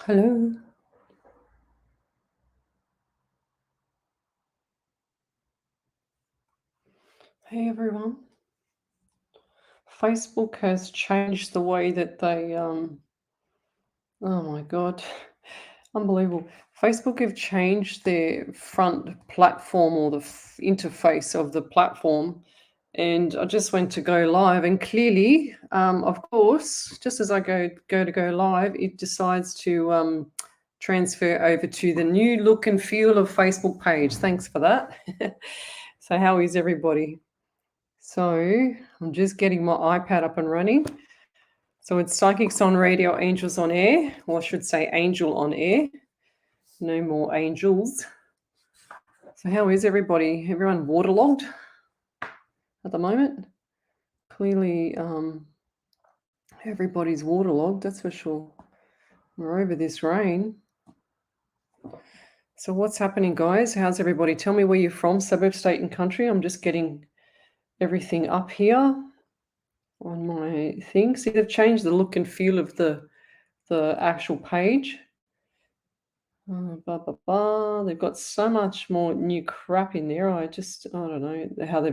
Hello. Hey everyone. Facebook has changed the way that oh my God, unbelievable. Facebook have changed their front platform or the interface of the platform. And I just went to go live, and clearly, of course, just as I go live, it decides to transfer over to the new look and feel of Facebook page. Thanks for that. So, how is everybody? So I'm just getting my iPad up and running. So it's Psychics on Radio, Angels on Air, or I should say Angel on Air. No more angels. So how is everybody? Everyone waterlogged at the moment? Clearly, everybody's waterlogged, that's for sure. We're over this rain. So what's happening, guys? How's everybody? Tell me where you're from, suburb, state, and country. I'm just getting everything up here on my thing. See, they've changed the look and feel of the actual page. Blah, blah, blah. They've got so much more new crap in there. I don't know how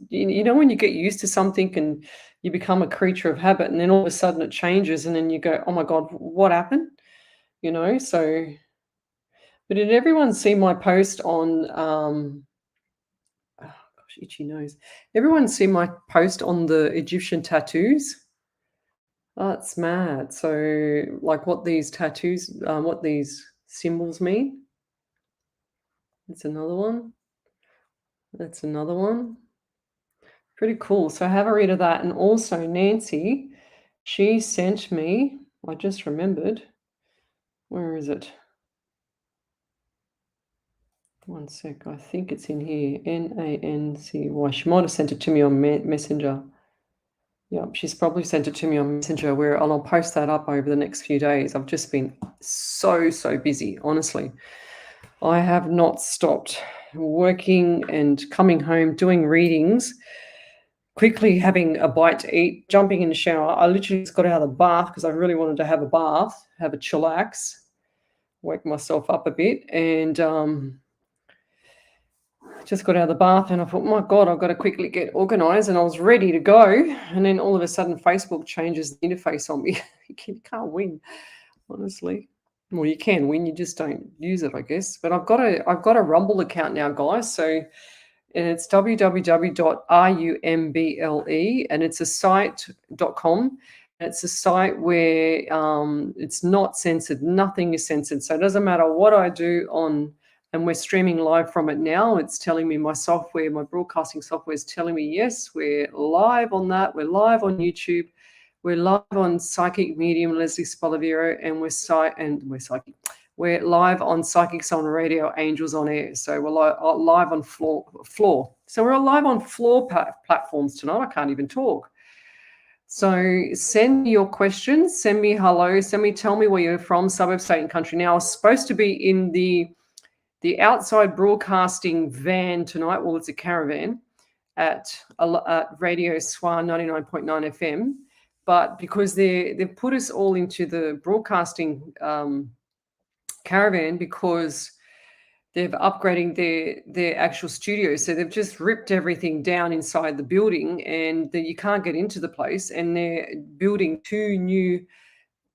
you know, when you get used to something and you become a creature of habit, and then all of a sudden it changes, and then you go, oh my God, what happened? You know, so, but did everyone see my post on, oh gosh, itchy nose. Everyone see my post on the Egyptian tattoos? Oh, it's mad. So, like what these tattoos, what these symbols mean. That's another one. That's another one. Pretty cool. So have a read of that. And also Nancy, she sent me, I just remembered, where is it? One sec, I think it's in here. Nancy. She might have sent it to me on Messenger. Yeah, she's probably sent it to me on Messenger, and I'll post that up over the next few days. I've just been so busy, honestly. I have not stopped working and coming home, doing readings, quickly having a bite to eat, jumping in the shower. I literally just got out of the bath because I really wanted to have a bath, have a chillax, wake myself up a bit, and just got out of the bath, and I thought, my God, I've got to quickly get organized, and I was ready to go. And then all of a sudden Facebook changes the interface on me. You can't win, honestly. Well, you can win, you just don't use it, I guess. But I've got a Rumble account now, guys. So it's www.rumble, and it's a site.com. It's a site where it's not censored. Nothing is censored. So it doesn't matter what I do on, and we're streaming live from it now. It's telling me my broadcasting software is telling me, yes, we're live on that. We're live on YouTube. We're live on Psychic Medium Lesley Spaliviero, and we're live on Psychics on Radio, Angels on Air. So we're live on floor. So we're live on floor platforms tonight. I can't even talk. So send me your questions. Send me hello. Tell me where you're from, suburb, state, and country. Now, I was supposed to be in the outside broadcasting van tonight. Well, it's a caravan at Radio Swan 99.9 FM. But because they've put us all into the broadcasting caravan, because they're upgrading their actual studio. So they've just ripped everything down inside the building, and you can't get into the place. And they're building two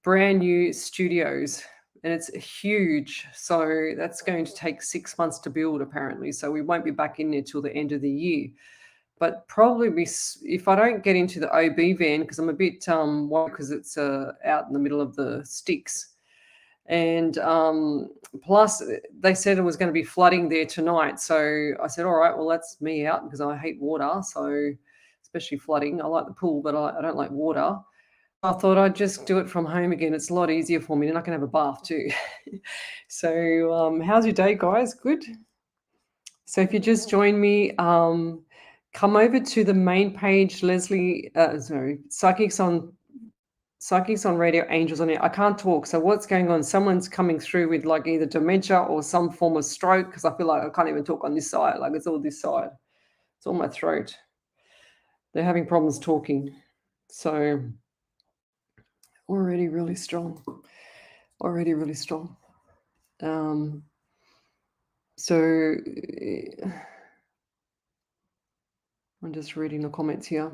brand new studios, and it's huge. So that's going to take 6 months to build, apparently. So we won't be back in there till the end of the year. But probably if I don't get into the OB van, because I'm a bit worried because it's out in the middle of the sticks. And plus, they said it was going to be flooding there tonight. So I said, all right, well, that's me out, because I hate water. So especially flooding. I like the pool, but I don't like water. I thought I'd just do it from home again. It's a lot easier for me, and I can have a bath too. So how's your day, guys? Good? So if you just joined me, come over to the main page, Psychics on Radio, Angels on Air. I can't talk. So what's going on? Someone's coming through with like either dementia or some form of stroke, because I feel like I can't even talk on this side. Like it's all this side. It's all my throat. They're having problems talking. So already really strong. already really strong. So I'm just reading the comments here.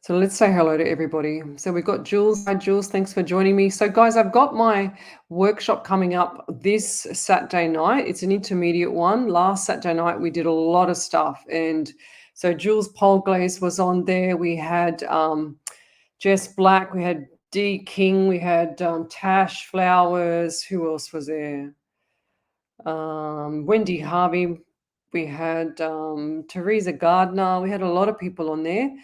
So let's say hello to everybody. So we've got Jules. Hi, Jules. Thanks for joining me. So, guys, I've got my workshop coming up this Saturday night. It's an intermediate one. Last Saturday night, we did a lot of stuff. And so Jules Polglaze was on there. We had Jess Black. We had Dee King. We had Tash Flowers. Who else was there? Wendy Harvey. We had Teresa Gardner. We had a lot of people on there.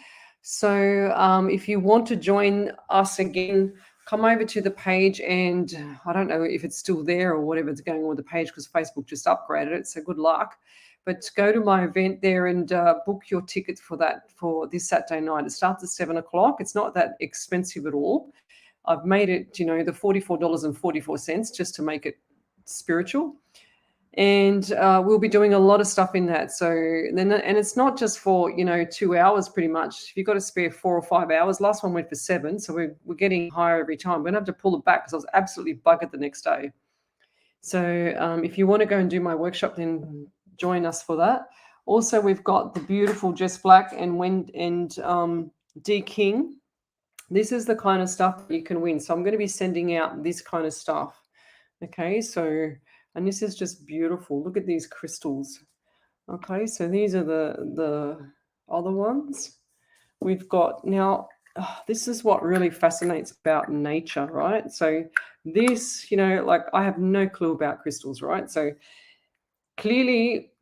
So if you want to join us again, come over to the page, and I don't know if it's still there or whatever's going on with the page because Facebook just upgraded it. So good luck. But go to my event there and book your tickets for that for this Saturday night. It starts at 7 o'clock. It's not that expensive at all. I've made it, the $44.44 just to make it spiritual. And we'll be doing a lot of stuff in that. So then, and it's not just for 2 hours pretty much. If you've got to spare 4 or 5 hours, last one went for 7, so we're getting higher every time. We're gonna have to pull it back because I was absolutely buggered the next day. So if you want to go and do my workshop, then join us for that. Also, we've got the beautiful Jess Black and Dee King. This is the kind of stuff that you can win. So I'm going to be sending out this kind of stuff. Okay, so. And this is just beautiful. Look at these crystals. Okay, so these are the other ones. We've got now, this is what really fascinates about nature, right? So this, like I have no clue about crystals, right? So clearly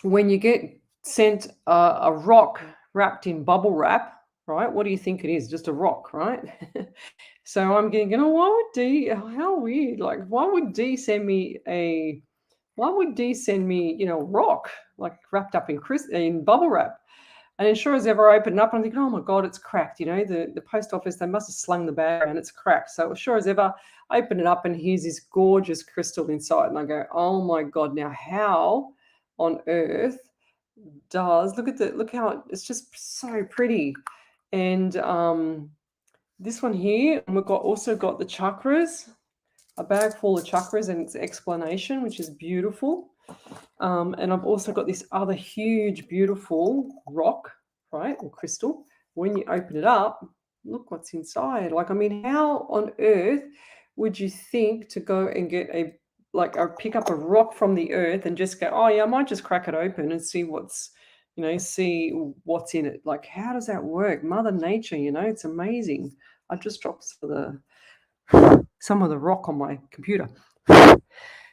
when you get sent a rock wrapped in bubble wrap, right? What do you think it is? Just a rock, right? So I'm thinking, why would Dee? How weird! Like, why would Dee send me rock like wrapped up in bubble wrap? And then sure as ever, I open it up and I'm thinking, oh my god, it's cracked. The post office, they must have slung the bag and it's cracked. So sure as ever, I open it up and here's this gorgeous crystal inside, and I go, oh my god, now how on earth look how it's just so pretty. And this one here, and we've also got the chakras, a bag full of chakras and its explanation, which is beautiful. And I've also got this other huge, beautiful rock, right, or crystal. When you open it up, look what's inside. Like, I mean, how on earth would you think to go and get pick up a rock from the earth and just go, oh yeah, I might just crack it open and see what's in it. Like, how does that work? Mother Nature, it's amazing. I just dropped some of the rock on my computer.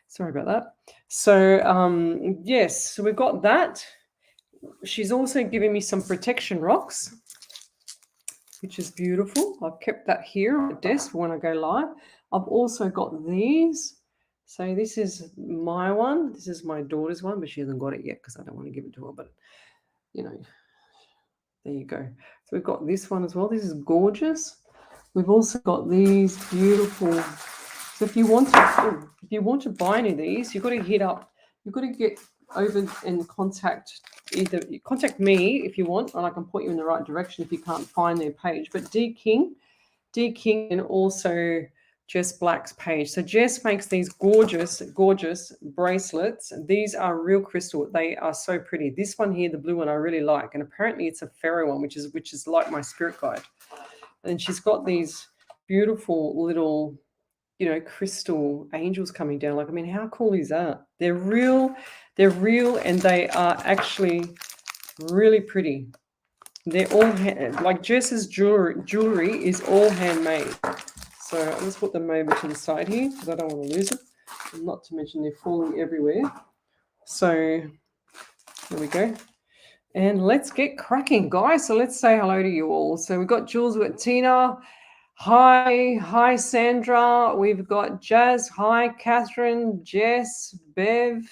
Sorry about that. So yes, so we've got that. She's also giving me some protection rocks, which is beautiful. I've kept that here on the desk when I go live. I've also got these. So this is my one. This is my daughter's one, but she hasn't got it yet because I don't want to give it to her. But there you go. So we've got this one as well. This is gorgeous. We've also got these beautiful. So if you want to buy any of these, you've got to get over and contact me if you want, and I can point you in the right direction if you can't find their page. But Dee King, and also Jess Black's page. So Jess makes these gorgeous bracelets. These are real crystal. They are so pretty. This one here, the blue one, I really like, and apparently it's a fairy one, which is like my spirit guide. And she's got these beautiful little, crystal angels coming down. Like, I mean, how cool is that? They're real, and they are actually really pretty. They're all like Jess's jewelry is all handmade. So let's put them over to the side here because I don't want to lose it. And not to mention they're falling everywhere. So there we go. And let's get cracking, guys. So let's say hello to you all. So we've got Jules, we've got Tina. Hi, Sandra. We've got Jazz. Hi, Catherine, Jess, Bev.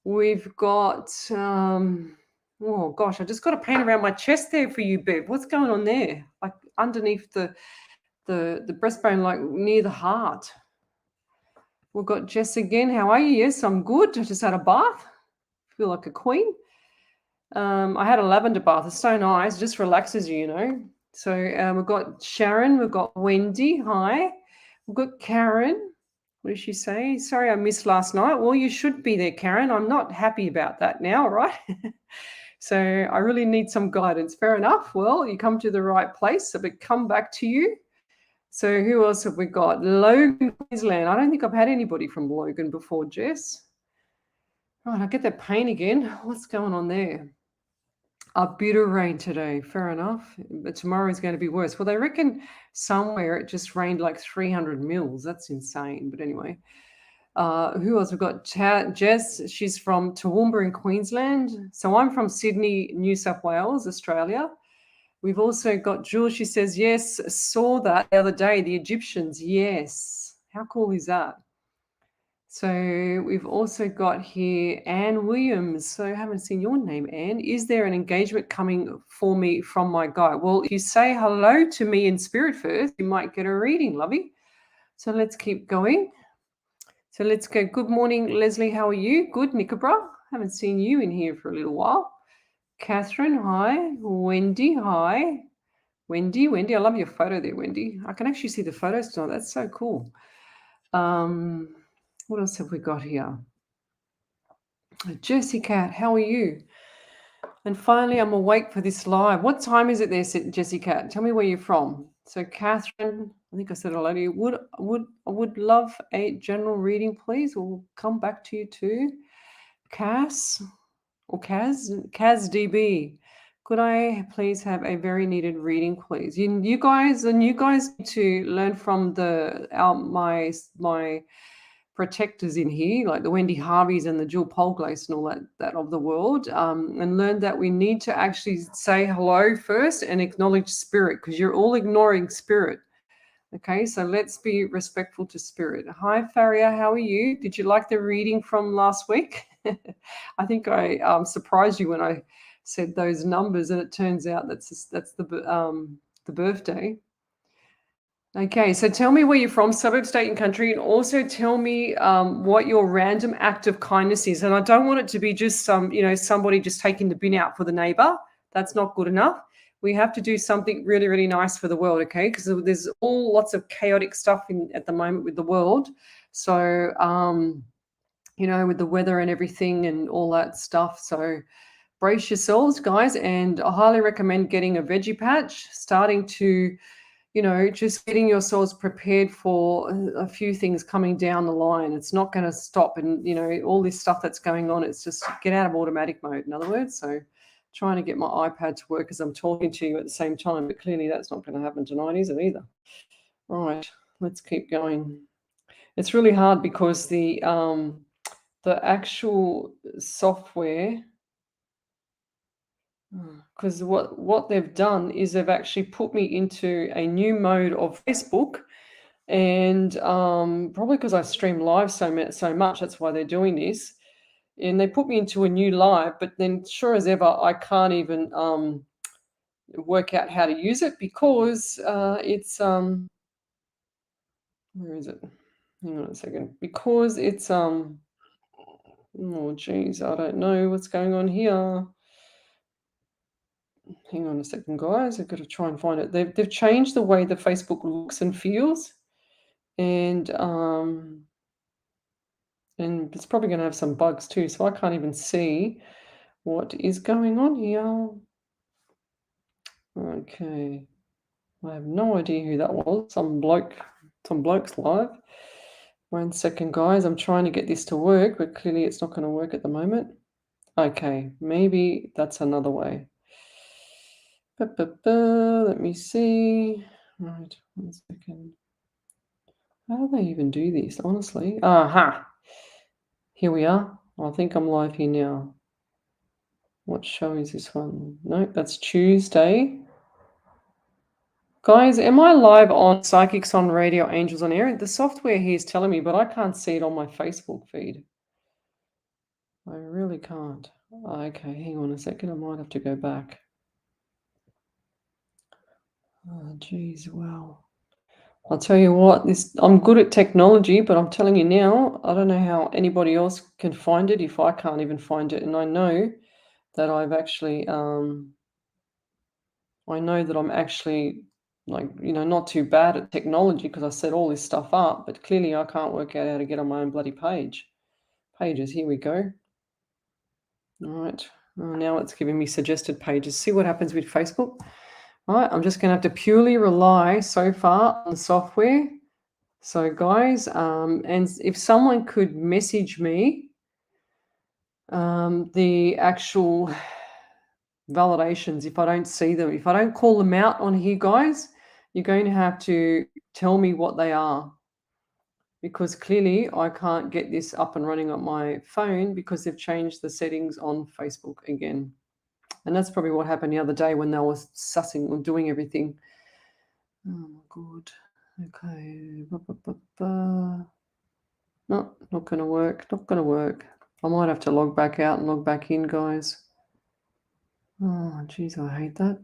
We've got, oh gosh, I just got a pain around my chest there for you, Bev. What's going on there? Like underneath the breastbone, like near the heart. We've got Jess again. How are you? Yes, I'm good. I just had a bath. Feel like a queen. I had a lavender bath. It's so nice. It just relaxes you, So we've got Sharon. We've got Wendy. Hi. We've got Karen. What did she say? Sorry, I missed last night. Well, you should be there, Karen. I'm not happy about that now, right? So I really need some guidance. Fair enough. Well, you come to the right place. So we come back to you. So who else have we got? Logan, Queensland. I don't think I've had anybody from Logan before, Jess. Right, I get that pain again. What's going on there? A bit of rain today, fair enough. But tomorrow is going to be worse. Well, they reckon somewhere it just rained like 300 mils. That's insane. But anyway, who else? We've got Jess. She's from Toowoomba in Queensland. So I'm from Sydney, New South Wales, Australia. We've also got Jules. She says, yes, saw that the other day. The Egyptians, yes. How cool is that? So we've also got here Anne Williams. So I haven't seen your name, Anne. Is there an engagement coming for me from my guy? Well, if you say hello to me in spirit first, you might get a reading, lovey. So let's keep going. So let's go. Good morning, Leslie. How are you? Good, Nickabra. Haven't seen you in here for a little while. Catherine, hi. Wendy, hi. Wendy, I love your photo there, Wendy. I can actually see the photos tonight. That's so cool. What else have we got here? Jersey Cat, how are you? And finally, I'm awake for this live. What time is it there, Jessie Cat? Tell me where you're from. So, Catherine, I think I said hello to you. I would love a general reading, please. We'll come back to you too. Kaz DB. Could I please have a very needed reading, please? You guys need to learn from my protectors in here, like the Wendy Harveys and the Jill Polglace and all that of the world, and learn that we need to actually say hello first and acknowledge spirit, because you're all ignoring spirit. Okay, so let's be respectful to spirit. Hi, Faria, how are you? Did you like the reading from last week? I think I surprised you when I said those numbers, and it turns out that's the birthday. Okay, so tell me where you're from, suburb, state, and country, and also tell me what your random act of kindness is. And I don't want it to be just somebody just taking the bin out for the neighbor. That's not good enough. We have to do something really, really nice for the world, okay? Because there's lots of chaotic stuff at the moment with the world. So, with the weather and everything and all that stuff. So brace yourselves, guys. And I highly recommend getting a veggie patch, starting to just getting yourselves prepared for a few things coming down the line. It's not going to stop. And, all this stuff that's going on, it's just get out of automatic mode, in other words. So trying to get my iPad to work as I'm talking to you at the same time. But clearly that's not going to happen tonight, is it either? All right, let's keep going. It's really hard because the actual software, because what they've done is they've actually put me into a new mode of Facebook, and probably because I stream live so much, that's why they're doing this. And they put me into a new live, but then sure as ever, I can't even work out how to use it because it's where is it? Hang on a second. Because it's oh geez, I don't know what's going on here. Hang on a second, guys. I've got to try and find it. They've changed the way the Facebook looks and feels, and it's probably going to have some bugs too. So I can't even see what is going on here. Okay, I have no idea who that was. Some bloke's live. 1 second, guys. I'm trying to get this to work, but clearly it's not going to work at the moment. Okay, maybe that's another way. Let me see. Right, 1 second. How do they even do this, honestly? Aha! Here we are. I think I'm live here now. What show is this one? Nope, that's Tuesday. Guys, am I live on Psychics on Radio, Angels on Air? The software here is telling me, but I can't see it on my Facebook feed. I really can't. Okay, hang on a second. I might have to go back. Oh, geez, wow. I'll tell you what, I'm good at technology, but I'm telling you now, I don't know how anybody else can find it if I can't even find it. And I know that I've actually, I know that I'm actually like, not too bad at technology because I set all this stuff up, but clearly I can't work out how to get on my own bloody pages. Here we go. All right. Now it's giving me suggested pages. See what happens with Facebook. All right. I'm just going to have to purely rely so far on the software. So, guys, and if someone could message me the actual validations, if I don't see them, if I don't call them out on here, guys, you're going to have to tell me what they are, because clearly I can't get this up and running on my phone because they've changed the settings on Facebook again. And that's probably what happened the other day when they were sussing or doing everything. Oh my God. Okay. No, not going to work. Not going to work. I might have to log back out and log back in, guys. Oh, geez, I hate that.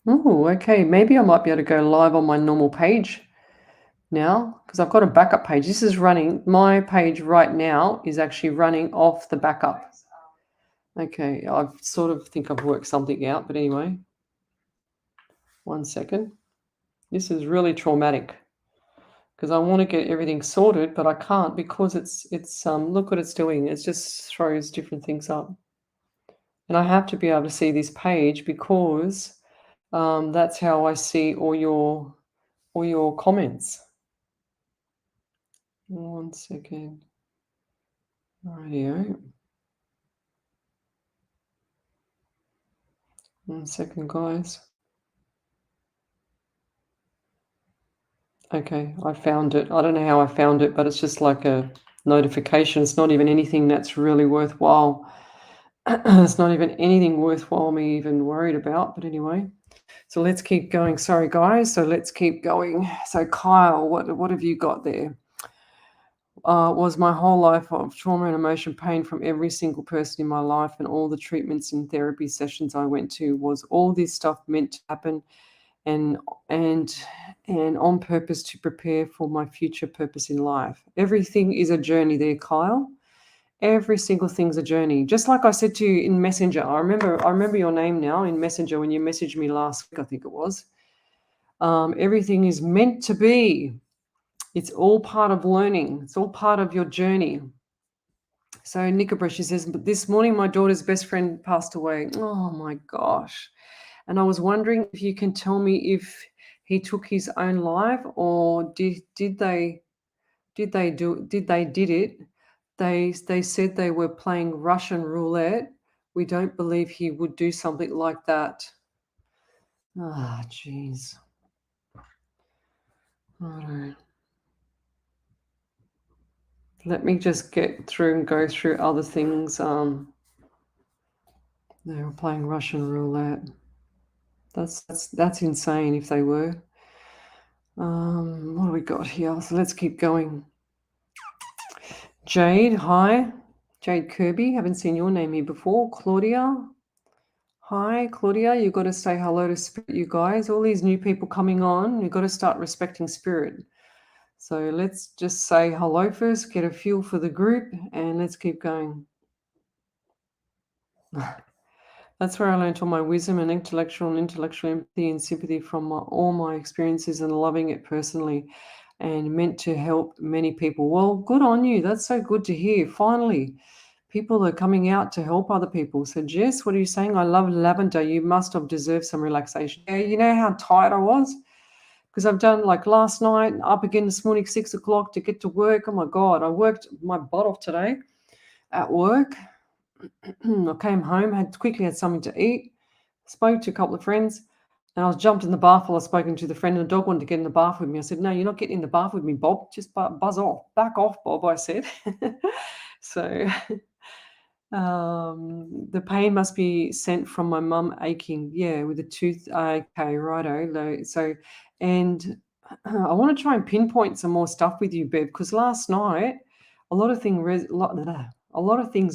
Oh, okay. Maybe I might be able to go live on my normal page now, because I've got a backup page. This is running. My page right now is actually running off the backup. Okay, I sort of think I've worked something out, but anyway. 1 second. This is really traumatic because I want to get everything sorted, but I can't because it's look what it's doing. It just throws different things up. And I have to be able to see this page because that's how I see all your comments. 1 second. Radio. 1 second, guys. Okay, I found it. I don't know how I found it, but it's just like a notification. It's not even anything that's really worthwhile. It's not even anything worthwhile me even worried about. But anyway, so let's keep going. Sorry, guys. So let's keep going. So Kyle, what have you got there? Was my whole life of trauma and emotion pain from every single person in my life, and all the treatments and therapy sessions I went to, was all this stuff meant to happen and on purpose to prepare for my future purpose in life? Everything is a journey there, Kyle. Every single thing's a journey. Just like I said to you in Messenger. I remember your name now in Messenger when you messaged me last week, I think it was. Everything is meant to be. It's all part of learning. It's all part of your journey. So Nikabra, she says, but this morning my daughter's best friend passed away. Oh my gosh. And I was wondering if you can tell me if he took his own life, or did they did it? They said they were playing Russian roulette. We don't believe he would do something like that. Ah, jeez. Righto. Let me just get through and go through other things. They were playing Russian roulette. That's insane if they were. What do we got here? So let's keep going. Jade, hi. Jade Kirby, haven't seen your name here before. Claudia, hi. Claudia, you've got to say hello to Spirit, you guys. All these new people coming on, you've got to start respecting Spirit. So let's just say hello first, get a feel for the group, and let's keep going. That's where I learned all my wisdom and intellectual empathy and sympathy from all my experiences, and loving it personally, and meant to help many people. Well, good on you. That's so good to hear. Finally, people are coming out to help other people. So Jess, what are you saying? I love lavender. You must have deserved some relaxation. Yeah, you know how tired I was? Because I've done, like, last night, up again this morning, 6 o'clock to get to work. Oh my God, I worked my butt off today at work. I came home, had something to eat, spoke to a couple of friends, and I was jumped in the bath while I was speaking to the friend, and the dog wanted to get in the bath with me. I said, no, you're not getting in the bath with me, Bob. Just buzz off. Back off, Bob, I said. So the pain must be sent from my mum aching. Yeah, with a tooth. Okay, righto. So, and I want to try and pinpoint some more stuff with you, Bev, because last night a lot of things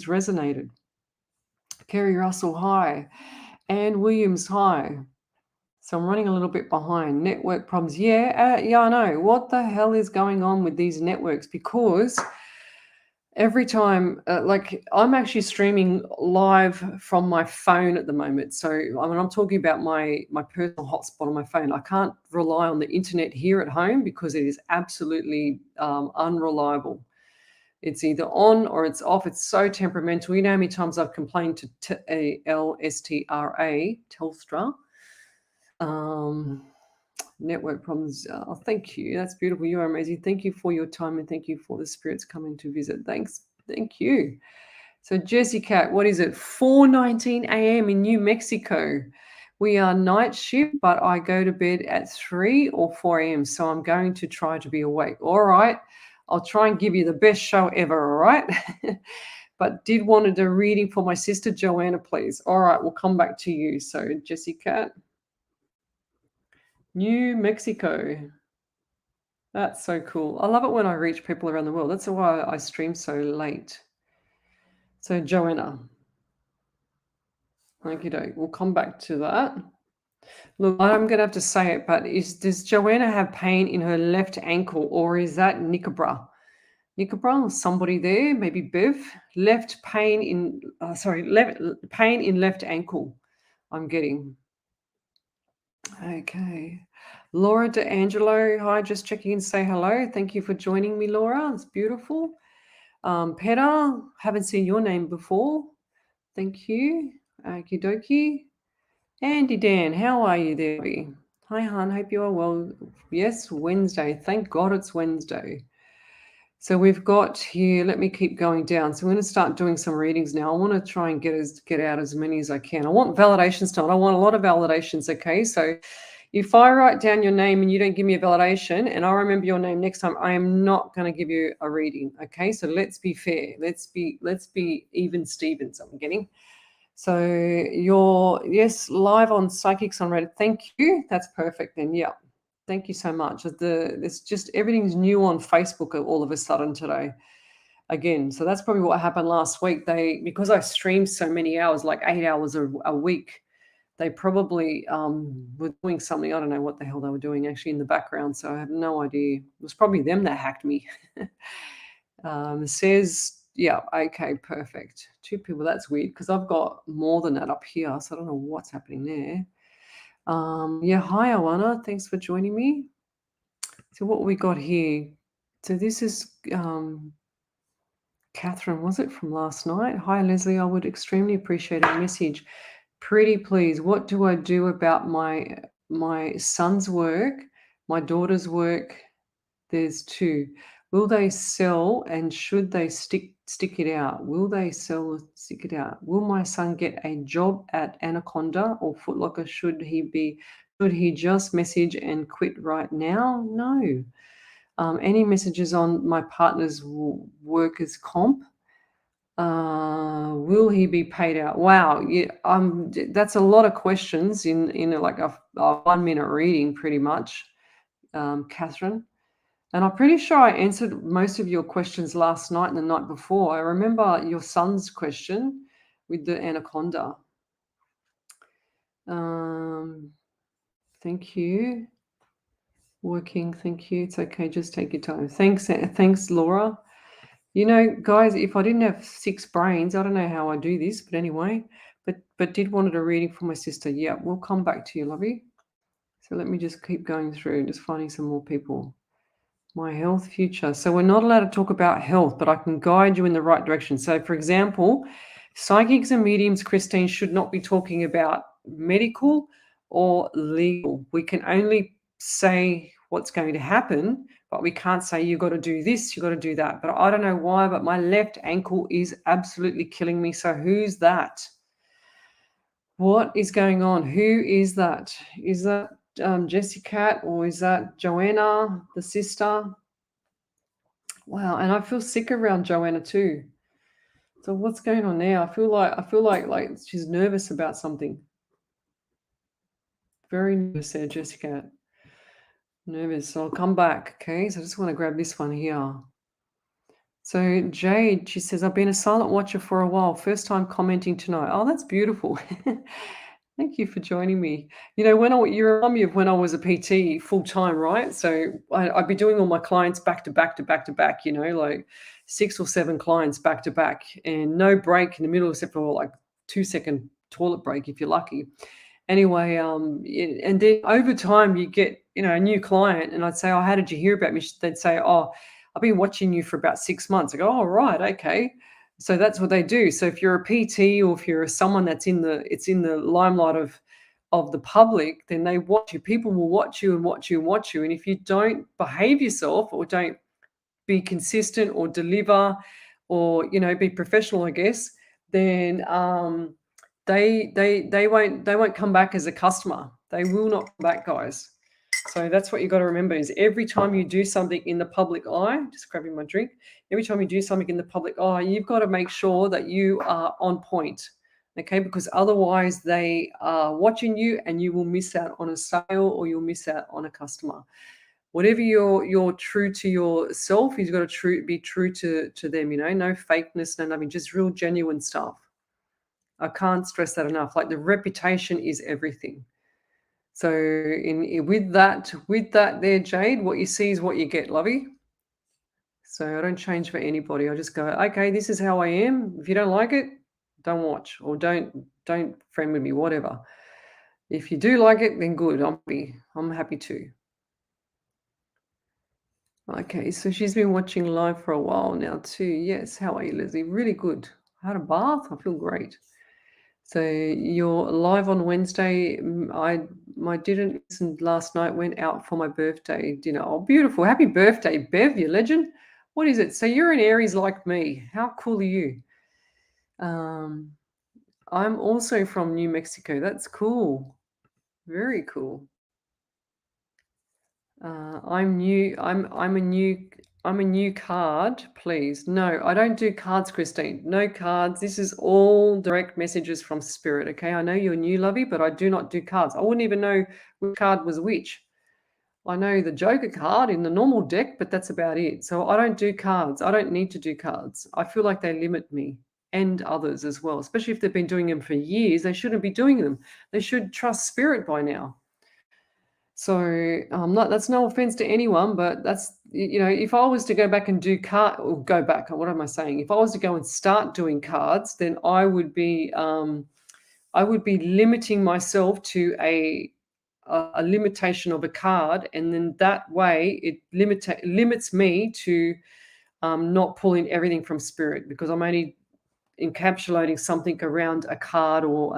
resonated. Kerry Russell, hi. Anne Williams, hi. So I'm running a little bit behind. Network problems. Yeah, I know. What the hell is going on with these networks? Because Every time, like I'm actually streaming live from my phone at the moment. So I mean, I'm talking about my personal hotspot on my phone. I can't rely on the internet here at home because it is absolutely unreliable. It's either on or it's off. It's so temperamental. You know how many times I've complained to Telstra. Um, network problems. Oh, thank you. That's beautiful. You are amazing. Thank you for your time and thank you for the spirits coming to visit. Thanks. Thank you. So Jessica, what is it? 4:19 a.m. in New Mexico. We are night shift, but I go to bed at 3 or 4 a.m. So I'm going to try to be awake. All right. I'll try and give you the best show ever. All right. But did wanted a reading for my sister Joanna, please. All right, we'll come back to you. So Jessica, New Mexico. That's so cool. I love it when I reach people around the world. That's why I stream so late. So Joanna. Okie doke. We'll come back to that. Look, I'm going to have to say it, but does Joanna have pain in her left ankle or is that Nickabra? Nickabra, somebody there, maybe Bev. Left pain in, left pain in left ankle. I'm getting. Okay. Laura D'Angelo, hi, just checking in, say hello. Thank you for joining me, Laura. It's beautiful. Peter, haven't seen your name before. Thank you. Okie dokie. Andy Dan, how are you there? Hi, hon. Hope you are well. Yes, Wednesday. Thank God it's Wednesday. So we've got here, let me keep going down. So I'm going to start doing some readings now. I want to try and get out as many as I can. I want validations done. I want a lot of validations, okay? So if I write down your name and you don't give me a validation and I remember your name next time, I am not going to give you a reading, okay? So let's be fair. Let's be even Stevens, I'm getting. So you're, yes, live on Psychics on Reddit. Thank you. That's perfect then. Yeah. Thank you so much. It's just everything's new on Facebook all of a sudden today. Again, so that's probably what happened last week. Because I streamed so many hours, like 8 hours a week, they probably were doing something. I don't know what the hell they were doing actually in the background. So I have no idea. It was probably them that hacked me. Says, yeah, okay, perfect. 2 people. That's weird because I've got more than that up here. So I don't know what's happening there. Yeah, hi, Awana. Thanks for joining me. So what we got here? So this is Catherine, was it from last night? Hi, Leslie. I would extremely appreciate a message. Pretty please, what do I do about my son's work, my daughter's work? There's 2. Will they sell and should they stick it out? Will they sell or stick it out? Will my son get a job at Anaconda or Foot Locker? Should he just message and quit right now? No. Any messages on my partner's workers' comp? Will he be paid out? Wow, yeah, that's a lot of questions in like a 1-minute reading, pretty much, Catherine. And I'm pretty sure I answered most of your questions last night and the night before. I remember your son's question with the anaconda. Thank you. Working, thank you. It's okay, just take your time. Thanks, Laura. You know, guys, if I didn't have 6 brains, I don't know how I do this, but anyway, but did wanted a reading for my sister. Yeah, we'll come back to you, lovey. So let me just keep going through, just finding some more people. My health future. So we're not allowed to talk about health, but I can guide you in the right direction. So, for example, psychics and mediums, Christine, should not be talking about medical or legal. We can only say what's going to happen, but we can't say you've got to do this, you've got to do that. But I don't know why, but my left ankle is absolutely killing me. So who's that? What is going on? Who is that? Is that Jessie Cat or is that Joanna, the sister? Wow, and I feel sick around Joanna too. So what's going on now? I feel like she's nervous about something. Very nervous there, Jessica. Nervous. So I'll come back. Okay. So I just want to grab this one here. So Jade, she says, I've been a silent watcher for a while. First time commenting tonight. Oh, that's beautiful. Thank you for joining me. You remind me of when I was a PT full time, right? So I'd be doing all my clients back to back to back to back, like 6 or 7 clients back to back, and no break in the middle except for like 2-second toilet break if you're lucky. Anyway, and then over time you get, a new client, and I'd say, "Oh, how did you hear about me?" They'd say, "Oh, I've been watching you for about 6 months." I go, "Oh, right, okay." So that's what they do. So if you're a PT or if you're someone it's in the limelight of the public, then they watch you. People will watch you and watch you and watch you. And if you don't behave yourself or don't be consistent or deliver or be professional, I guess, then they won't come back as a customer. They will not come back, guys. So that's what you got to remember is every time you do something in the public eye, just grabbing my drink, every time you do something in the public eye, you've got to make sure that you are on point. Okay, because otherwise they are watching you and you will miss out on a sale or you'll miss out on a customer. Whatever you're true to yourself, you've got to be true to them, no fakeness, no nothing, just real genuine stuff. I can't stress that enough. Like the reputation is everything. So with that there, Jade, what you see is what you get, lovey. So I don't change for anybody. I just go, okay, this is how I am. If you don't like it, don't watch or don't friend with me, whatever. If you do like it, then good. I'm happy too. Okay, so she's been watching live for a while now too. Yes, how are you, Leslie? Really good. I had a bath. I feel great. So you're live on Wednesday. I didn't listen last night. Went out for my birthday dinner. Oh, beautiful! Happy birthday, Bev, you legend. What is it? So you're an Aries like me. How cool are you? Um, I'm also from New Mexico. That's cool. Very cool. I'm new. I'm a new card, please. No, I don't do cards, Christine. No cards. This is all direct messages from spirit. Okay. I know you're new, lovey, but I do not do cards. I wouldn't even know which card was which. I know the Joker card in the normal deck, but that's about it. So I don't do cards. I don't need to do cards. I feel like they limit me and others as well, especially if they've been doing them for years. They shouldn't be doing them. They should trust spirit by now. So, that's no offense to anyone, but if I was to go back and do card or go back, what am I saying? If I was to go and start doing cards, then I would be limiting myself to a limitation of a card, and then that way it limits me to not pulling everything from spirit because I'm only encapsulating something around a card or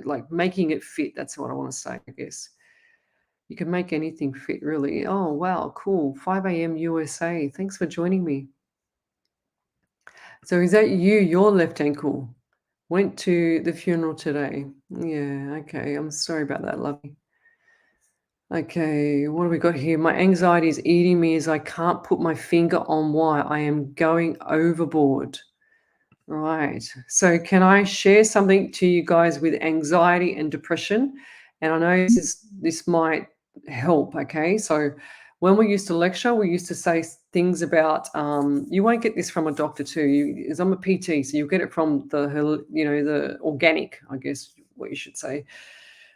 like making it fit. That's what I want to say, I guess. You can make anything fit, really. Oh, wow, cool. 5 a.m. USA. Thanks for joining me. So is that you, your left ankle? Went to the funeral today. Yeah, okay. I'm sorry about that, lovey. Okay, what have we got here? My anxiety is eating me as I can't put my finger on why I am going overboard. Right. So can I share something to you guys with anxiety and depression? And I know this might help. Okay. So when we used to lecture, we used to say things about you won't get this from a doctor too. As I'm a PT, so you'll get it from the organic, I guess what you should say.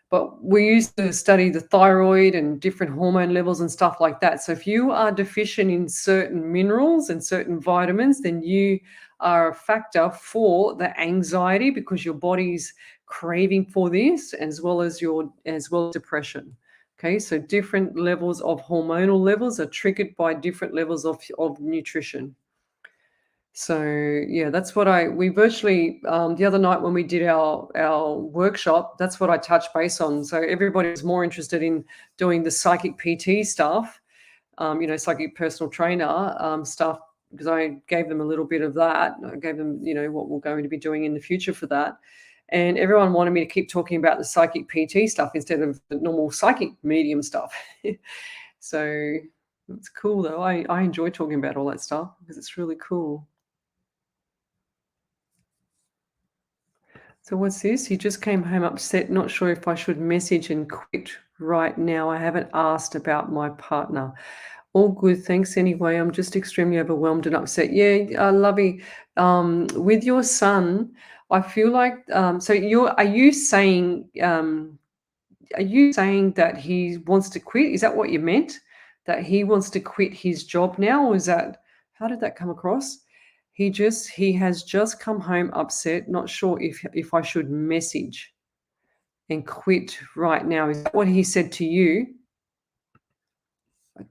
But we used to study the thyroid and different hormone levels and stuff like that. So if you are deficient in certain minerals and certain vitamins, then you are a factor for the anxiety because your body's craving for this as well as depression. Okay, so different levels of hormonal levels are triggered by different levels of nutrition. So yeah, that's what we virtually the other night when we did our workshop, that's what I touched base on. So everybody was more interested in doing the psychic PT stuff, psychic personal trainer stuff, because I gave them a little bit of that. I gave them, what we're going to be doing in the future for that. And everyone wanted me to keep talking about the psychic PT stuff instead of the normal psychic medium stuff. So it's cool though. I enjoy talking about all that stuff because it's really cool. So what's this? He just came home upset, not sure if I should message and quit right now. I haven't asked about my partner. All good, thanks anyway. I'm just extremely overwhelmed and upset. Yeah, lovey. With your son, I feel like, so are you saying, that he wants to quit? Is that what you meant? That he wants to quit his job now? Or is that, how did that come across? He has just come home upset, not sure if I should message and quit right now. Is that what he said to you?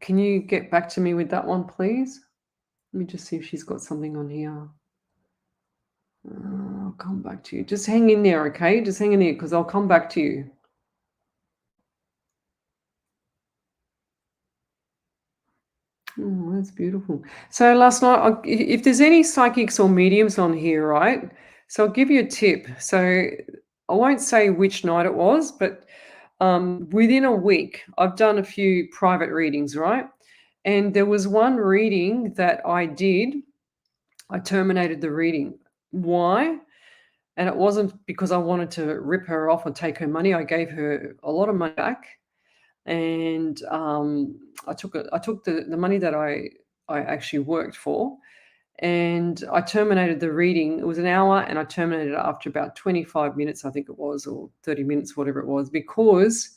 Can you get back to me with that one, please? Let me just see if she's got something on here. I'll come back to you. Just hang in there, okay? Just hang in there because I'll come back to you. Oh, that's beautiful. So last night, if there's any psychics or mediums on here, right? So I'll give you a tip. So I won't say which night it was, but within a week, I've done a few private readings, right? And there was one reading that I did. I terminated the reading. Why? And it wasn't because I wanted to rip her off or take her money. I gave her a lot of money back, and I took the money that I actually worked for, and I terminated the reading. It was an hour, and I terminated it after about 25 minutes, I think it was, or 30 minutes, whatever it was, because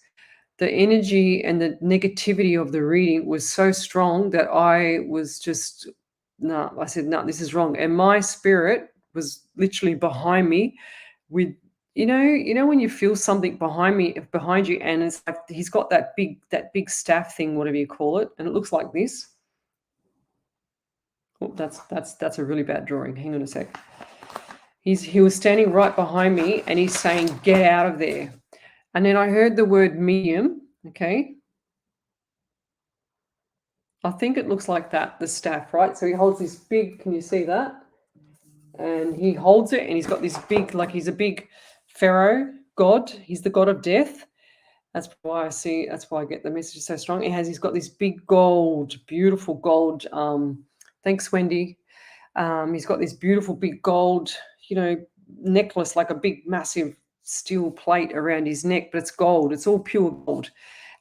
the energy and the negativity of the reading was so strong that I was just, no, I said, no, this is wrong. And my spirit was literally behind me with, when you feel something behind you, and it's like he's got that big staff thing, whatever you call it, and it looks like this. Oh, that's a really bad drawing. Hang on a sec. He was standing right behind me, and he's saying, "Get out of there." And then I heard the word medium. Okay, I think it looks like that, the staff, right? So he holds this big. Can you see that? And he holds it, and he's got this big, like he's a big pharaoh god. He's the god of death. That's why I get the message so strong. He's got this big gold, beautiful gold. Thanks, Wendy. He's got this beautiful big gold, necklace, like a big, massive steel plate around his neck, but it's gold. It's all pure gold.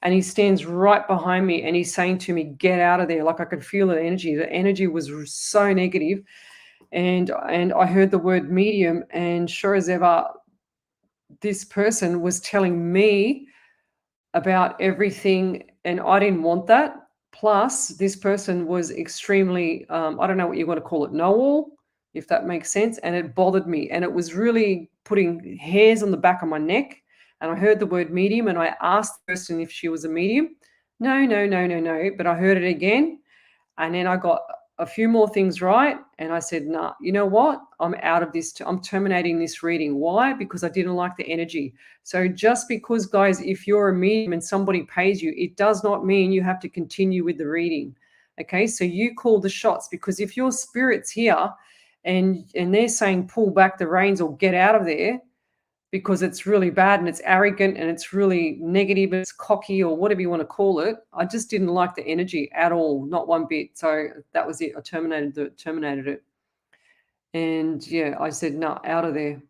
And he stands right behind me, and he's saying to me, "Get out of there." Like I could feel the energy. The energy was so negative. And I heard the word medium, and sure as ever, this person was telling me about everything, and I didn't want that. Plus, this person was extremely, I don't know what you want to call it, know-all, if that makes sense, and it bothered me, and it was really putting hairs on the back of my neck. And I heard the word medium, and I asked the person if she was a medium. No, no, no, no, no, but I heard it again, and then I got a few more things right, and I said, nah, you know what? I'm out of this. I'm terminating this reading. Why? Because I didn't like the energy. So just because, guys, if you're a medium and somebody pays you, it does not mean you have to continue with the reading. Okay, so you call the shots, because if your spirit's here and they're saying pull back the reins or get out of there, because it's really bad and it's arrogant and it's really negative, it's cocky or whatever you want to call it. I just didn't like the energy at all, not one bit. So that was it. I terminated it. And yeah, I said, no, out of there.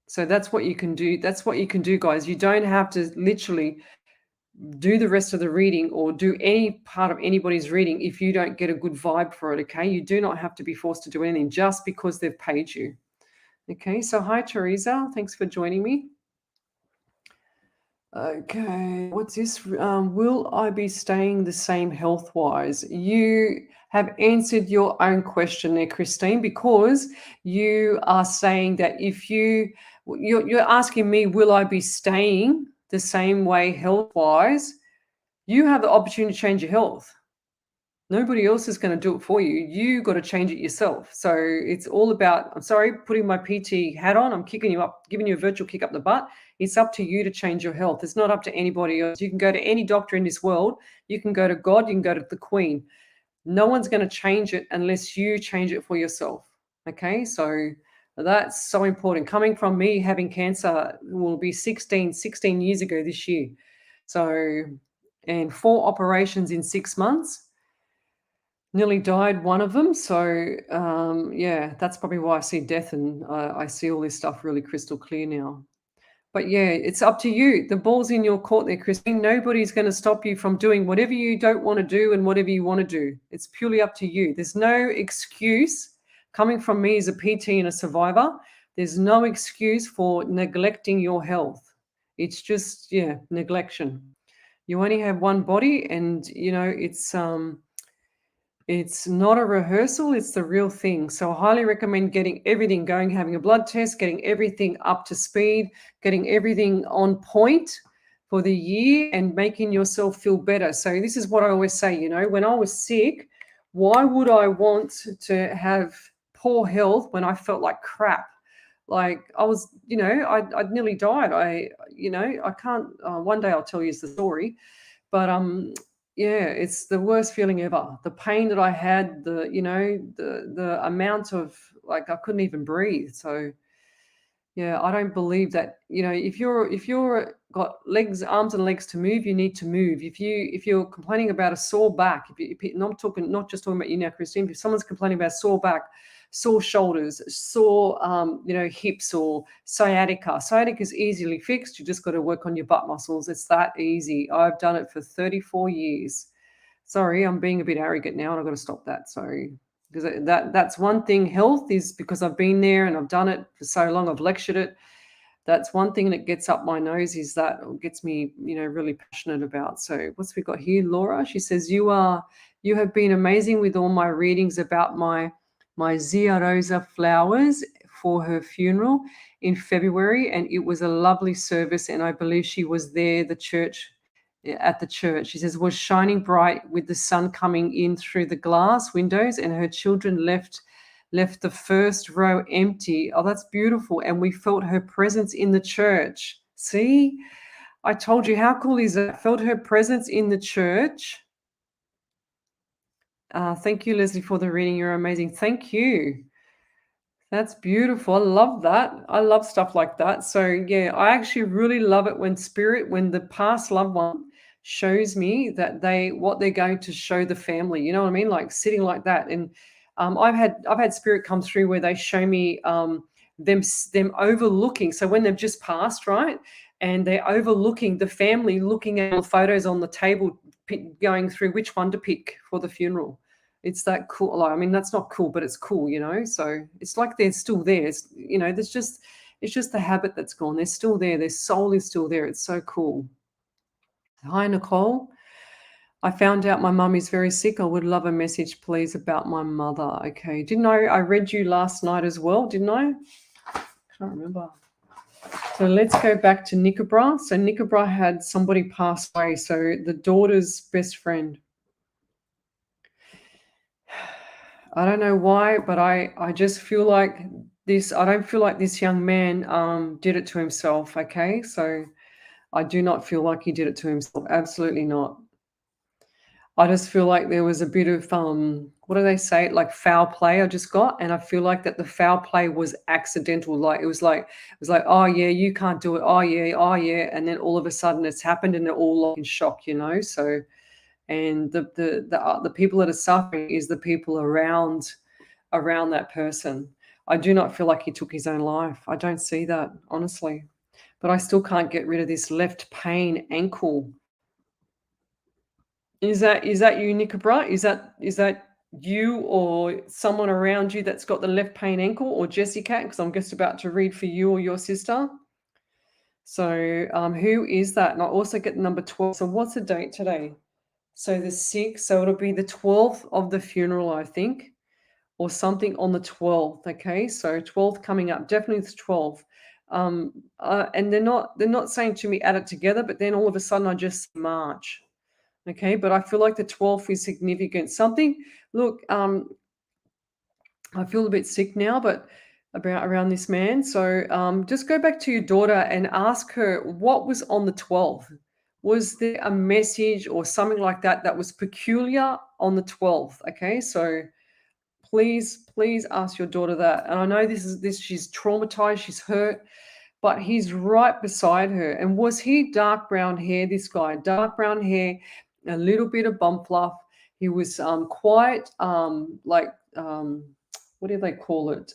So that's what you can do. That's what you can do, guys. You don't have to literally do the rest of the reading or do any part of anybody's reading if you don't get a good vibe for it, okay? You do not have to be forced to do anything just because they've paid you. Okay, so hi, Teresa. Thanks for joining me. Okay, what's this? Will I be staying the same health-wise? You have answered your own question there, Christine, because you are saying that if you're asking me, will I be staying the same way health-wise? You have the opportunity to change your health. Nobody else is going to do it for you. You got to change it yourself. So it's all about, I'm sorry, putting my PT hat on. I'm kicking you up, giving you a virtual kick up the butt. It's up to you to change your health. It's not up to anybody else. You can go to any doctor in this world. You can go to God. You can go to the Queen. No one's going to change it unless you change it for yourself. Okay, so that's so important. Coming from me having cancer will be 16 years ago this year. So, and 4 operations in 6 months. Nearly died, one of them. So, yeah, that's probably why I see death, and I see all this stuff really crystal clear now. But yeah, it's up to you. The ball's in your court there, Christine. Nobody's going to stop you from doing whatever you don't want to do and whatever you want to do. It's purely up to you. There's no excuse coming from me as a PT and a survivor There's no excuse for neglecting your health. It's just, yeah, neglection. You only have one body, and it's not a rehearsal, it's the real thing. So I highly recommend getting everything going, having a blood test, getting everything up to speed, getting everything on point for the year and making yourself feel better. So this is what I always say, when I was sick, why would I want to have poor health when I felt like crap? Like I was, I'd nearly died. I can't, one day I'll tell you the story, but yeah, it's the worst feeling ever. The pain that I had, the amount of, like, I couldn't even breathe. So yeah, I don't believe that, if you're got legs, arms and legs to move, you need to move. If you're complaining about a sore back, and I'm talking, not just talking about you now, Christine, if someone's complaining about sore back, sore shoulders, sore hips, or sciatica. Sciatica is easily fixed. You just got to work on your butt muscles. It's that easy. I've done it for 34 years. Sorry, I'm being a bit arrogant now, and I've got to stop that. Sorry, because that's one thing. Health is because I've been there and I've done it for so long. I've lectured it. That's one thing that gets up my nose, is that gets me, really passionate about. So what's we got here? Laura, she says, you have been amazing with all my readings about my Zia Rosa flowers for her funeral in February, and it was a lovely service, and I believe she was there, at the church. She says, was shining bright with the sun coming in through the glass windows, and her children left the first row empty. Oh, that's beautiful. And we felt her presence in the church. See, I told you, how cool is that? Felt her presence in the church. Thank you, Leslie, for the reading. You're amazing. Thank you. That's beautiful. I love that. I love stuff like that. So yeah, I actually really love it when the past loved one shows me that what they're going to show the family. You know what I mean? Like sitting like that. And I've had spirit come through where they show me them overlooking. So when they've just passed, right, and they're overlooking the family, looking at all the photos on the table, going through which one to pick for the funeral. It's that cool. Like, I mean, that's not cool, but it's cool, So it's like they're still there. It's just the habit that's gone. They're still there. Their soul is still there. It's so cool. Hi, Nicole. I found out my mum is very sick. I would love a message, please, about my mother. Okay. Didn't I read you last night as well, didn't I? Can't remember. So let's go back to Nickabra. So Nickabra had somebody pass away. So the daughter's best friend. I don't know why, but I just feel like this. I don't feel like this young man did it to himself. Okay, so I do not feel like he did it to himself. Absolutely not. I just feel like there was a bit of what do they say? Like foul play. I just got, and I feel like that the foul play was accidental. Like it was like, oh yeah, you can't do it. Oh yeah, and then all of a sudden it's happened, and they're all like in shock. So. And the people that are suffering is the people around that person. I do not feel like he took his own life. I don't see that, honestly. But I still can't get rid of this left pain ankle. Is that you, Nickabra? Is that you or someone around you that's got the left pain ankle, or Jessica? Because I'm just about to read for you or your sister. So who is that? And I also get number 12. So what's the date today? So the 6th, so it'll be the 12th of the funeral, I think, or something on the 12th. Okay, so 12th coming up, definitely the 12th. And they're not saying to me add it together, but then all of a sudden I just March. Okay, but I feel like the 12th is significant. Something. Look, I feel a bit sick now, but around this man. So just go back to your daughter and ask her what was on the 12th. Was there a message or something like that was peculiar on the 12th? Okay, so please ask your daughter that. And I know she's traumatized, she's hurt, but he's right beside her. And was he dark brown hair, this guy? Dark brown hair, a little bit of bum fluff. He was quite what do they call it?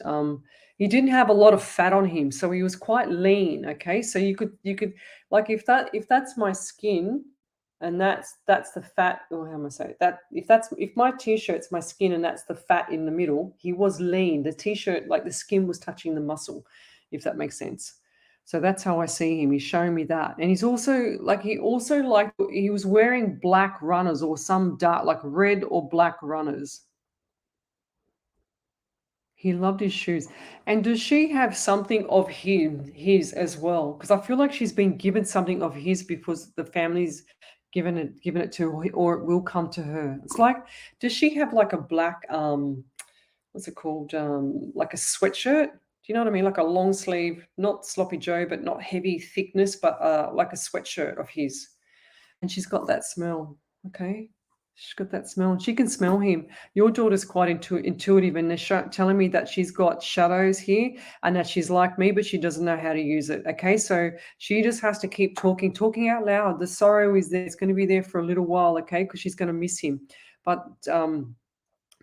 He didn't have a lot of fat on him, so he was quite lean. Okay, so you could like if that's my skin, And that's the fat, or how am I say it? That if my t-shirt's my skin and that's the fat in the middle, he was lean. The t-shirt, like the skin was touching the muscle, if that makes sense. So that's how I see him. He's showing me that. And he was wearing black runners or some dark, like red or black runners. He loved his shoes. And does she have something of his as well? Because I feel like she's been given something of his because the family's given it to her, or it will come to her. It's like, does she have like a black what's it called? Like a sweatshirt? Do you know what I mean? Like a long sleeve, not sloppy Joe, but not heavy thickness, but like a sweatshirt of his. And she's got that smell. Okay. She's got that smell and she can smell him. Your daughter's quite intuitive and they're telling me that she's got shadows here and that she's like me, but she doesn't know how to use it. Okay. So she just has to keep talking out loud. The sorrow is there. It's going to be there for a little while. Okay. Because she's going to miss him. But,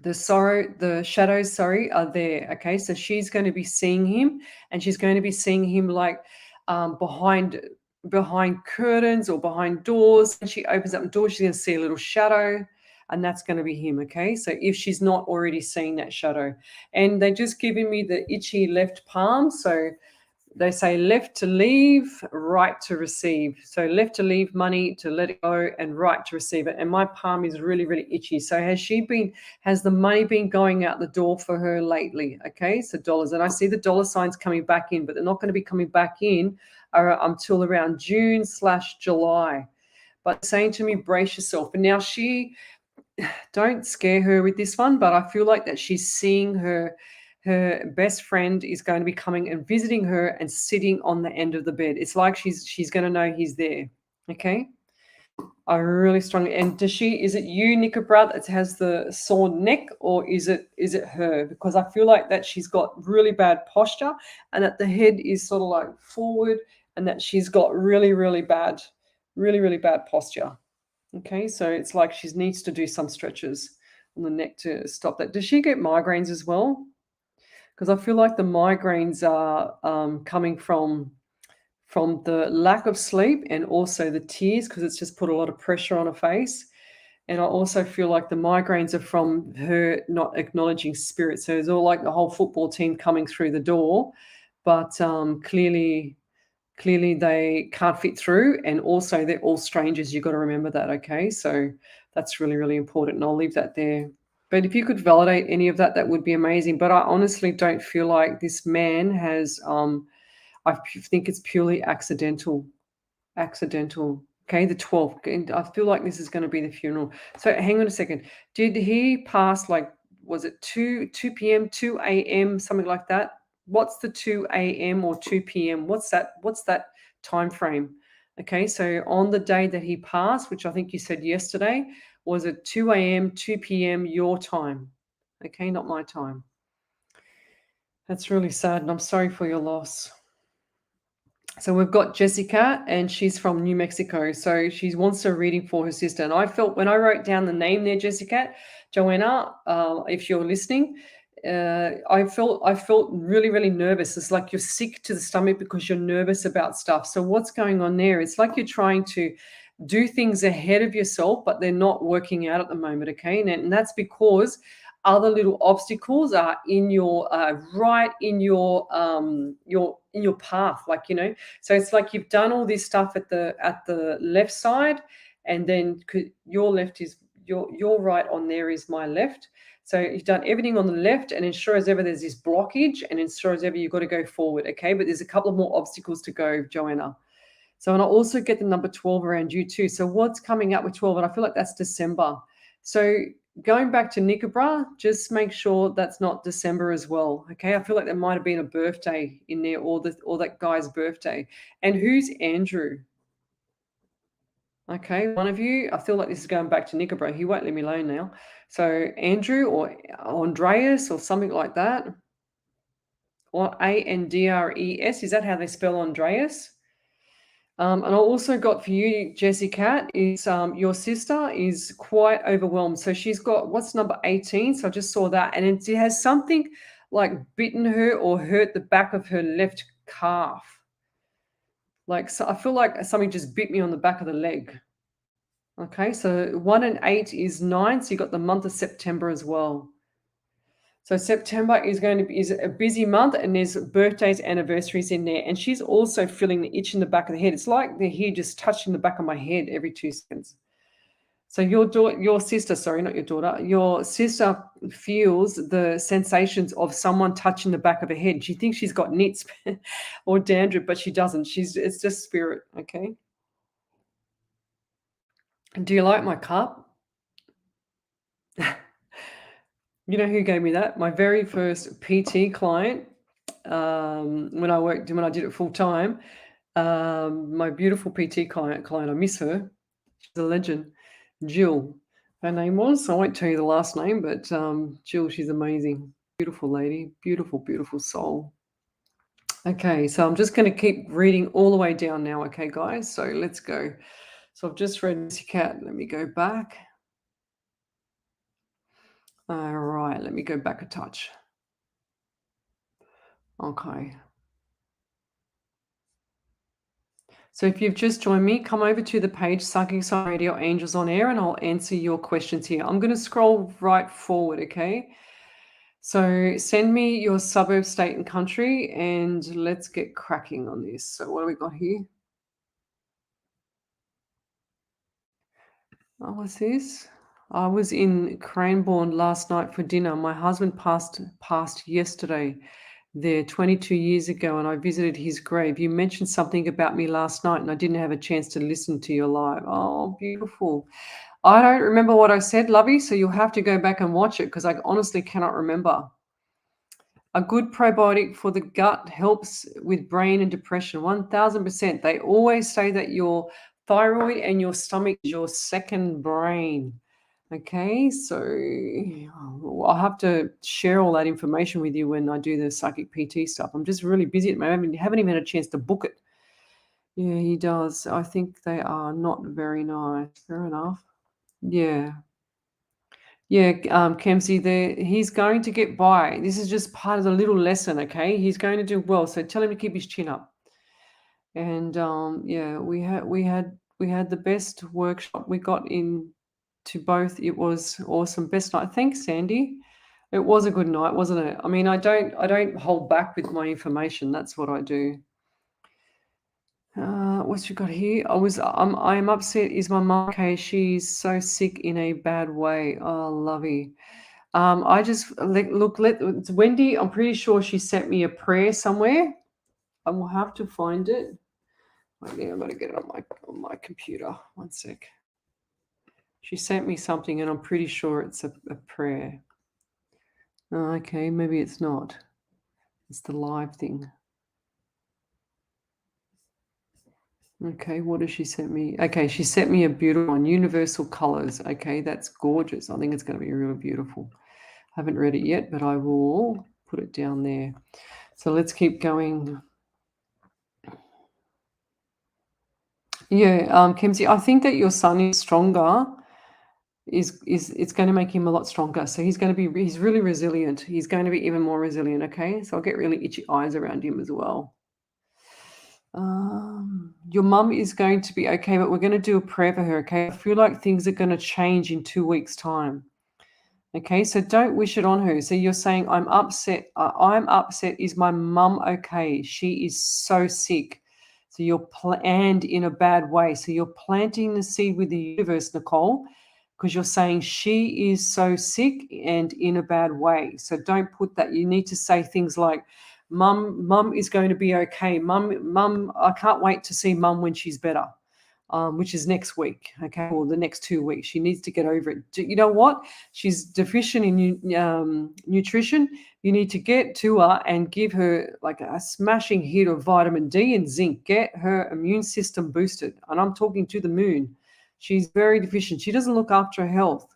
the shadows, sorry, are there. Okay. So she's going to be seeing him and she's going to be seeing him like behind curtains or behind doors. And she opens up the door, she's going to see a little shadow, and that's going to be him. Okay, so if she's not already seeing that shadow, and they're just giving me the itchy left palm. So they say left to leave, right to receive. So left to leave money, to let it go, and right to receive it. And my palm is really, really itchy. So has the money been going out the door for her lately? Okay, so dollars. And I see the dollar signs coming back in, but they're not going to be coming back in until around June/July. But saying to me, brace yourself. And now don't scare her with this one, but I feel like that she's seeing her best friend is going to be coming and visiting her and sitting on the end of the bed. It's like she's going to know he's there. Okay. I really strongly. And is it you, Nickabra, that has the sore neck, or is it her? Because I feel like that she's got really bad posture and that the head is sort of like forward and that she's got really, really bad posture. Okay, so it's like she needs to do some stretches on the neck to stop that. Does she get migraines as well? Because I feel like the migraines are coming from the lack of sleep and also the tears, because it's just put a lot of pressure on her face. And I also feel like the migraines are from her not acknowledging spirit. So it's all like the whole football team coming through the door, but clearly they can't fit through, and also they're all strangers. You've got to remember that. Okay, so that's really, really important, and I'll leave that there. But if you could validate any of that, that would be amazing. But I honestly don't feel like this man has I think it's purely accidental. Okay, the 12th, and I feel like this is going to be the funeral. So hang on a second. Did he pass, like, was it 2 p.m., 2 a.m., something like that? What's the 2 a.m. or 2 p.m.? What's that time frame? Okay, so on the day that he passed, which I think you said yesterday, was it 2 a.m., 2 p.m. your time? Okay, not my time. That's really sad, and I'm sorry for your loss. So we've got Jessica, and she's from New Mexico. So she wants a reading for her sister. And I felt when I wrote down the name there, Jessica, Joanna, if you're listening, I felt really, really nervous. It's like you're sick to the stomach because you're nervous about stuff. So what's going on there? It's like you're trying to do things ahead of yourself, but they're not working out at the moment. Okay, and that's because other little obstacles are in your right in your path, like, so it's like you've done all this stuff at the left side, and then your left is your right on there is my left. So you've done everything on the left, and ensure as ever there's this blockage, and ensure as ever you've got to go forward. Okay, but there's a couple of more obstacles to go, Joanna. So, and I also get the number 12 around you too. So what's coming up with 12? And I feel like that's December. So going back to Nickabra, just make sure that's not December as well. Okay, I feel like there might have been a birthday in there, or that guy's birthday. And who's Andrew? Okay, one of you. I feel like this is going back to Nickabra. He won't leave me alone now. So Andrew or Andreas or something like that, or Andres. Is that how they spell Andreas? And I also got for you, Jessica, is your sister is quite overwhelmed. So she's got, what's number 18? So I just saw that. And it has something like bitten her or hurt the back of her left calf. Like, so I feel like something just bit me on the back of the leg. Okay, so 1 and 8 is 9, so you got the month of September as well. So September is going to be is a busy month, and there's birthdays, anniversaries in there. And she's also feeling the itch in the back of the head. It's like the hair just touching the back of my head every 2 seconds. So your sister, sorry, not your daughter, your sister feels the sensations of someone touching the back of her head. She thinks she's got nits or dandruff, but she doesn't. It's just spirit. Okay. Do you like my cup? You know who gave me that? My very first PT client, when I did it full time. My beautiful PT client, I miss her. She's a legend. Jill, her name was. I won't tell you the last name, but Jill, she's amazing. Beautiful lady, beautiful, beautiful soul. Okay, so I'm just going to keep reading all the way down now. Okay, guys, so let's go. So I've just read Missy Cat. Let me go back. All right, let me go back a touch. Okay. So if you've just joined me, come over to the page Psychic Radio Angels on Air, and I'll answer your questions here. I'm going to scroll right forward, okay? So send me your suburb, state, and country, and let's get cracking on this. So what do we got here? Oh, what's this? I was in Cranbourne last night for dinner. My husband passed yesterday there 22 years ago, and I visited his grave. You mentioned something about me last night, and I didn't have a chance to listen to your live. Oh, beautiful. I don't remember what I said, lovey, so you'll have to go back and watch it because I honestly cannot remember. A good probiotic for the gut helps with brain and depression. 1000%. They always say that your thyroid and your stomach is your second brain. Okay, so I'll have to share all that information with you when I do the psychic PT stuff. I'm just really busy at the moment. I haven't even had a chance to book it. Yeah, he does. I think they are not very nice. Fair enough. Yeah. Yeah, Kemsey, he's going to get by. This is just part of the little lesson, okay? He's going to do well. So tell him to keep his chin up. And yeah, we had the best workshop. We got in to both. It was awesome. Best night. Thanks, Sandy. It was a good night, wasn't it? I mean, I don't hold back with my information. That's what I do. What you got here? I am upset. Is my mom okay? She's so sick in a bad way. Oh, lovey. I just it's Wendy. I'm pretty sure she sent me a prayer somewhere. I will have to find it. Wait, I'm going to get it on my computer. One sec. She sent me something, and I'm pretty sure it's a prayer. Oh, okay, maybe it's not. It's the live thing. Okay, what does she sent me? Okay, she sent me a beautiful one, Universal Colors. Okay, that's gorgeous. I think it's going to be really beautiful. Haven't read it yet, but I will put it down there. So let's keep going. Yeah, Kemsey, I think that your son is stronger. It's going to make him a lot stronger. So he's really resilient. He's going to be even more resilient. Okay, so I'll get really itchy eyes around him as well. Your mum is going to be okay, but we're going to do a prayer for her. Okay, I feel like things are going to change in 2 weeks' time. Okay, so don't wish it on her. So you're saying, I'm upset. I'm upset. Is my mum okay? She is so sick. So you're and in a bad way. So you're planting the seed with the universe, Nicole, because you're saying she is so sick and in a bad way. So don't put that. You need to say things like, Mum is going to be okay. Mum, I can't wait to see Mum when she's better. Which is next week, okay, or the next 2 weeks. She needs to get over it. You know what? She's deficient in nutrition. You need to get to her and give her like a smashing hit of vitamin D and zinc. Get her immune system boosted. And I'm talking to the moon. She's very deficient. She doesn't look after her health.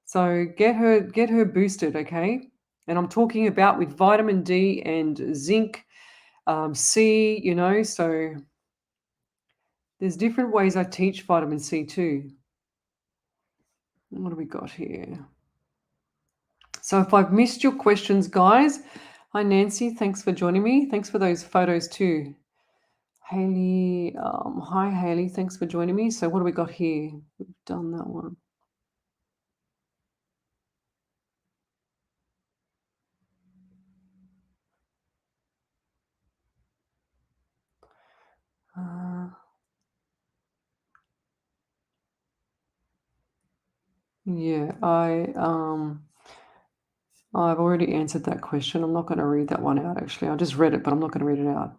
So get her boosted, okay? And I'm talking about with vitamin D and zinc, C, so there's different ways I teach vitamin C too. What do we got here? So if I've missed your questions, guys, hi Nancy, thanks for joining me. Thanks for those photos too. Haley, hi Haley, thanks for joining me. So what do we got here? We've done that one. Uh, yeah, I've already answered that question. I'm not going to read that one out actually. I just read it, but I'm not going to read it out.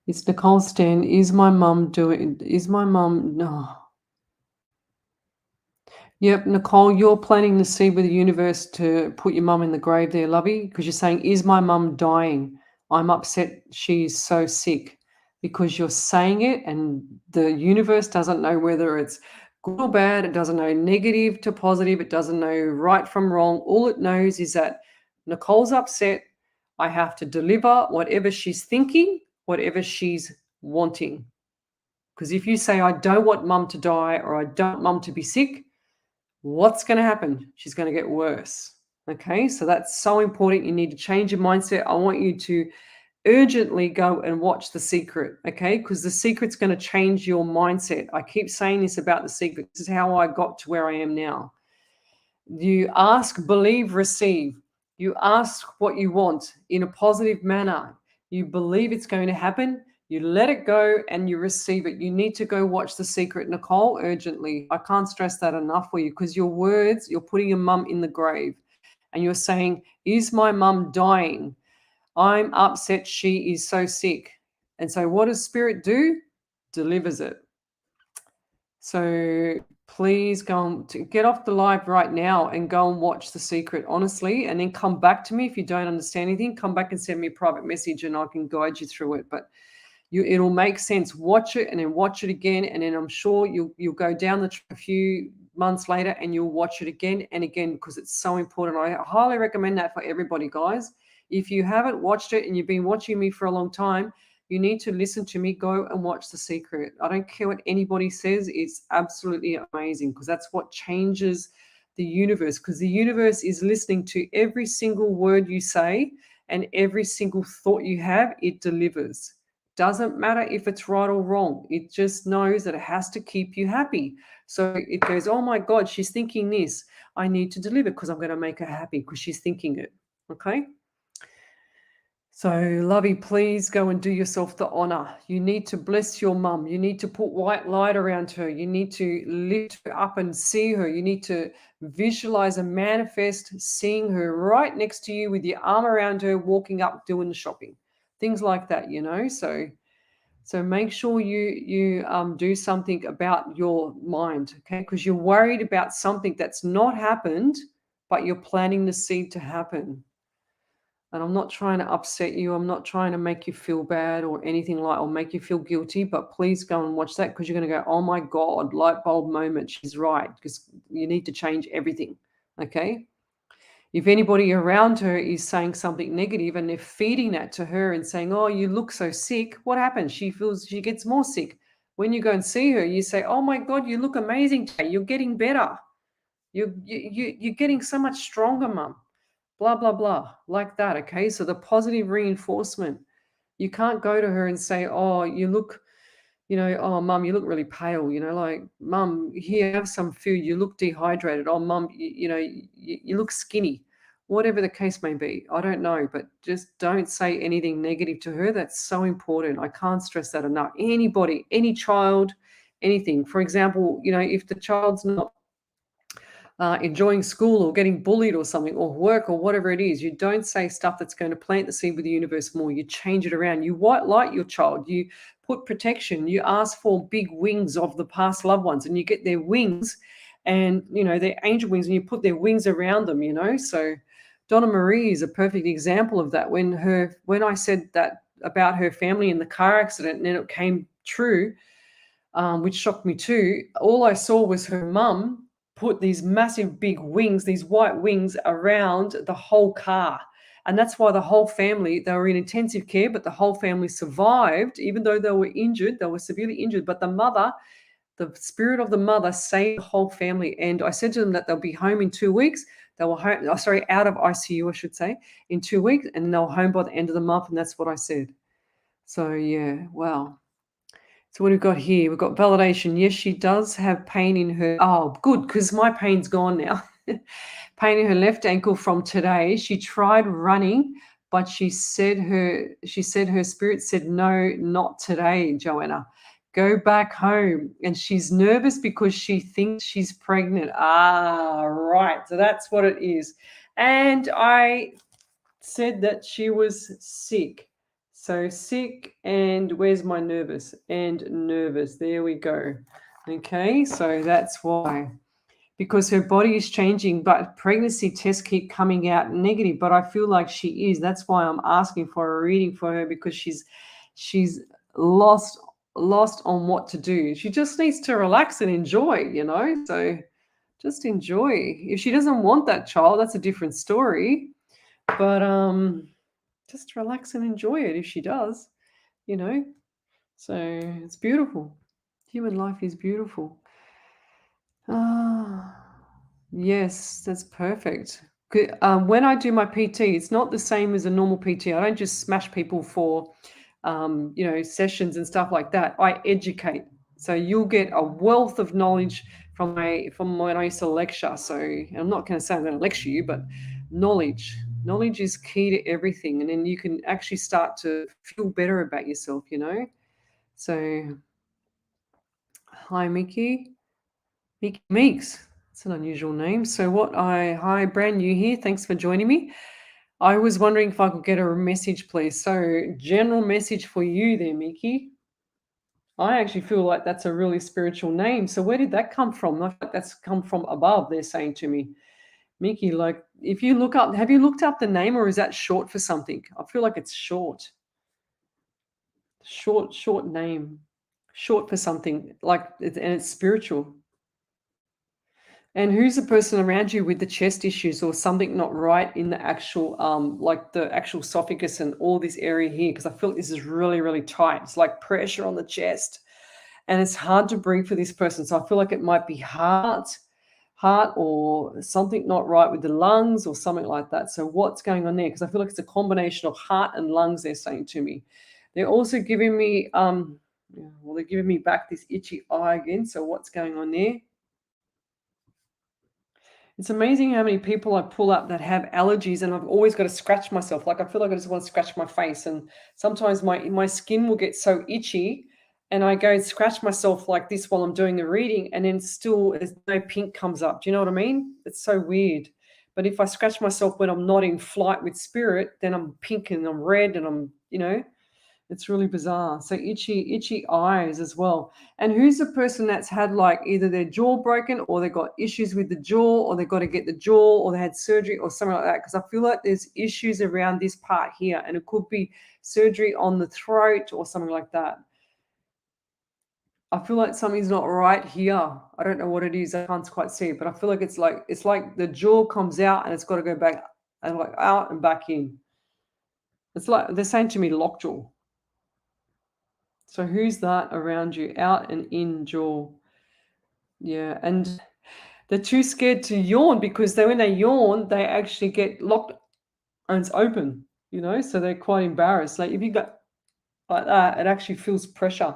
It's Nicole Stan. Is my mum, no. Yep, Nicole, you're planting the seed with the universe to put your mum in the grave there, lovey, because you're saying, is my mum dying? I'm upset she's so sick, because you're saying it and the universe doesn't know whether it's good or bad. It doesn't know negative to positive. It doesn't know right from wrong. All it knows is that Nicole's upset. I have to deliver whatever she's thinking, whatever she's wanting. Because if you say, I don't want mum to die or I don't want mum to be sick, what's going to happen? She's going to get worse. Okay, so that's so important. You need to change your mindset. I want you to urgently go and watch The Secret, okay? Because The Secret's going to change your mindset. I keep saying this about The Secret. This is how I got to where I am now. You ask, believe, receive. You ask what you want in a positive manner. You believe it's going to happen. You let it go and you receive it. You need to go watch The Secret, Nicole, urgently. I can't stress that enough for you, because your words, you're putting your mum in the grave and you're saying, is my mum dying? I'm upset she is so sick. And so what does Spirit do? Delivers it. So please go and get off the live right now and go and watch The Secret, honestly, and then come back to me. If you don't understand anything, come back and send me a private message and I can guide you through it. But it'll make sense. Watch it and then watch it again, and then I'm sure you'll go down a few months later and you'll watch it again and again, because it's so important. I highly recommend that for everybody, guys. If you haven't watched it and you've been watching me for a long time, you need to listen to me. Go and watch The Secret. I don't care what anybody says. It's absolutely amazing, because that's what changes the universe, because the universe is listening to every single word you say and every single thought you have. It delivers. Doesn't matter if it's right or wrong. It just knows that it has to keep you happy. So it goes, oh my God, she's thinking this. I need to deliver because I'm going to make her happy because she's thinking it. Okay. So, Lovey, please go and do yourself the honor. You need to bless your mum. You need to put white light around her. You need to lift her up and see her. You need to visualize and manifest seeing her right next to you with your arm around her, walking up, doing the shopping, things like that, you know. So make sure you do something about your mind, okay? Because you're worried about something that's not happened, but you're planting the seed to happen. And I'm not trying to upset you. I'm not trying to make you feel bad or anything like, or make you feel guilty. But please go and watch that, because you're going to go, oh my God, light bulb moment. She's right, because you need to change everything, okay? If anybody around her is saying something negative and they're feeding that to her and saying, oh, you look so sick, what happens? She gets more sick. When you go and see her, you say, oh my God, you look amazing today. You're getting better. You're getting so much stronger, mum. Blah, blah, blah, like that, okay? So the positive reinforcement. You can't go to her and say, oh, you look, oh, mum, you look really pale, like, mum, here, have some food. You look dehydrated. Oh, mum, you look skinny. Whatever the case may be. I don't know, but just don't say anything negative to her. That's so important. I can't stress that enough. Anybody, any child, anything. For example, if the child's not enjoying school or getting bullied or something, or work or whatever it is, you don't say stuff that's going to plant the seed with the universe more. You change it around. You white light your child. You put protection. You ask for big wings of the past loved ones, and you get their wings and, their angel wings, and you put their wings around them, So Donna Marie is a perfect example of that. When I said that about her family in the car accident, and then it came true, which shocked me too. All I saw was her mum put these massive big wings, these white wings, around the whole car. And that's why the whole family, they were in intensive care, but the whole family survived, even though they were injured, they were severely injured. But the spirit of the mother saved the whole family. And I said to them that they'll be home in 2 weeks. They were home, out of ICU, I should say, in 2 weeks. And then they were home by the end of the month. And that's what I said. So, yeah, wow. So what have we got here? We've got validation. Yes, she does have pain in her. Oh, good, because my pain's gone now. Pain in her left ankle from today. She tried running, but she said her spirit said, no, not today, Joanna. Go back home. And she's nervous because she thinks she's pregnant. Ah, right. So that's what it is. And I said that she was sick. So sick, and where's my nervous? And nervous. There we go. Okay, so that's why. Because her body is changing, but pregnancy tests keep coming out negative. But I feel like she is. That's why I'm asking for a reading for her, because she's lost on what to do. She just needs to relax and enjoy. So just enjoy. If she doesn't want that child, that's a different story. But just relax and enjoy it if she does, you know. So it's beautiful. Human life is beautiful. Ah, yes, that's perfect. When I do my PT, it's not the same as a normal PT. I don't just smash people for, sessions and stuff like that. I educate. So you'll get a wealth of knowledge from when I used to lecture. So I'm not going to say I'm going to lecture you, but knowledge. Knowledge is key to everything, and then you can actually start to feel better about yourself. So, hi, Mickey. Mickey Meeks. It's an unusual name. Hi, brand new here. Thanks for joining me. I was wondering if I could get a message, please. So, general message for you there, Mickey. I actually feel like that's a really spiritual name. So, where did that come from? I feel like that's come from above, they're saying to me. Mickey, like, if you look up, have you looked up the name, or is that short for something? I feel like it's short. Short name. Short for something, and it's spiritual. And who's the person around you with the chest issues or something not right in the actual, like the actual esophagus and all this area here? Because I feel this is really, really tight. It's like pressure on the chest, and it's hard to breathe for this person. So I feel like it might be heart or something not right with the lungs or something like that. So what's going on there? Because I feel like it's a combination of heart and lungs, they're saying to me. They're also giving me, they're giving me back this itchy eye again. So what's going on there? It's amazing how many people I pull up that have allergies, and I've always got to scratch myself. Like I feel like I just want to scratch my face, and sometimes my skin will get so itchy, and I go and scratch myself like this while I'm doing the reading, and then still there's no pink comes up. Do you know what I mean? It's so weird. But if I scratch myself when I'm not in flight with spirit, then I'm pink and I'm red and it's really bizarre. So itchy eyes as well. And who's the person that's had like either their jaw broken, or they got issues with the jaw, or they got to get the jaw, or they had surgery or something like that? Because I feel like there's issues around this part here, and it could be surgery on the throat or something like that. I feel like something's not right here. I don't know what it is. I can't quite see it, but I feel like it's like the jaw comes out and it's got to go back and like out and back in. It's like they're saying to me lockjaw. So who's that around you? Out and in jaw. Yeah, and they're too scared to yawn, because when they yawn, they actually get locked and it's open. So they're quite embarrassed. Like if you go like that, it actually feels pressure.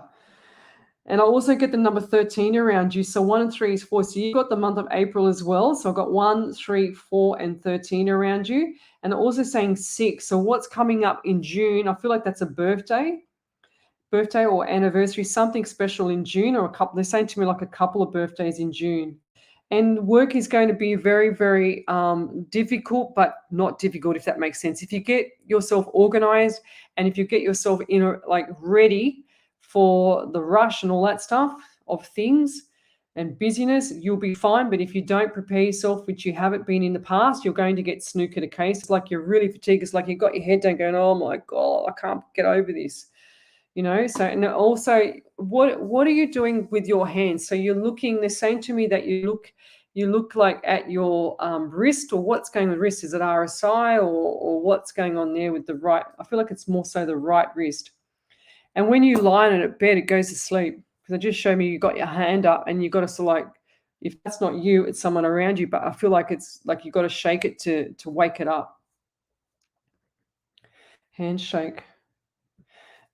And I also get the number 13 around you. So 1 and 3 is 4. So you got the month of April as well. So I've got 1, 3, 4, and 13 around you. And also saying 6. So what's coming up in June? I feel like that's a birthday or anniversary, something special in June, or they're saying to me like a couple of birthdays in June. And work is going to be very, very difficult, but not difficult, if that makes sense. If you get yourself organized, and if you get yourself ready for the rush and all that stuff of things and busyness, you'll be fine. But if you don't prepare yourself, which you haven't been in the past, you're going to get snookered a case. It's like you're really fatigued. It's like you've got your head down going, oh my God, I can't get over this. So, and also, what are you doing with your hands? So you're looking, they're saying to me that you look like at your wrist, or what's going on the wrist? Is it RSI, or what's going on there with the right? I feel like it's more so the right wrist. And when you lie on it at bed, it goes to sleep. Because it just showed me you got your hand up, and you got to sort of like, if that's not you, it's someone around you. But I feel like it's like you got to shake it to wake it up. Handshake.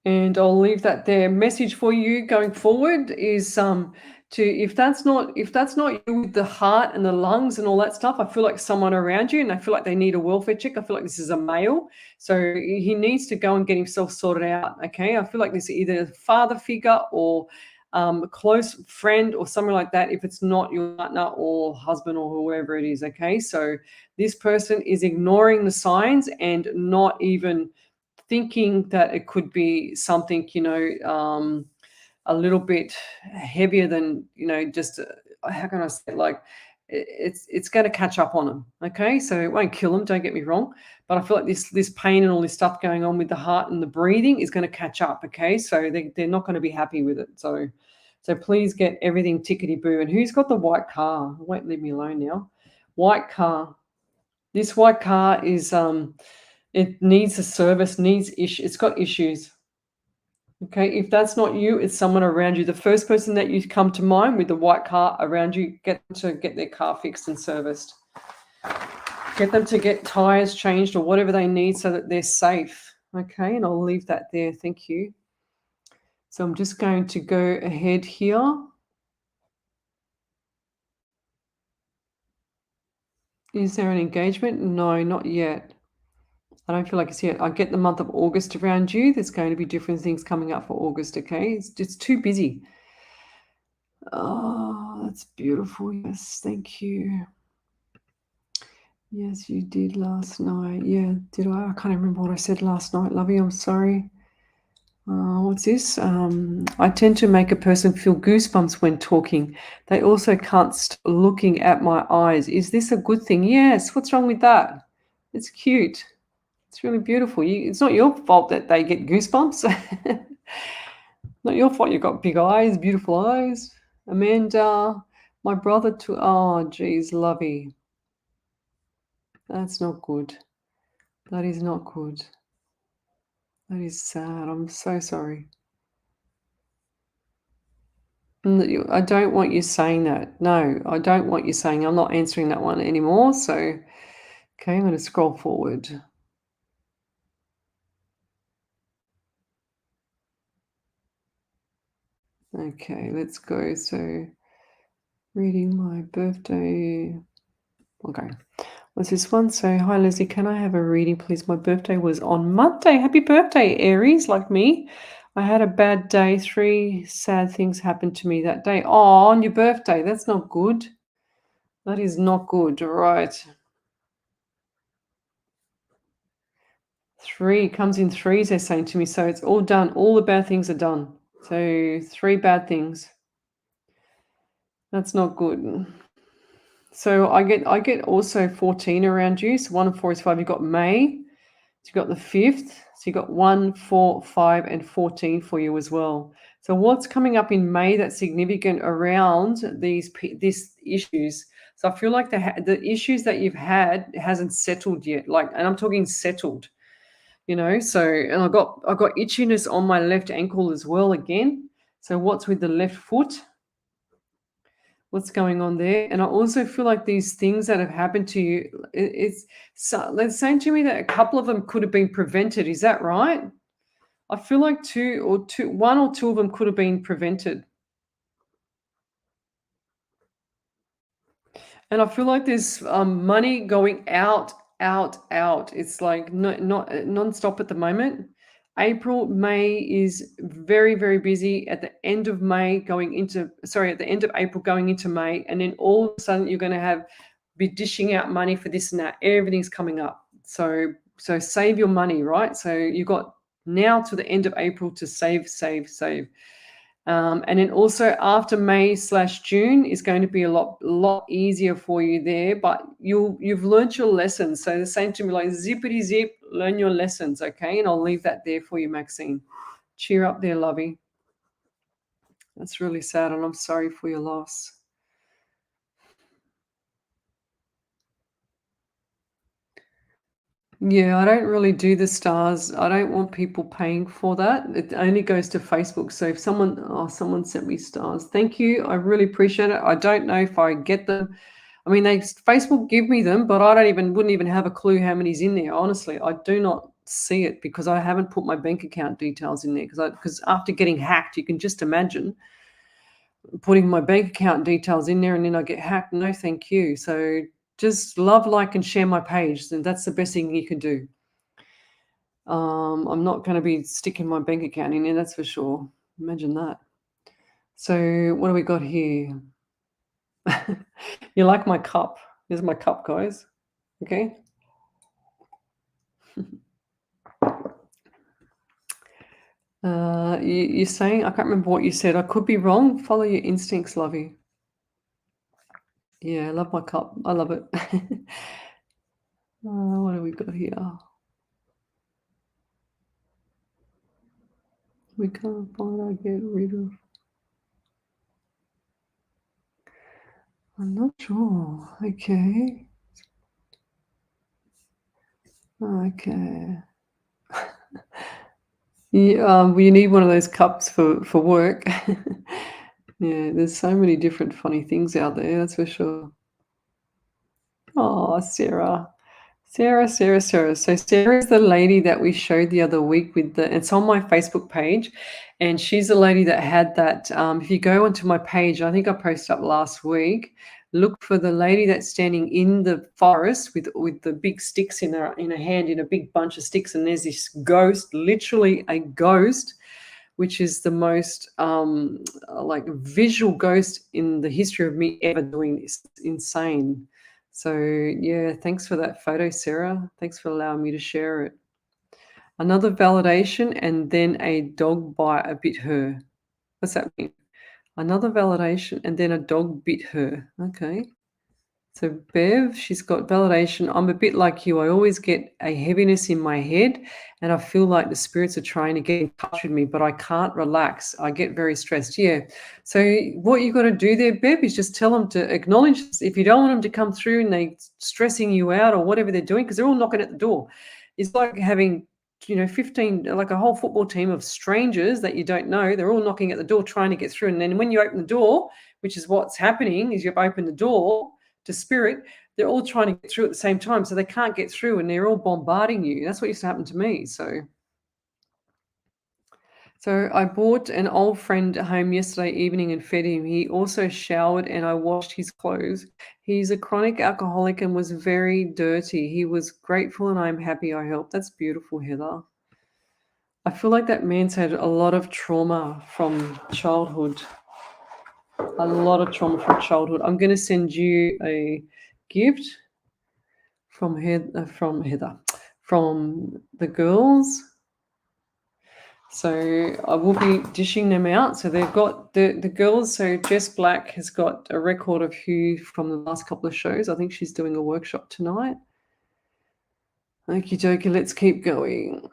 And I'll leave that there. Message for you going forward is to if that's not you with the heart and the lungs and all that stuff, I feel like someone around you and I feel like they need a welfare check. I feel like this is a male. So he needs to go and get himself sorted out. Okay. I feel like this is either a father figure or a close friend or something like that, if it's not your partner or husband or whoever it is. Okay. So this person is ignoring the signs and not even thinking that it could be something, a little bit heavier than, just how can I say it? Like it's going to catch up on them. Okay, so it won't kill them. Don't get me wrong, but I feel like this pain and all this stuff going on with the heart and the breathing is going to catch up. Okay, so they're not going to be happy with it. So please get everything tickety boo. And who's got the white car? It won't leave me alone now. White car. This white car is it needs a service, it's got issues. Okay, if that's not you, it's someone around you. The first person that you come to mind with the white car around you, get them to get their car fixed and serviced. Get them to get tires changed or whatever they need so that they're safe. Okay, and I'll leave that there. Thank you. So I'm just going to go ahead here. Is there an engagement? No, not yet. I don't feel like it's yet. I get the month of August around you. There's going to be different things coming up for August, okay? It's too busy. Oh, that's beautiful. Yes, thank you. Yes, you did last night. Yeah, did I? I can't remember what I said last night, lovey. I'm sorry. What's this? I tend to make a person feel goosebumps when talking. They also can't stop looking at my eyes. Is this a good thing? Yes. What's wrong with that? It's cute. It's really beautiful. It's not your fault that they get goosebumps. Not your fault you've got big eyes, beautiful eyes. Amanda, my brother too. Oh, geez, lovey. That's not good. That is not good. That is sad. I'm so sorry. I don't want you saying that. No, I don't want you saying. I'm not answering that one anymore. So, okay, I'm going to scroll forward. Okay, let's go. So, reading my birthday. Okay. What's this one? So, hi Leslie, can I have a reading, please? My birthday was on Monday. Happy birthday, Aries, like me. I had a bad day. 3 sad things happened to me that day. Oh, on your birthday. That's not good. That is not good. All right. 3 comes in threes, they're saying to me. So it's all done. All the bad things are done. So 3 bad things. That's not good. So I get also 14 around you. So 1 and 4 is 5. You've got May. So you got the 5th. So you got 1, 4, 5, and 14 for you as well. So what's coming up in May that's significant around these issues? So I feel like the issues that you've had hasn't settled yet. And I'm talking settled. So and I got itchiness on my left ankle as well again. So what's with the left foot? What's going on there? And I also feel like these things that have happened to you, they're saying to me that a couple of them could have been prevented. Is that right? I feel like one or two of them could have been prevented. And I feel like there's money going out. It's like not non-stop at the moment. April, May is very, very busy. At the end of at the end of April going into May, and then all of a sudden you're going to be dishing out money for this and that. Everything's coming up. So save your money, right? So you got now to the end of April to save. And then also after May/June is going to be a lot easier for you there, but you've learned your lessons. So the same to me, like zippity zip, learn your lessons, okay? And I'll leave that there for you, Maxine. Cheer up there, lovey. That's really sad, and I'm sorry for your loss. Yeah, I don't really do the stars. I don't want people paying for that. It only goes to Facebook. So if someone sent me stars, thank you. I really appreciate it. I don't know if I get them. I mean, Facebook give me them, but I wouldn't even have a clue how many's in there. Honestly, I do not see it because I haven't put my bank account details in there because after getting hacked, you can just imagine putting my bank account details in there and then I get hacked. No, thank you. So just love, like, and share my page, and that's the best thing you can do. I'm not going to be sticking my bank account in there, that's for sure. Imagine that. So what do we got here? You like my cup? Here's my cup, guys. Okay. You're saying, I can't remember what you said. I could be wrong. Follow your instincts, Lovey. Yeah, I love my cup. I love it. What do we got here? We can't find. I get rid of. I'm not sure. Okay. Okay. Yeah, well, you need one of those cups for work. Yeah, there's so many different funny things out there, that's for sure. Oh, Sarah. Sarah. So Sarah's the lady that we showed the other week with it's on my Facebook page, and she's the lady that had that. If you go onto my page, I think I posted up last week. Look for the lady that's standing in the forest with the big sticks in her hand, in a big bunch of sticks, and there's this ghost, literally a ghost, which is the most like visual ghost in the history of me ever doing this. It's insane. So yeah, thanks for that photo, Sarah. Thanks for allowing me to share it. Another validation and then a dog bite bit her. What's that mean? Another validation and then a dog bit her. Okay. So Bev, she's got validation. I'm a bit like you. I always get a heaviness in my head and I feel like the spirits are trying to get in touch with me, but I can't relax. I get very stressed. Yeah. So what you got to do there, Bev, is just tell them to acknowledge this. If you don't want them to come through and they're stressing you out or whatever they're doing, because they're all knocking at the door. It's like having 15, like a whole football team of strangers that you don't know. They're all knocking at the door trying to get through. And then when you open the door, which is what's happening, is you've opened the door to spirit, they're all trying to get through at the same time, so they can't get through and they're all bombarding you. That's what used to happen to me. So I brought an old friend home yesterday evening and fed him. He also showered and I washed his clothes. He's a chronic alcoholic and was very dirty. He was grateful and I'm happy I helped. That's beautiful, Heather. I feel like that man's had a lot of trauma from childhood. A lot of trauma from childhood. I'm going to send you a gift from Heather, from the girls. So I will be dishing them out. So they've got the girls. So Jess Black has got a record of who from the last couple of shows. I think she's doing a workshop tonight. Okie dokie, let's keep going.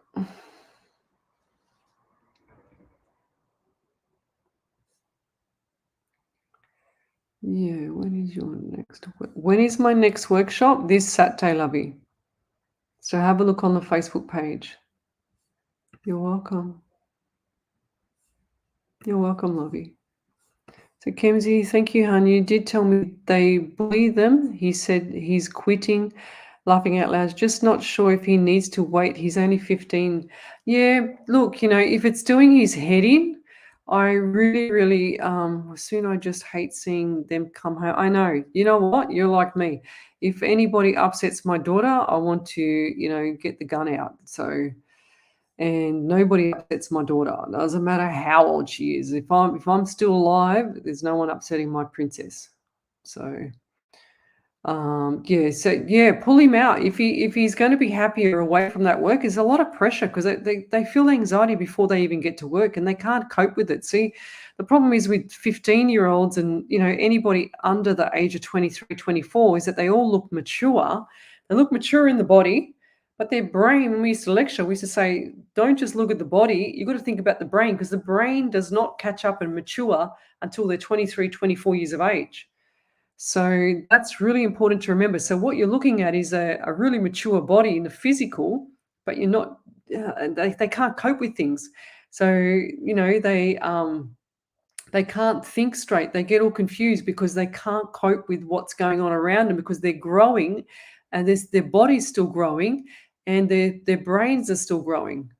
Yeah, when is my next workshop? This Saturday, lovey. So have a look on the Facebook page. You're welcome. You're welcome, lovey. So Kemsy, thank you, hon. You did tell me they bully them. He said he's quitting, laughing out loud. Just not sure if he needs to wait. He's only 15. Yeah, look, if it's doing his head in, I really, soon I just hate seeing them come home. I know. You know what? You're like me. If anybody upsets my daughter, I want to, get the gun out. So, and nobody upsets my daughter. It doesn't matter how old she is. If I'm still alive, there's no one upsetting my princess. So pull him out. If he's going to be happier away from that work, there's a lot of pressure because they feel anxiety before they even get to work and they can't cope with it. See, the problem is with 15-year-olds and anybody under the age of 23, 24 is that they all look mature. They look mature in the body, but their brain, when we used to lecture, we used to say, don't just look at the body, you've got to think about the brain because the brain does not catch up and mature until they're 23, 24 years of age. So that's really important to remember. So what you're looking at is a really mature body in the physical, but you're not, they can't cope with things. So, they can't think straight. They get all confused because they can't cope with what's going on around them because they're growing and their body's still growing and their brains are still growing.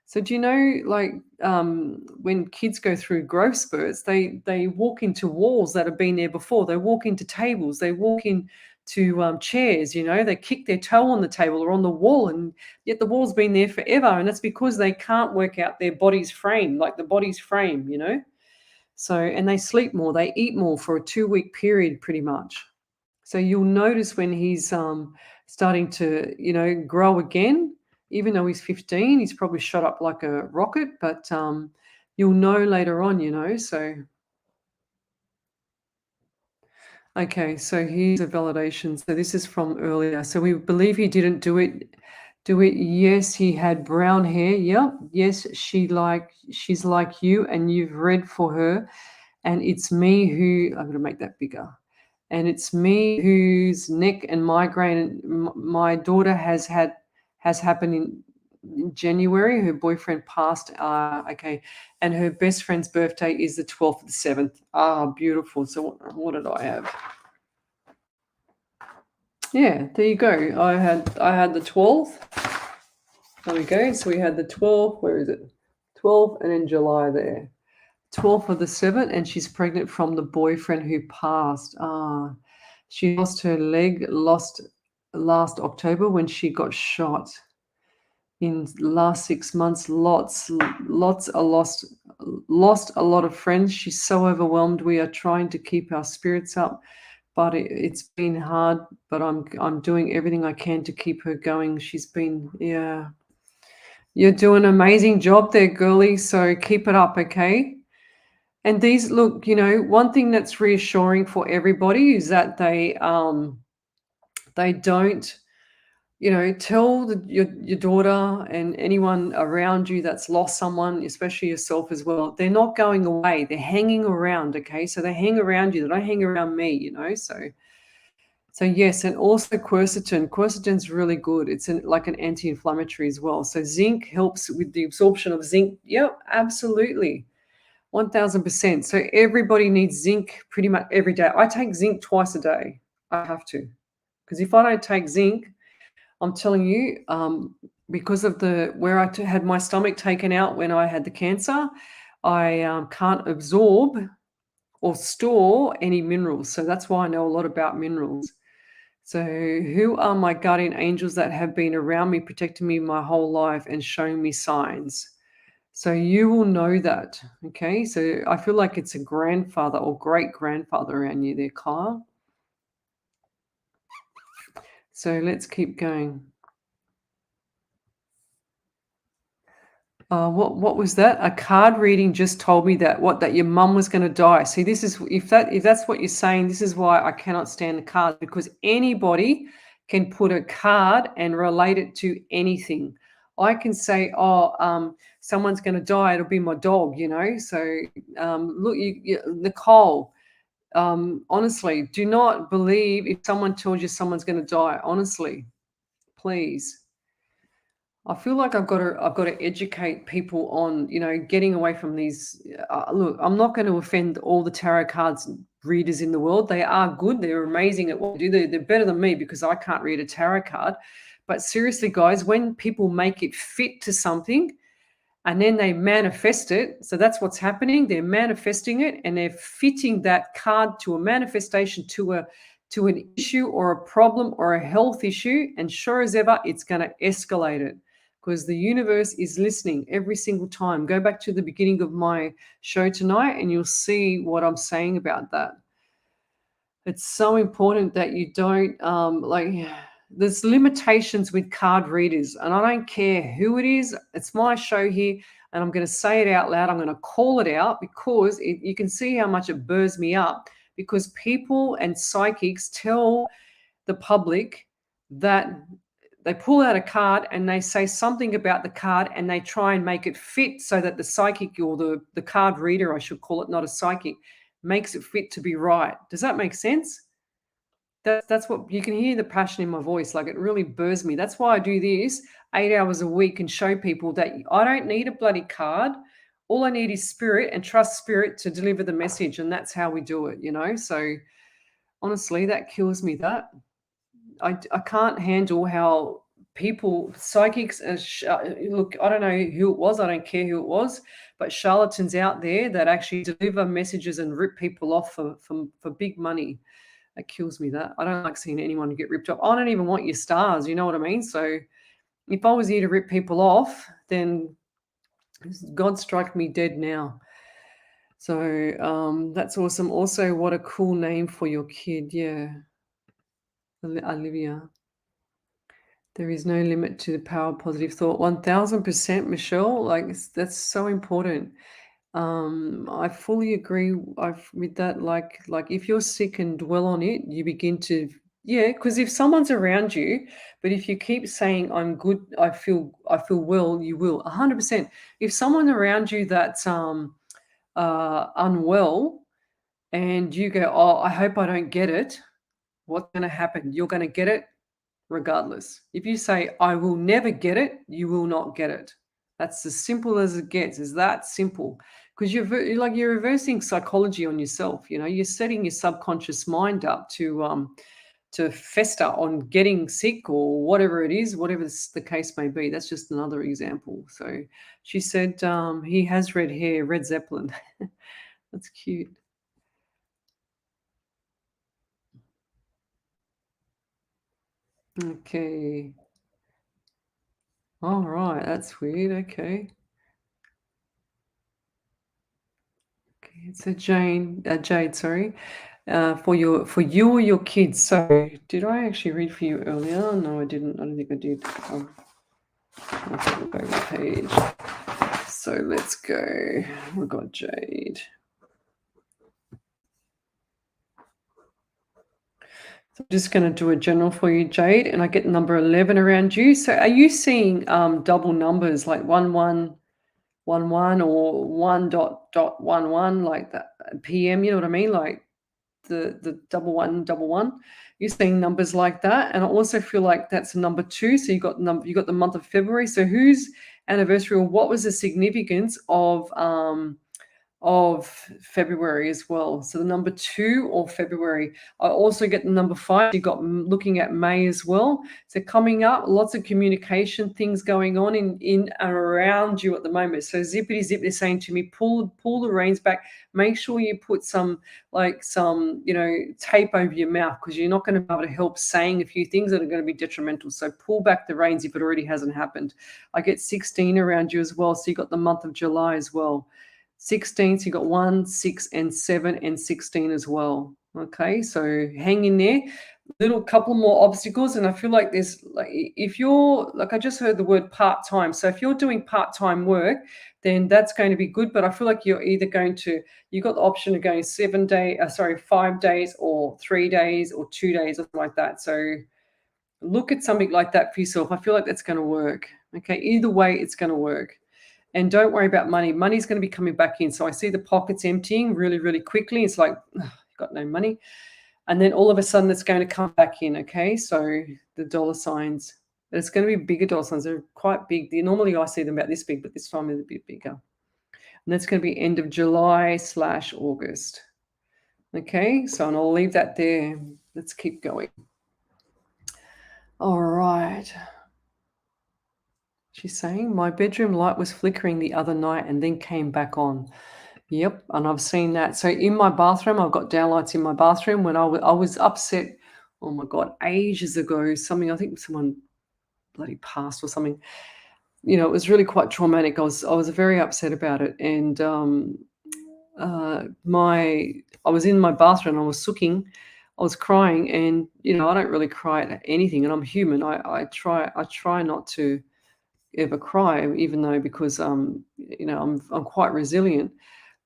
So do you know, like, when kids go through growth spurts, they walk into walls that have been there before. They walk into tables. They walk into chairs. You know, they kick their toe on the table or on the wall, and yet the wall's been there forever. And that's because they can't work out their body's frame, like the body's frame. You know, so and they sleep more. They eat more for a 2 week period, pretty much. So you'll notice when he's starting to, grow again, even though he's 15, he's probably shot up like a rocket, but you'll know later on, So, okay, so here's a validation. So this is from earlier. So we believe he didn't do it. Do it. Yes, he had brown hair. Yep. Yes, she's like you, and you've read for her. And it's me who I'm going to make that bigger. And it's me whose neck and migraine my daughter has happened in January. Her boyfriend passed. Okay, and her best friend's birthday is the 12th of the 7th. Beautiful. So what did I have? Yeah, there you go. I had the 12th. There we go. So we had the 12th. Where is it? 12th, and in July there. 12th of the 7th, and she's pregnant from the boyfriend who passed. She lost her leg last October when she got shot. In the last 6 months, lost a lot of friends. She's so overwhelmed. We are trying to keep our spirits up, but it's been hard. But I'm doing everything I can to keep her going. She's been, yeah. You're doing an amazing job there, girlie. So keep it up, okay? And these look, one thing that's reassuring for everybody is that they don't, tell your daughter and anyone around you that's lost someone, especially yourself as well. They're not going away. They're hanging around, okay? So they hang around you. They don't hang around me, So yes, and also quercetin. Quercetin's really good. It's like an anti-inflammatory as well. So zinc helps with the absorption of zinc. Yep, absolutely. 1000%. So everybody needs zinc pretty much every day. I take zinc twice a day. I have to. Because if I don't take zinc, I'm telling you, because of where I had my stomach taken out when I had the cancer, I can't absorb or store any minerals. So that's why I know a lot about minerals. So who are my guardian angels that have been around me, protecting me my whole life and showing me signs? So you will know that, okay? So I feel like it's a grandfather or great-grandfather around you there, Kyle. So let's keep going. What was that? A card reading just told me that your mum was going to die. See, this is if that's what you're saying, this is why I cannot stand the cards, because anybody can put a card and relate it to anything. I can say, someone's going to die. It'll be my dog, So look, Nicole. Honestly, do not believe if someone tells you someone's going to die. Honestly, please. I feel like I've got to educate people on, getting away from these. Look, I'm not going to offend all the tarot cards readers in the world. They are good. They're amazing at what they do. They're better than me because I can't read a tarot card. But seriously, guys, when people make it fit to something and then they manifest it, so that's what's happening. They're manifesting it and they're fitting that card to a manifestation, to an issue or a problem or a health issue. And sure as ever, it's going to escalate it. Because the universe is listening every single time. Go back to the beginning of my show tonight and you'll see what I'm saying about that. It's so important that you don't, there's limitations with card readers, and I don't care who it is. It's my show here, and I'm going to say it out loud. I'm going to call it out because you can see how much it burns me up, because people and psychics tell the public that they pull out a card and they say something about the card and they try and make it fit so that the psychic or the card reader, I should call it, not a psychic, makes it fit to be right. Does that make sense? That's what you can hear, the passion in my voice. Like, it really burns me. That's why I do this 8 hours a week and show people that I don't need a bloody card. All I need is spirit, and trust spirit to deliver the message. And that's how we do it, So honestly, that kills me, that. I can't handle how people, psychics, look, I don't know who it was, I don't care who it was, but charlatans out there that actually deliver messages and rip people off for big money. That kills me. That I don't like seeing anyone get ripped off. I don't even want your stars. You know what I mean? So if I was here to rip people off, then God strike me dead now. So that's awesome. Also, what a cool name for your kid. Yeah, Olivia. There is no limit to the power of positive thought. 1000%, Michelle. Like that's so important. I fully agree with that. Like if you're sick and dwell on it, you begin to, yeah, because if someone's around you, but if you keep saying I'm good, I feel well, you will 100%. If someone around you that's unwell and you go, oh, I hope I don't get it, what's going to happen? You're going to get it regardless. If you say I will never get it, you will not get it. That's as simple as it gets. Is that simple? Because you're reversing psychology on yourself. You know, you're setting your subconscious mind up to fester on getting sick or whatever it is, whatever the case may be. That's just another example. So she said he has red hair, Red Zeppelin. That's cute. Okay. All right. That's weird. Okay. It's a Jade, sorry, for you or your kids. So, did I actually read for you earlier? No, I didn't. I don't think I did. I'll have to go over the page. So let's go. We've got Jade. So I'm just going to do a general for you, Jade, and I get number 11 around you. So, are you seeing double numbers like 1111 or 1.11 like that PM? You know what I mean? Like the double one. You're seeing numbers like that, and I also feel like that's a number 2. So you got the month of February. So whose anniversary or what was the significance of February as well? So the number 2 or February. I also get the number 5. You got looking at May as well. So coming up, lots of communication things going on in and around you at the moment. So zippity zip, they're saying to me, pull the reins back. Make sure you put some tape over your mouth, because you're not going to be able to help saying a few things that are going to be detrimental. So pull back the reins if it already hasn't happened. I get 16 around you as well. So you got the month of July as well. 16, so you got 1, 6, and 7, and 16 as well. Okay, so hang in there. Little couple more obstacles, and I feel like there's like if you're like I just heard the word part-time. So if you're doing part-time work, then that's going to be good. But I feel like you're either going to you got the option of going 5 days or 3 days or 2 days or something like that. So look at something like that for yourself. I feel like that's going to work. Okay, either way, it's going to work. And don't worry about money. Money's going to be coming back in. So I see the pockets emptying really, really quickly. It's like, ugh, got no money. And then all of a sudden it's going to come back in. Okay. So the dollar signs, it's going to be bigger dollar signs. They're quite big. Normally I see them about this big, but this time they're a bit bigger. And that's going to be end of July/August. Okay. So, and I'll leave that there. Let's keep going. All right. She's saying, my bedroom light was flickering the other night and then came back on. Yep, and I've seen that. So in my bathroom, I've got downlights in my bathroom. When I was upset, oh my God, ages ago, I think someone bloody passed or something. You know, it was really quite traumatic. I was very upset about it. And I was in my bathroom, I was sooking, I was crying, and I don't really cry at anything, and I'm human. I try not to ever cry, even though because I'm quite resilient.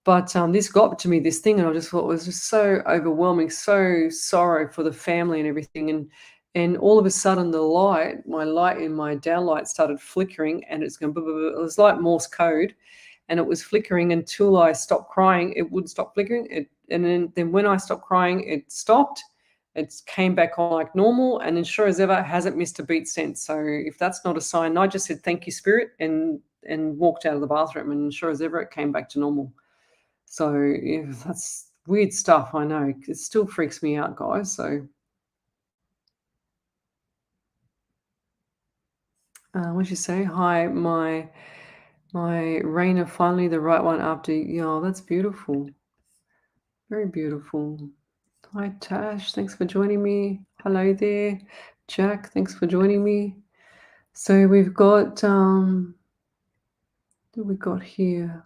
But this got to me, this thing, and I just thought it was just so overwhelming, so sorrow for the family and everything. And all of a sudden, my light in my downlight started flickering, and it's going. It was like Morse code, and it was flickering until I stopped crying. It wouldn't stop flickering, and then when I stopped crying, it stopped. It came back on like normal, and then sure as ever, hasn't missed a beat since. So if that's not a sign, I just said thank you, Spirit, and walked out of the bathroom, and sure as ever, it came back to normal. So yeah, that's weird stuff. I know it still freaks me out, guys. So What did you say? Hi, my Rainer, finally the right one after. Yeah, that's beautiful. Very beautiful. Hi, Tash. Thanks for joining me. Hello there. Jack, thanks for joining me. So we've got, what have we got here?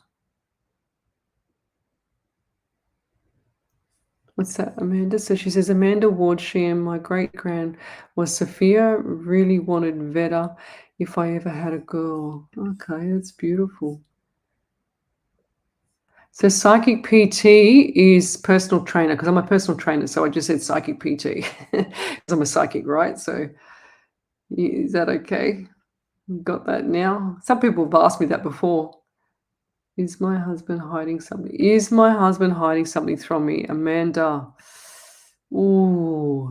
What's that, Amanda? So she says, Amanda Wardsham, my great-grand was Sophia, really wanted Veda if I ever had a girl. Okay, that's beautiful. So psychic PT is personal trainer, because I'm a personal trainer, so I just said psychic PT because I'm a psychic, right? So is that okay? Got that now? Some people have asked me that before. Is my husband hiding something? Is my husband hiding something from me? Amanda. Ooh,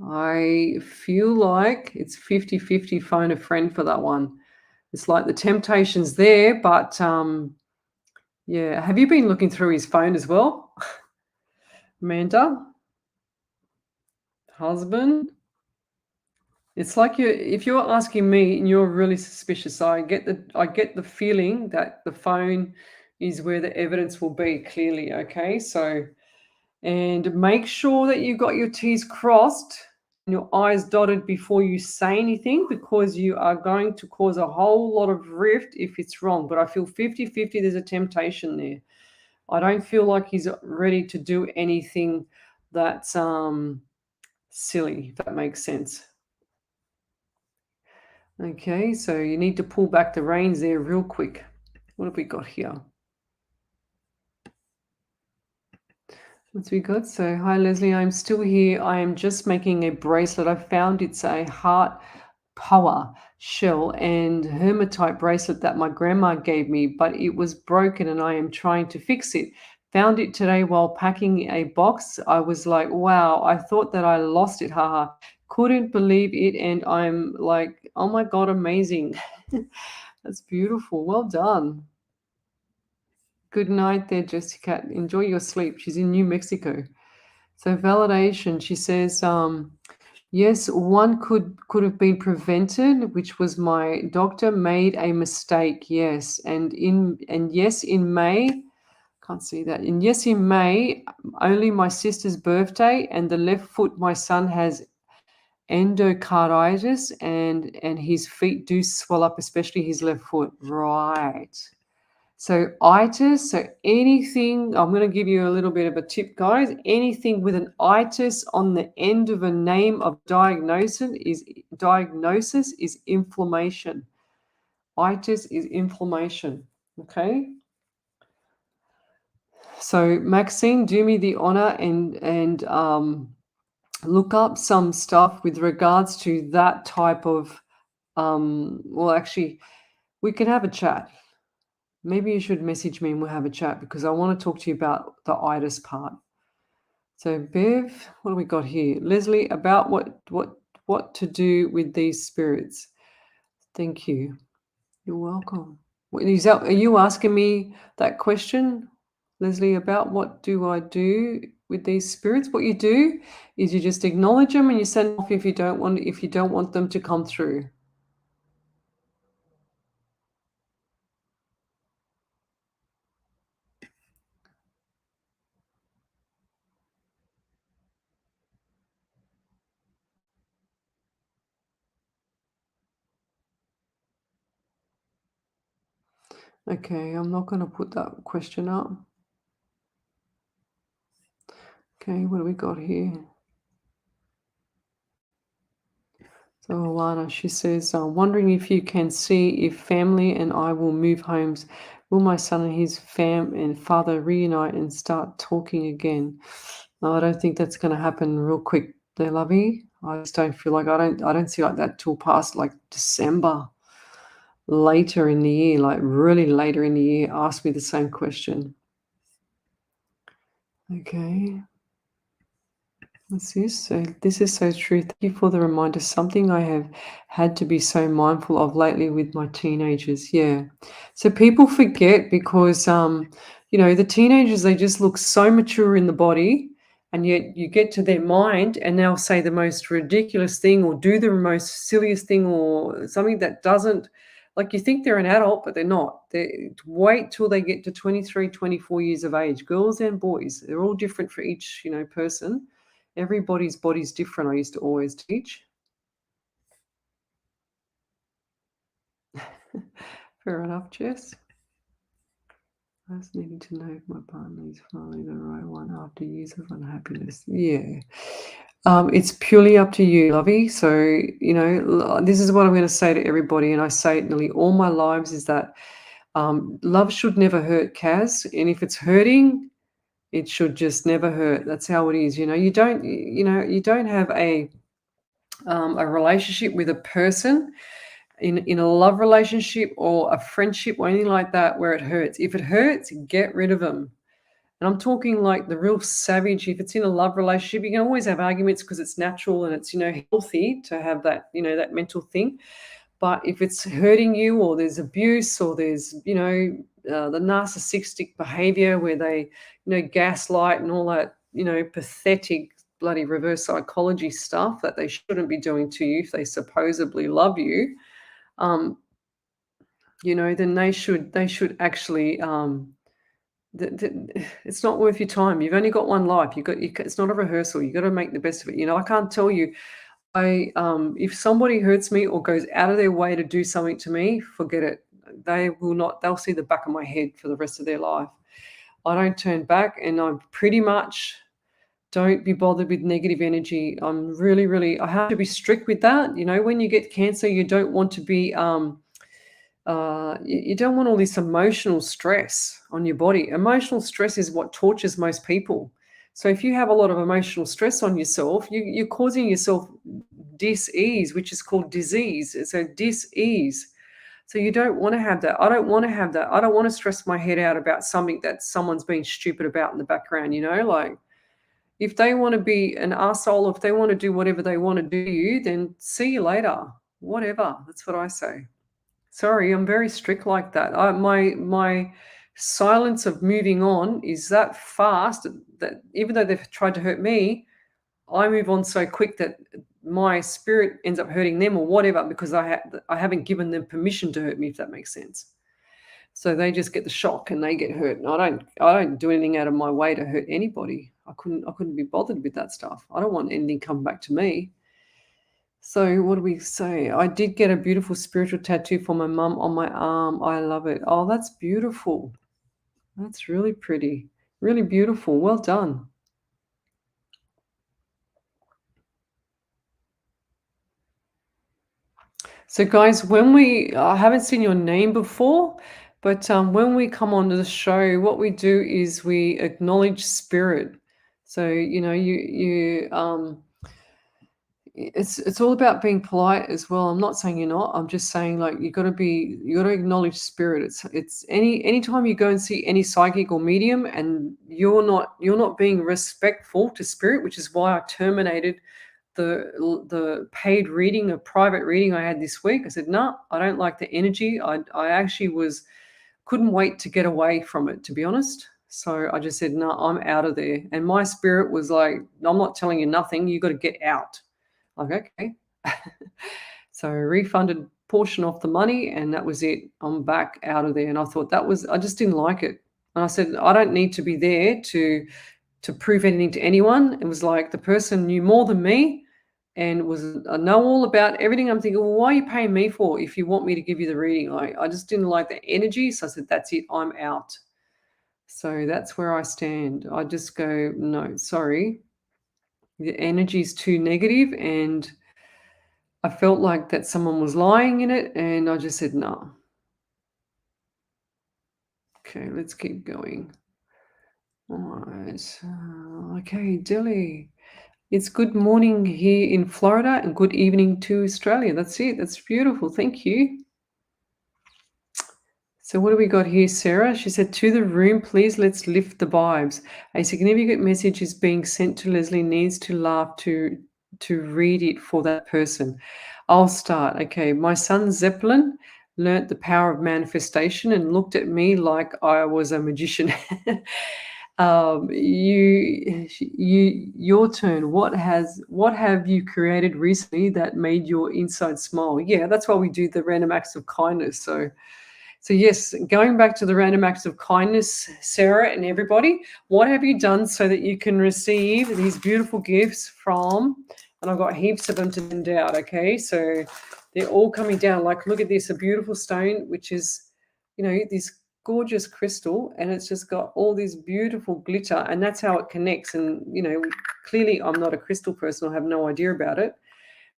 I feel like it's 50-50 phone a friend for that one. It's like the temptation's there, but yeah. Have you been looking through his phone as well, Amanda? Husband? It's like if you're asking me and you're really suspicious, I get the feeling that the phone is where the evidence will be clearly, okay? So, and make sure that you got your T's crossed and your I's dotted before you say anything, because you are going to cause a whole lot of rift if it's wrong. But I feel 50-50, there's a temptation there. I don't feel like he's ready to do anything that's silly, if that makes sense. Okay, so you need to pull back the reins there real quick. What have we got here? What's we got? So, hi Leslie, I'm still here. I am just making a bracelet. I found it's a heart power shell and hematite bracelet that my grandma gave me, but it was broken and I am trying to fix it. Found it today while packing a box. I was like, wow, I thought that I lost it. Haha. Couldn't believe it. And I'm like, oh my God, amazing. That's beautiful. Well done. Good night there, Jessica. Enjoy your sleep. She's in New Mexico. So validation, she says, yes, one could have been prevented, which was my doctor made a mistake. Yes, and yes, in May, can't see that. And yes, in May, only my sister's birthday, and the left foot, my son has endocarditis, and his feet do swell up, especially his left foot. Right. So itis, so anything, I'm going to give you a little bit of a tip, guys. Anything with an itis on the end of a name of diagnosis is inflammation. Itis is inflammation. Okay. So Maxine, do me the honor and look up some stuff with regards to that type of. Well, actually, we can have a chat. Maybe you should message me and we'll have a chat, because I want to talk to you about the itis part. So Bev, what do we got here? Leslie, about what to do with these spirits. Thank you. You're welcome. Are you asking me that question, Leslie, about what do I do with these spirits? What you do is you just acknowledge them and you send them off if you don't want them to come through. Okay, I'm not going to put that question up. Okay, what do we got here? So Alana, she says, wondering if you can see if family and I will move homes. Will my son and his fam and father reunite and start talking again? No, I don't think that's going to happen real quick, there, lovey. I just don't feel like I don't see like that till past like December, later in the year, like really later in the year. Ask me the same question. Okay. What's this? So this is so true. Thank you for the reminder. Something I have had to be so mindful of lately with my teenagers. Yeah. So people forget because the teenagers, they just look so mature in the body, And yet you get to their mind and they'll say the most ridiculous thing or do the most silliest thing or something that doesn't, like, you think they're an adult, but they're not. They wait till they get to 23, 24 years of age. Girls and boys, they're all different for each, person. Everybody's body's different, I used to always teach. Fair enough, Jess. I was needing to know if my partner is finally the right one after years of unhappiness. Yeah. It's purely up to you, lovey. So, this is what I'm going to say to everybody, and I say it nearly all my lives, is that love should never hurt, Kaz. And if it's hurting, it should just never hurt. That's how it is. You don't have a relationship with a person in a love relationship or a friendship or anything like that where it hurts. If it hurts, get rid of them. And I'm talking like the real savage. If it's in a love relationship, you can always have arguments because it's natural and it's, healthy to have that, that mental thing. But if it's hurting you or there's abuse or there's, the narcissistic behavior where they, gaslight and all that, pathetic bloody reverse psychology stuff that they shouldn't be doing to you if they supposedly love you, um, then they should actually, it's not worth your time. You've only got one life. It's not a rehearsal. You got to make the best of it. I can't tell you. If somebody hurts me or goes out of their way to do something to me, forget it. They will not. They'll see the back of my head for the rest of their life. I don't turn back, and I'm pretty much don't be bothered with negative energy. I'm really, really. I have to be strict with that. When you get cancer, you don't want to be. You don't want all this emotional stress on your body. Emotional stress is what tortures most people. So if you have a lot of emotional stress on yourself, you're causing yourself dis-ease, which is called disease. So dis-ease. So you don't want to have that. I don't want to have that. I don't want to stress my head out about something that someone's been stupid about in the background, like if they want to be an arsehole, if they want to do whatever they want to do to you, then see you later. Whatever. That's what I say. Sorry, I'm very strict like that. My silence of moving on is that fast that even though they've tried to hurt me, I move on so quick that my spirit ends up hurting them or whatever because I haven't given them permission to hurt me, if that makes sense. So they just get the shock and they get hurt. And I don't do anything out of my way to hurt anybody. I couldn't be bothered with that stuff. I don't want anything come back to me. So what do we say? I did get a beautiful spiritual tattoo for my mum on my arm. I love it. Oh, that's beautiful. That's really pretty. Really beautiful. Well done. So guys, I haven't seen your name before, but when we come onto the show, what we do is we acknowledge spirit. So, it's all about being polite as well. I'm not saying you're not. I'm just saying like you got to acknowledge spirit. It's anytime you go and see any psychic or medium and you're not being respectful to spirit, which is why I terminated the paid reading, a private reading I had this week. I said, no, I don't like the energy. I actually couldn't wait to get away from it, to be honest. So I just said, no, I'm out of there. And my spirit was like, I'm not telling you nothing. You got to get out. Like, okay. So I refunded portion of the money and that was it. I'm back out of there. And I thought I just didn't like it. And I said, I don't need to be there to prove anything to anyone. It was like the person knew more than me and I know all about everything. I'm thinking, well, why are you paying me for if you want me to give you the reading? Like, I just didn't like the energy. So I said, that's it. I'm out. So that's where I stand. I just go, no, sorry. The energy is too negative and I felt like that someone was lying in it and I just said, no. Okay, let's keep going. All right. Okay, Dilly. It's good morning here in Florida and good evening to Australia. That's it. That's beautiful. Thank you. So what do we got here, Sarah? She said, to the room, please, let's lift the vibes. A significant message is being sent to Lesley. Needs to laugh to read it for that person. I'll start. Okay, my son Zeppelin learnt the power of manifestation and looked at me like I was a magician. Your turn. What have you created recently that made your inside smile? Yeah, that's why we do the random acts of kindness. So yes, going back to the random acts of kindness, Sarah and everybody, what have you done so that you can receive these beautiful gifts from? And I've got heaps of them to send out. Okay, so they're all coming down. Like, look at this, a beautiful stone, which is, this gorgeous crystal, and it's just got all this beautiful glitter, and that's how it connects. And clearly, I'm not a crystal person. I have no idea about it.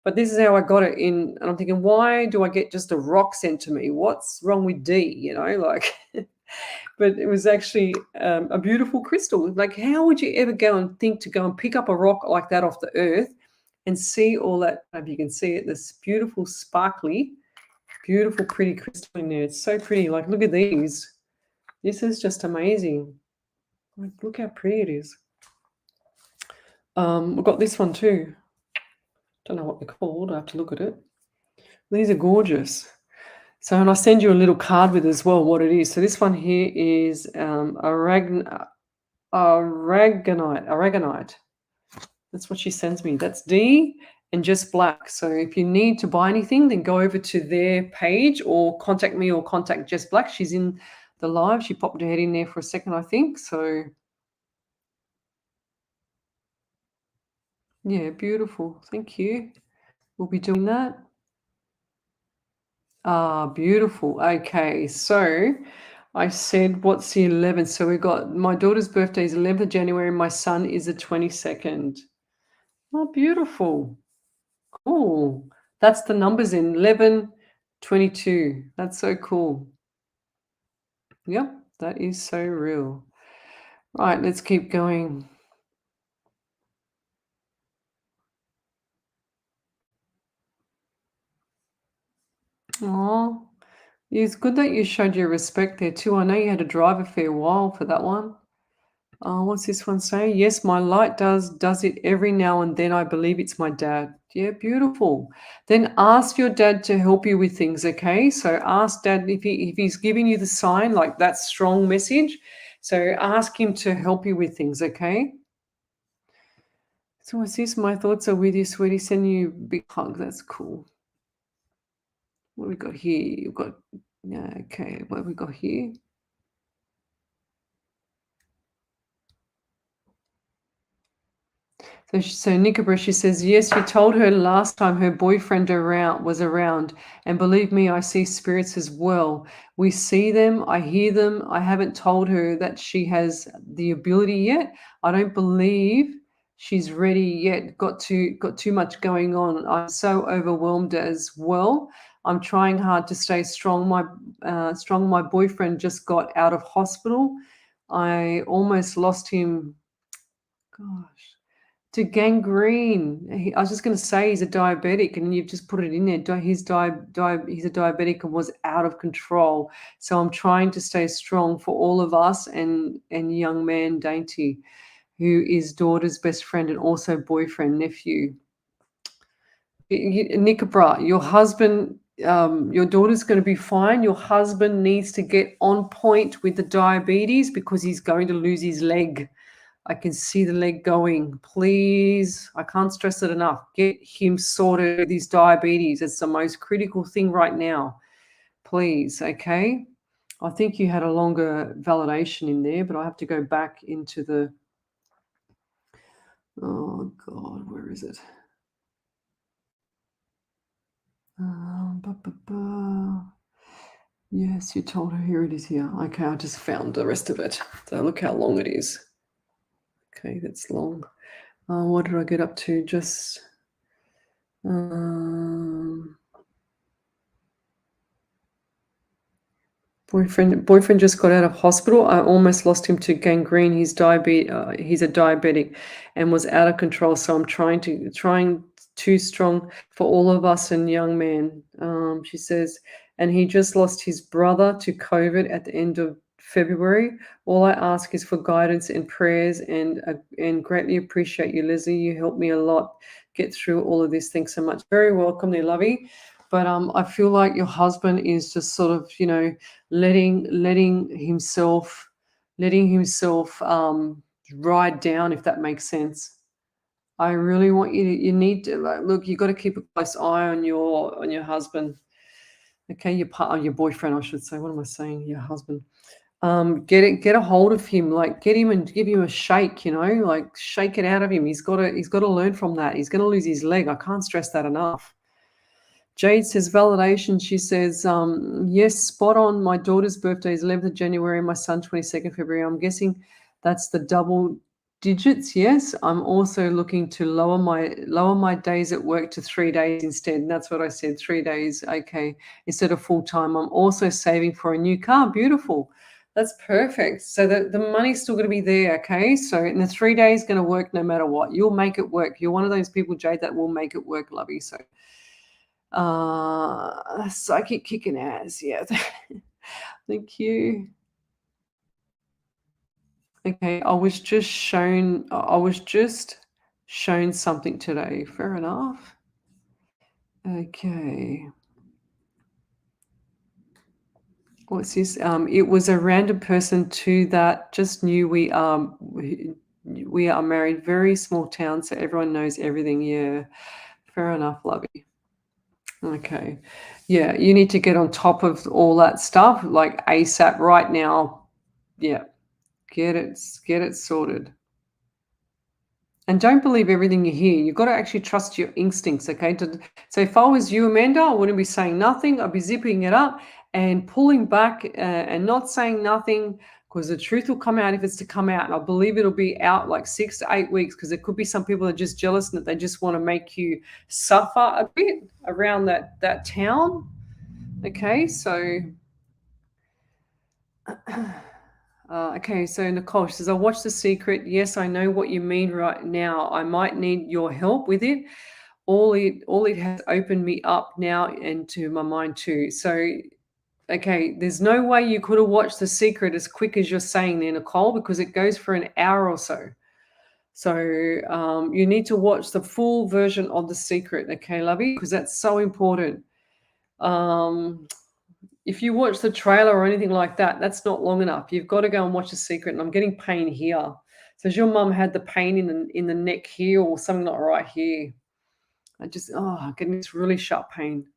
But this is how I got it in, and I'm thinking, why do I get just a rock sent to me? What's wrong with D? Like, but it was actually a beautiful crystal. Like, how would you ever go and think to go and pick up a rock like that off the earth and see all that? If you can see it, this beautiful, sparkly, beautiful, pretty crystal in there. It's so pretty. Like, look at these. This is just amazing. Like, look how pretty it is. We've got this one too. Don't know what they're called. I have to look at it. These are gorgeous. So, and I'll send you a little card with as well what it is. So this one here is aragonite. That's what she sends me. That's D and just black. So if you need to buy anything, then go over to their page or contact me or contact Just Black. She's in the live. She popped her head in there for a second, I think. So yeah, beautiful. Thank you. We'll be doing that. Ah, beautiful. Okay, so I said, what's the 11th? So we got my daughter's birthday is 11th of January. My son is the 22nd. Oh, beautiful. Cool. That's the numbers in 11, 22. That's so cool. Yep, that is so real. Right, let's keep going. Oh, it's good that you showed your respect there too. I know you had to drive a fair while for that one. What's this one say? Yes, my light does it every now and then. I believe it's my dad. Yeah, beautiful. Then ask your dad to help you with things, okay? So ask dad if he's giving you the sign, like that strong message. So ask him to help you with things, okay? So what's this? My thoughts are with you, sweetie. Send you a big hug. That's cool. What have we got here? You've got, yeah, okay. What have we got here? So Nickabra, she says, yes, she told her last time her boyfriend was around. And believe me, I see spirits as well. We see them, I hear them. I haven't told her that she has the ability yet. I don't believe she's ready yet. Got too much going on. I'm so overwhelmed as well. I'm trying hard to stay strong. My boyfriend just got out of hospital. I almost lost him. Gosh, to gangrene. I was just going to say he's a diabetic, and you've just put it in there. He's a diabetic and was out of control. So I'm trying to stay strong for all of us and young man Dainty, who is daughter's best friend and also boyfriend, nephew. Nickabra, your husband, your daughter's going to be fine. Your husband needs to get on point with the diabetes because he's going to lose his leg. I can see the leg going. Please, I can't stress it enough. Get him sorted with his diabetes. It's the most critical thing right now. Please, okay? I think you had a longer validation in there, but I have to go back into the... Oh, God, where is it? Yes, you told her. Here it is here. Okay, I just found the rest of it. So look how long it is. Okay, that's long. What did I get up to? Just boyfriend just got out of hospital. I almost lost him to gangrene. He's a diabetic and was out of control. So I'm trying too strong for all of us and young men. She says, and he just lost his brother to COVID at the end of February. All I ask is for guidance and prayers, and greatly appreciate you, Leslie. You helped me a lot get through all of this. Thanks so much. Very welcome there, lovey. But I feel like your husband is just sort of, letting himself, letting himself ride down, if that makes sense. I really want you to, you need to, like, look, you got to keep a close eye on your husband. Okay, your boyfriend, I should say. What am I saying? Your husband. Get a hold of him, like get him and give him a shake, like shake it out of him. He's got to learn from that. He's going to lose his leg. I can't stress that enough. Jade says validation. She says, yes, spot on. My daughter's birthday is 11th of January, my son 22nd February. I'm guessing that's the double digits. Yes. I'm also looking to lower my days at work to 3 days instead. And that's what I said, 3 days. Okay. Instead of full time. I'm also saving for a new car. Beautiful. That's perfect. So the money's still going to be there. Okay. So in the 3 days going to work no matter what. You'll make it work. You're one of those people, Jade, that will make it work, lovey. So psychic kicking ass. Yeah. Thank you. Okay, I was just shown something today. Fair enough. Okay. What's this? It was a random person too that just knew we are married. Very small town, so everyone knows everything. Yeah. Fair enough, lovey. Okay. Yeah, you need to get on top of all that stuff like ASAP right now. Yeah. Get it sorted. And don't believe everything you hear. You've got to actually trust your instincts, okay? So if I was you, Amanda, I wouldn't be saying nothing. I'd be zipping it up and pulling back and not saying nothing, because the truth will come out if it's to come out. And I believe it'll be out like 6 to 8 weeks, because there could be some people that are just jealous and that they just want to make you suffer a bit around that town. Okay, so okay, so Nicole says, I watched The Secret. Yes, I know what you mean right now. I might need your help with it. All it has opened me up now and to my mind too. So, okay, there's no way you could have watched The Secret as quick as you're saying there, Nicole, because it goes for an hour or so. So you need to watch the full version of The Secret, okay, lovey, because that's so important. If you watch the trailer or anything like that, that's not long enough. You've got to go and watch The Secret. And I'm getting pain here. So has your mum had the pain in the neck here or something like right here? I'm getting this really sharp pain.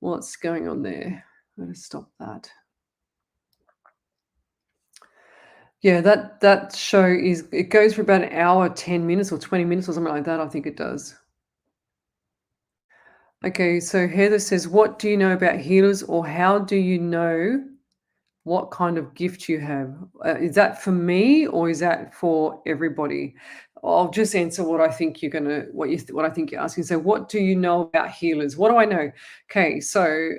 What's going on there? I'm going to stop that. Yeah, that show it goes for about an hour, 10 minutes or 20 minutes or something like that. I think it does. Okay, so Heather says, what do you know about healers, or how do you know what kind of gift you have? Is that for me or is that for everybody? I'll just answer what I think you're gonna, what I think you're asking. So, what do you know about healers? What do I know? Okay, so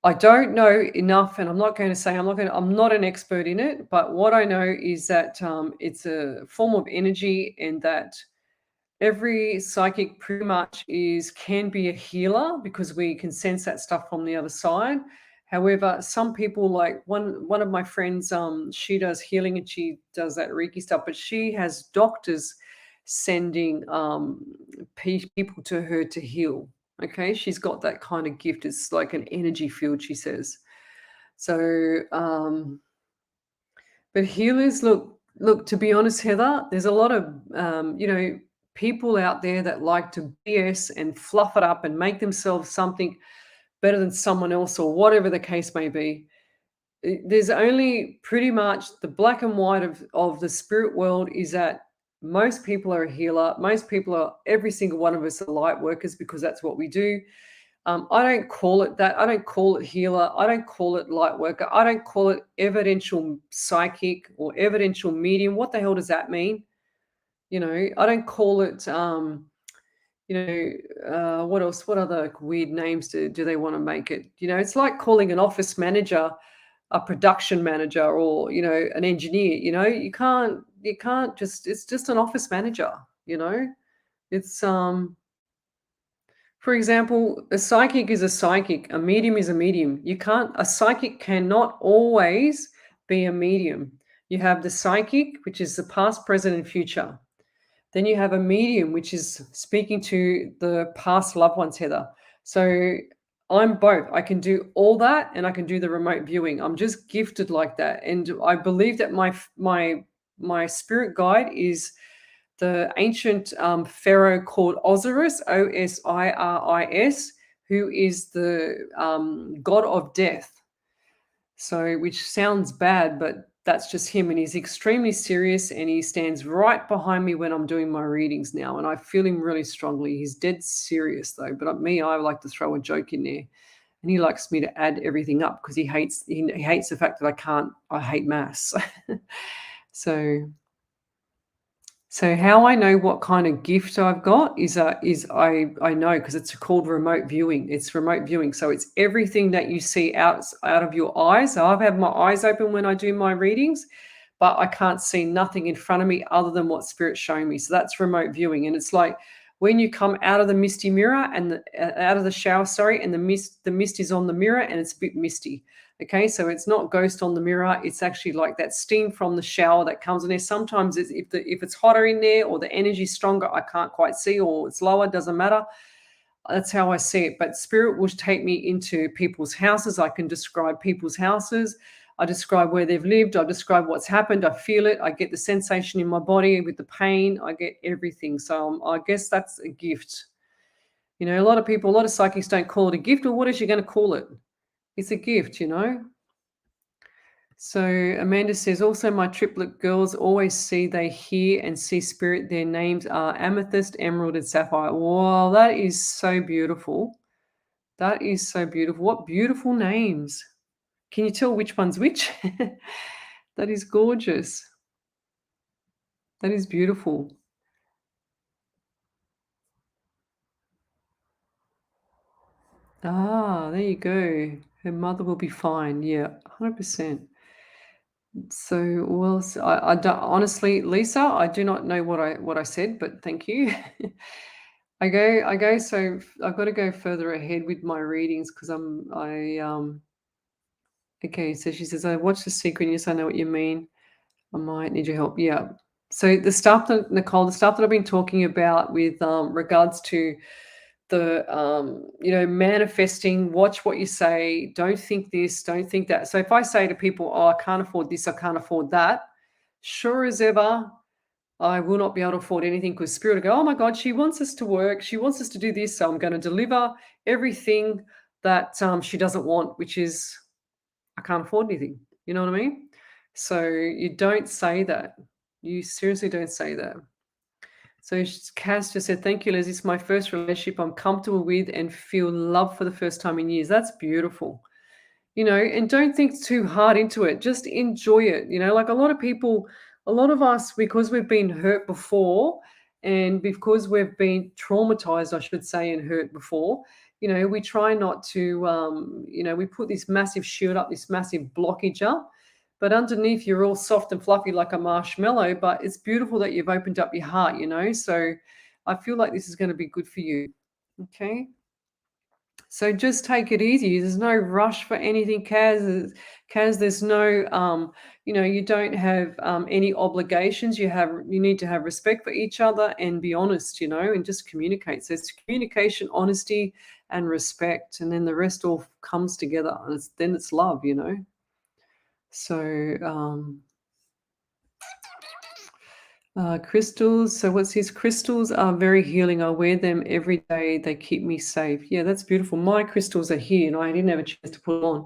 I don't know enough, and I'm not going to say I'm not an expert in it. But what I know is that it's a form of energy, and that every psychic pretty much can be a healer, because we can sense that stuff from the other side. However, some people, like one of my friends, she does healing and she does that Reiki stuff, but she has doctors sending people to her to heal. Okay, she's got that kind of gift. It's like an energy field, she says. So, but healers, look. To be honest, Heather, there's a lot of people out there that like to BS and fluff it up and make themselves something better than someone else, or whatever the case may be. There's only pretty much the black and white of the spirit world is that most people are a healer. Most people are, every single one of us are light workers, because that's what we do. I don't call it that. I don't call it healer. I don't call it light worker. I don't call it evidential psychic or evidential medium. What the hell does that mean? I don't call it, what else? What other weird names do they want to make it? It's like calling an office manager a production manager, or, an engineer. You can't just, it's just an office manager. It's, for example, a psychic is a psychic, a medium is a medium. A psychic cannot always be a medium. You have the psychic, which is the past, present, and future. Then you have a medium, which is speaking to the past loved ones, Heather. So I'm both. I can do all that and I can do the remote viewing. I'm just gifted like that. And I believe that my spirit guide is the ancient pharaoh called Osiris, Osiris, who is the god of death. So, which sounds bad, but that's just him. And he's extremely serious and he stands right behind me when I'm doing my readings now. And I feel him really strongly. He's dead serious though. But me, I like to throw a joke in there. And he likes me to add everything up because he hates the fact that I hate maths. so so how I know what kind of gift I've got is I know because it's called remote viewing. It's remote viewing. So it's everything that you see out of your eyes. So I've had my eyes open when I do my readings, but I can't see nothing in front of me other than what spirit's showing me. So that's remote viewing. And it's like when you come out of the misty mirror and out of the shower, sorry, and the mist is on the mirror and it's a bit misty. Okay, so it's not ghost on the mirror. It's actually like that steam from the shower that comes in there. Sometimes if it's hotter in there or the energy's stronger, I can't quite see, or it's lower, doesn't matter. That's how I see it. But spirit will take me into people's houses. I can describe people's houses. I describe where they've lived. I describe what's happened. I feel it. I get the sensation in my body with the pain. I get everything. So I guess that's a gift. You know, a lot of psychics don't call it a gift. Or what is you going to call it? It's a gift, you know. So Amanda says, also my triplet girls always they hear and see spirit. Their names are Amethyst, Emerald, and Sapphire. Wow, that is so beautiful. That is so beautiful. What beautiful names. Can you tell which one's which? That is gorgeous. That is beautiful. Ah, there you go. Her mother will be fine. Yeah, 100%. So, well, I don't, honestly, Lisa, I do not know what I said, but thank you. I go. So I've got to go further ahead with my readings because Okay, so she says, I watched The Secret. Yes, I know what you mean. I might need your help. Yeah. So the stuff that Nicole, the stuff that I've been talking about with regards to the manifesting, watch what you say, don't think this, don't think that. So if I say to people, oh, I can't afford this, I can't afford that, sure as ever I will not be able to afford anything because spirit will go, oh my God, she wants us to work, she wants us to do this, so I'm going to deliver everything that she doesn't want, which is I can't afford anything. You know what I mean? So you don't say that. You seriously don't say that. So Kaz just said, thank you, Liz. It's my first relationship I'm comfortable with and feel love for the first time in years. That's beautiful. You know, and don't think too hard into it. Just enjoy it. You know, like a lot of us, because we've been hurt before and because we've been traumatized, I should say, and hurt before, you know, we try not to, we put this massive shield up, this massive blockage up. But underneath, you're all soft and fluffy like a marshmallow. But it's beautiful that you've opened up your heart, you know. So I feel like this is going to be good for you. Okay. So just take it easy. There's no rush for anything, Kaz. There's no, you don't have any obligations. You need to have respect for each other and be honest, you know, and just communicate. So it's communication, honesty, and respect, and then the rest all comes together. And then it's love, you know. So crystals. So what's his crystals are very healing. I wear them every day. They keep me safe. Yeah, that's beautiful. My crystals are here, and I didn't have a chance to put on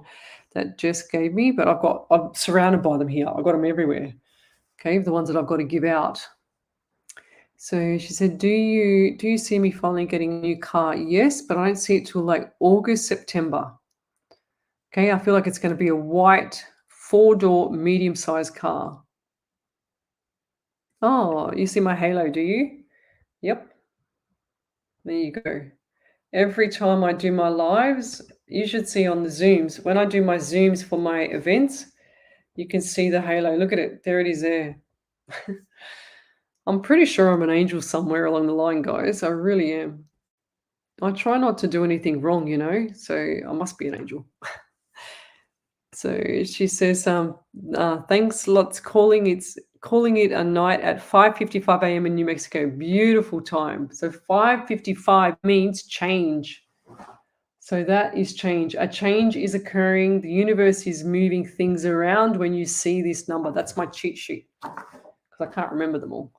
that Jess gave me, but I'm surrounded by them here. I've got them everywhere. Okay, the ones that I've got to give out. So she said, do you see me finally getting a new car? Yes, but I don't see it till like August, September. Okay, I feel like it's going to be a white 4-door medium-sized car. Oh, you see my halo, do you? Yep. There you go. Every time I do my lives, you should see on the Zooms. When I do my Zooms for my events, you can see the halo. Look at it. There it is there. I'm pretty sure I'm an angel somewhere along the line, guys. I really am. I try not to do anything wrong, you know, so I must be an angel. So she says, thanks lots calling it a night at 5:55 a.m. in New Mexico. Beautiful time. So 5:55 means change. So that is change. A change is occurring. The universe is moving things around when you see this number. That's my cheat sheet because I can't remember them all.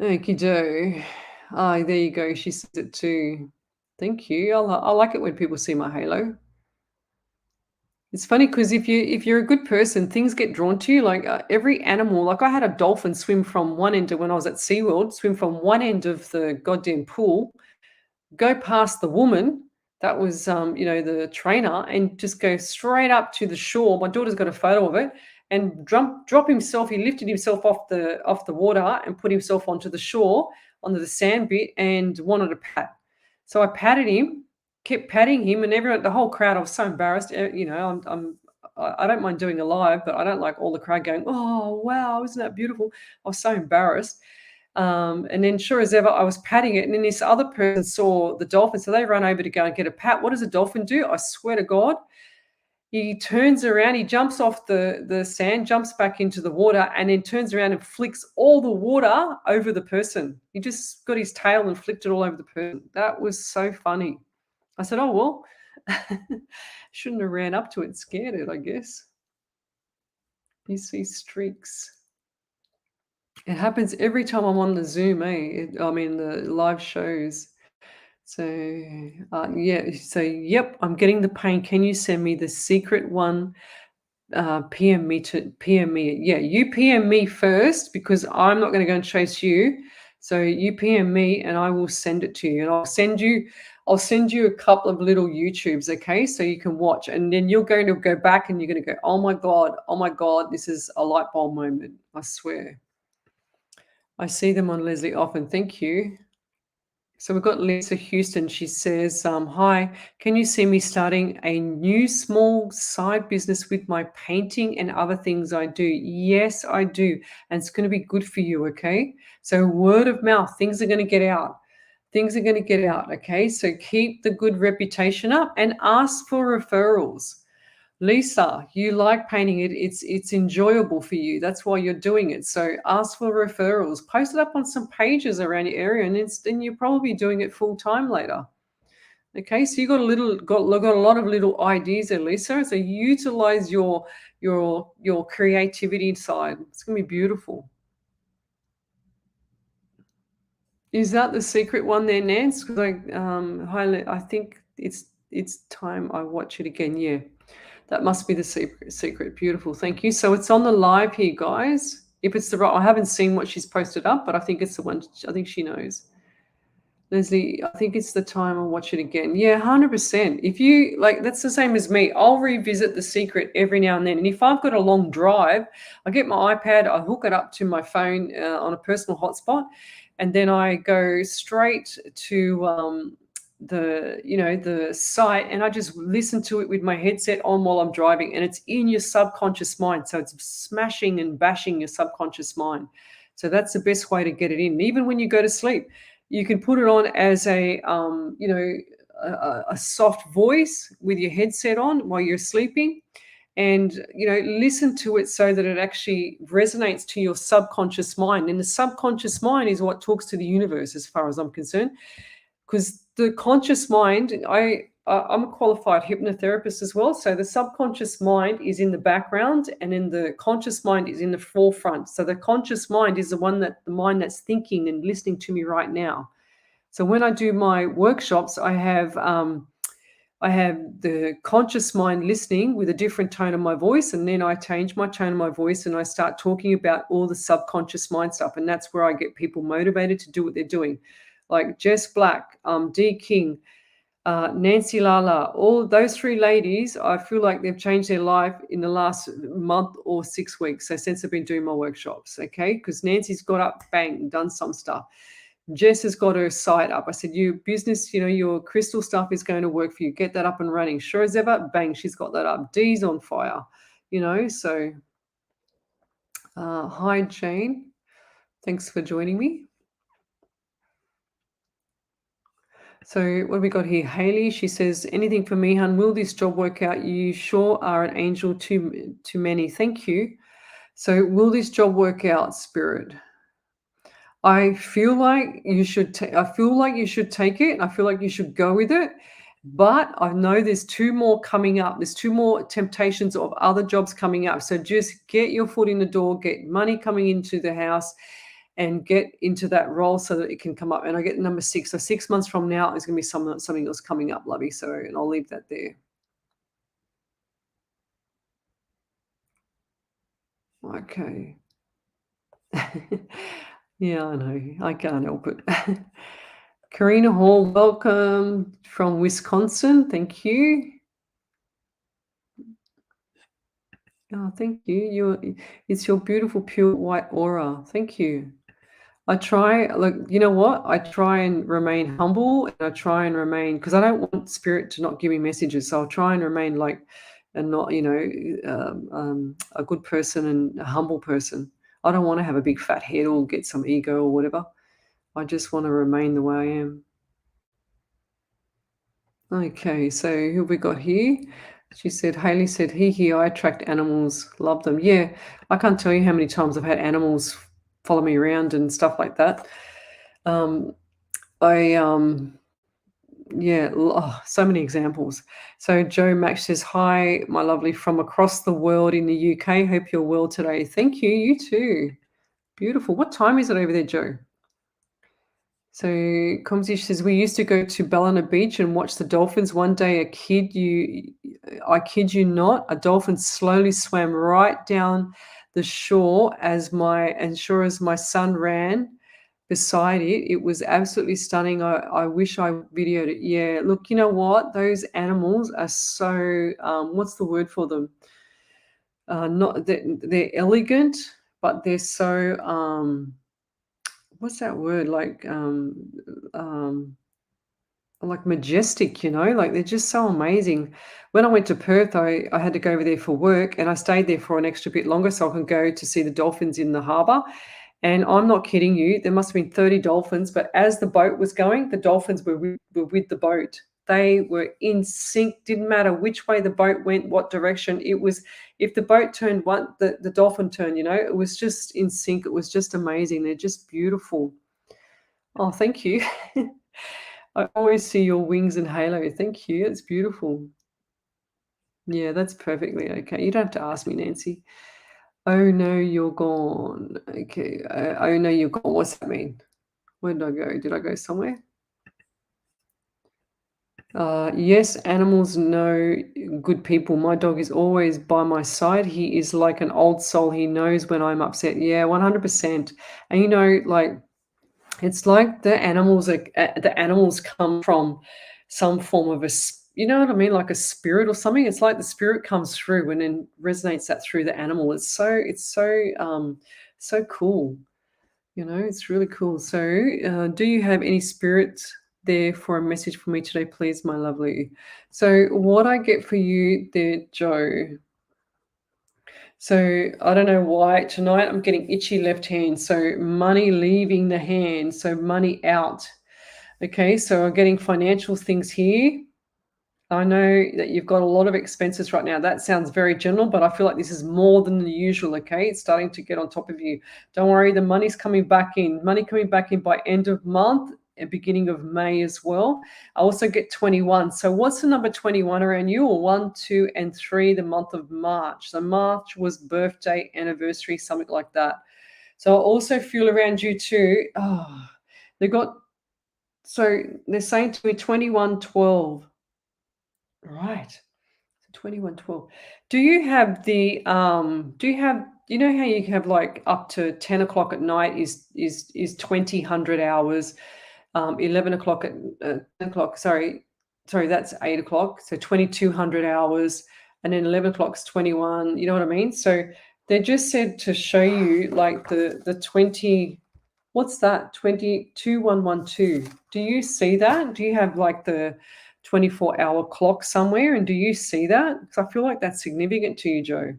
Okie doke. Ah, there you go. She says it too. Thank you. I like it when people see my halo. It's funny because if you're a good person, things get drawn to you. Like every animal, like I had a dolphin swim from one end of when I was at SeaWorld, swim from one end of the goddamn pool, go past the woman that was, the trainer, and just go straight up to the shore. My daughter's got a photo of it, and drop himself. He lifted himself off the water and put himself onto the shore, onto the sand bit, and wanted a pat. So I patted him, kept patting him, and everyone, the whole crowd. I was so embarrassed. I don't mind doing a live, but I don't like all the crowd going, "Oh wow, isn't that beautiful?" I was so embarrassed. And then, sure as ever, I was patting it, and then this other person saw the dolphin, so they run over to go and get a pat. What does a dolphin do? I swear to God, he turns around, he jumps off the sand, jumps back into the water, and then turns around and flicks all the water over the person. He just got his tail and flicked it all over the person. That was so funny. I said, "Oh well, shouldn't have ran up to it, scared it, I guess." You see streaks. It happens every time I'm on the Zoom, the live shows. So, yeah, so yep, I'm getting the pain. Can you send me the secret one? PM me. Yeah, you PM me first because I'm not going to go and chase you. So you PM me and I will send it to you. And I'll send you a couple of little YouTubes, okay? So you can watch, and then you're going to go back and you're going to go, oh my God, this is a light bulb moment. I swear. I see them on Leslie often. Thank you. So we've got Lisa Houston. She says, "Hi, can you see me starting a new small side business with my painting and other things I do?" Yes, I do. And it's going to be good for you, okay? So word of mouth, things are going to get out. Things are going to get out, okay? So keep the good reputation up and ask for referrals. Lisa, you like painting it. It's enjoyable for you. That's why you're doing it. So ask for referrals. Post it up on some pages around your area, and then you're probably doing it full time later. Okay, so you got a lot of little ideas there, Lisa. So utilize your creativity inside. It's gonna be beautiful. Is that the secret one there, Nance? Because I think it's time I watch it again. Yeah. That must be the secret. Beautiful. Thank you. So it's on the live here, guys. If it's the right, I haven't seen what she's posted up, but I think it's the one. I think she knows. Leslie, I think it's the time I'll watch it again. Yeah, 100%. If you like, that's the same as me. I'll revisit the secret every now and then. And if I've got a long drive, I get my iPad, I hook it up to my phone on a personal hotspot, and then I go straight to the site, and I just listen to it with my headset on while I'm driving, and it's in your subconscious mind. So it's smashing and bashing your subconscious mind. So that's the best way to get it in. Even when you go to sleep, you can put it on as a soft voice with your headset on while you're sleeping, and listen to it so that it actually resonates to your subconscious mind. And the subconscious mind is what talks to the universe, as far as I'm concerned, because the conscious mind, I'm a qualified hypnotherapist as well. So the subconscious mind is in the background, and then the conscious mind is in the forefront. So the conscious mind is the mind that's thinking and listening to me right now. So when I do my workshops, I have the conscious mind listening with a different tone of my voice, and then I change my tone of my voice and I start talking about all the subconscious mind stuff. And that's where I get people motivated to do what they're doing. Like Jess Black, Dee King, Nancy Lala, all those three ladies, I feel like they've changed their life in the last month or 6 weeks. So since I've been doing my workshops, okay? Because Nancy's got up, bang, done some stuff. Jess has got her site up. I said, your business, your crystal stuff is going to work for you. Get that up and running. Sure as ever, bang, she's got that up. Dee's on fire, so hi, Jane. Thanks for joining me. So what have we got here? Haley, she says, anything for me, hun? Will this job work out? You sure are an angel to many. Thank you. So will this job work out, Spirit? I feel like you should take it. I feel like you should go with it. But I know there's 2 more coming up. There's 2 more temptations of other jobs coming up. So just get your foot in the door, get money coming into the house, and get into that role so that it can come up. And I get number 6. So 6 months from now, there's gonna be something else coming up, lovey. So and I'll leave that there. Okay. Yeah, I know. I can't help it. Karina Hall, welcome from Wisconsin. Thank you. Oh, thank you. It's your beautiful pure white aura. Thank you. I try, like, you know what? I try and remain humble and I try and remain because I don't want spirit to not give me messages. So I'll try and remain like and not, a good person and a humble person. I don't want to have a big fat head or get some ego or whatever. I just want to remain the way I am. Okay, so who have we got here? She said, Haley said, he, I attract animals, love them. Yeah, I can't tell you how many times I've had animals follow me around and stuff like that. Um, I, yeah, so many examples. So Joe Max says, hi, my lovely, from across the world in the UK. Hope you're well today. Thank you. You too. Beautiful. What time is it over there, Joe? So Comsish says we used to go to Ballina Beach and watch the dolphins. One day, I kid you not, a dolphin slowly swam right down the shore sure as my son ran beside it. It was absolutely stunning. I wish I videoed it. Yeah, look, you know what? Those animals are so what's the word for them? Not they're elegant, but they're so what's that word like majestic, like they're just so amazing. When I went to Perth, I had to go over there for work and I stayed there for an extra bit longer so I can go to see the dolphins in the harbour. And I'm not kidding you, there must have been 30 dolphins, but as the boat was going, the dolphins were with the boat. They were in sync, didn't matter which way the boat went, what direction. It was, if the boat turned one, the dolphin turned, it was just in sync. It was just amazing. They're just beautiful. Oh, thank you. I always see your wings and halo. Thank you. It's beautiful. Yeah, that's perfectly okay. You don't have to ask me, Nancy. Oh no, you're gone. Okay. Oh no, you're gone. What's that mean? Where did I go? Did I go somewhere? Yes, animals know good people. My dog is always by my side. He is like an old soul. He knows when I'm upset. Yeah, 100%. And like it's like the animals come from some form of you know what I mean, like a spirit or something. It's like the spirit comes through and then resonates that through the animal. It's so cool. It's really cool. So, do you have any spirits there for a message for me today, please, my lovely? So, what I get for you there, Joe. So I don't know why tonight I'm getting itchy left hand. So money leaving the hand. So money out. Okay, so I'm getting financial things here. I know that you've got a lot of expenses right now. That sounds very general, but I feel like this is more than the usual. Okay, it's starting to get on top of you. Don't worry, the money's coming back in. Money coming back in by end of month and beginning of May as well. I also get 21. So what's the number 21 around you? Or 1, 2, and 3, the month of March. So March was birthday, anniversary, something like that. So I also feel around you too. Oh, they've got, so they're saying to me 2112. Right. 2112. Do you have you know how you have like up to 10 o'clock at night is 2000 hours, 11 o'clock at 10 o'clock, sorry, that's 8 o'clock. So 2200 hours, and then 11 o'clock is 21. You know what I mean? So they just said to show you like the 20, what's that? 22112. Do you see that? Do you have like the 24-hour clock somewhere? And do you see that? Because I feel like that's significant to you, Joe.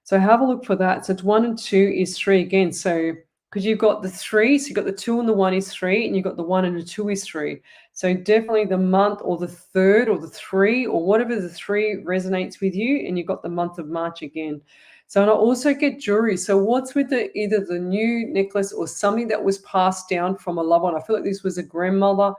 So have a look for that. So it's 1 and 2 is 3 again. So because you've got the 3, so you've got the 2 and the 1 is 3, and you've got the 1 and the 2 is 3. So definitely the month or the 3rd or the 3 or whatever the 3 resonates with you, and you've got the month of March again. So, and I also get jewelry. So what's with either the new necklace or something that was passed down from a loved one? I feel like this was a grandmother.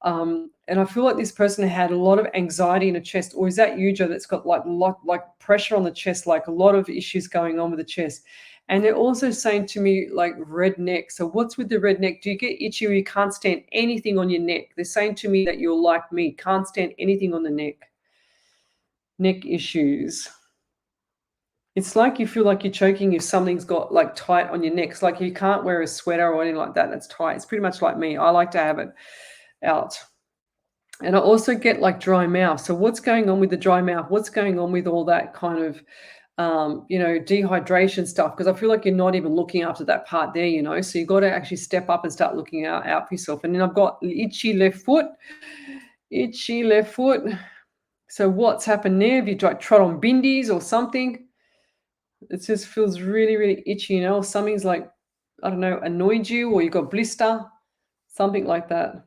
And I feel like this person had a lot of anxiety in the chest. Or is that you, Joe, that's got like pressure on the chest, like a lot of issues going on with the chest? And they're also saying to me like red neck. So what's with the red neck? Do you get itchy or you can't stand anything on your neck? They're saying to me that you're like me, can't stand anything on the neck issues. It's like you feel like you're choking if something's got like tight on your neck. It's like you can't wear a sweater or anything like that that's tight. It's pretty much like me. I like to have it out. And I also get like dry mouth. So what's going on with the dry mouth? What's going on with all that kind of, dehydration stuff? Because I feel like you're not even looking after that part there, So you got to actually step up and start looking out for yourself. And then I've got itchy left foot. So what's happened there? Have you trod on bindies or something? It just feels really, really itchy, Something's like, I don't know, annoyed you, or you got blister, something like that.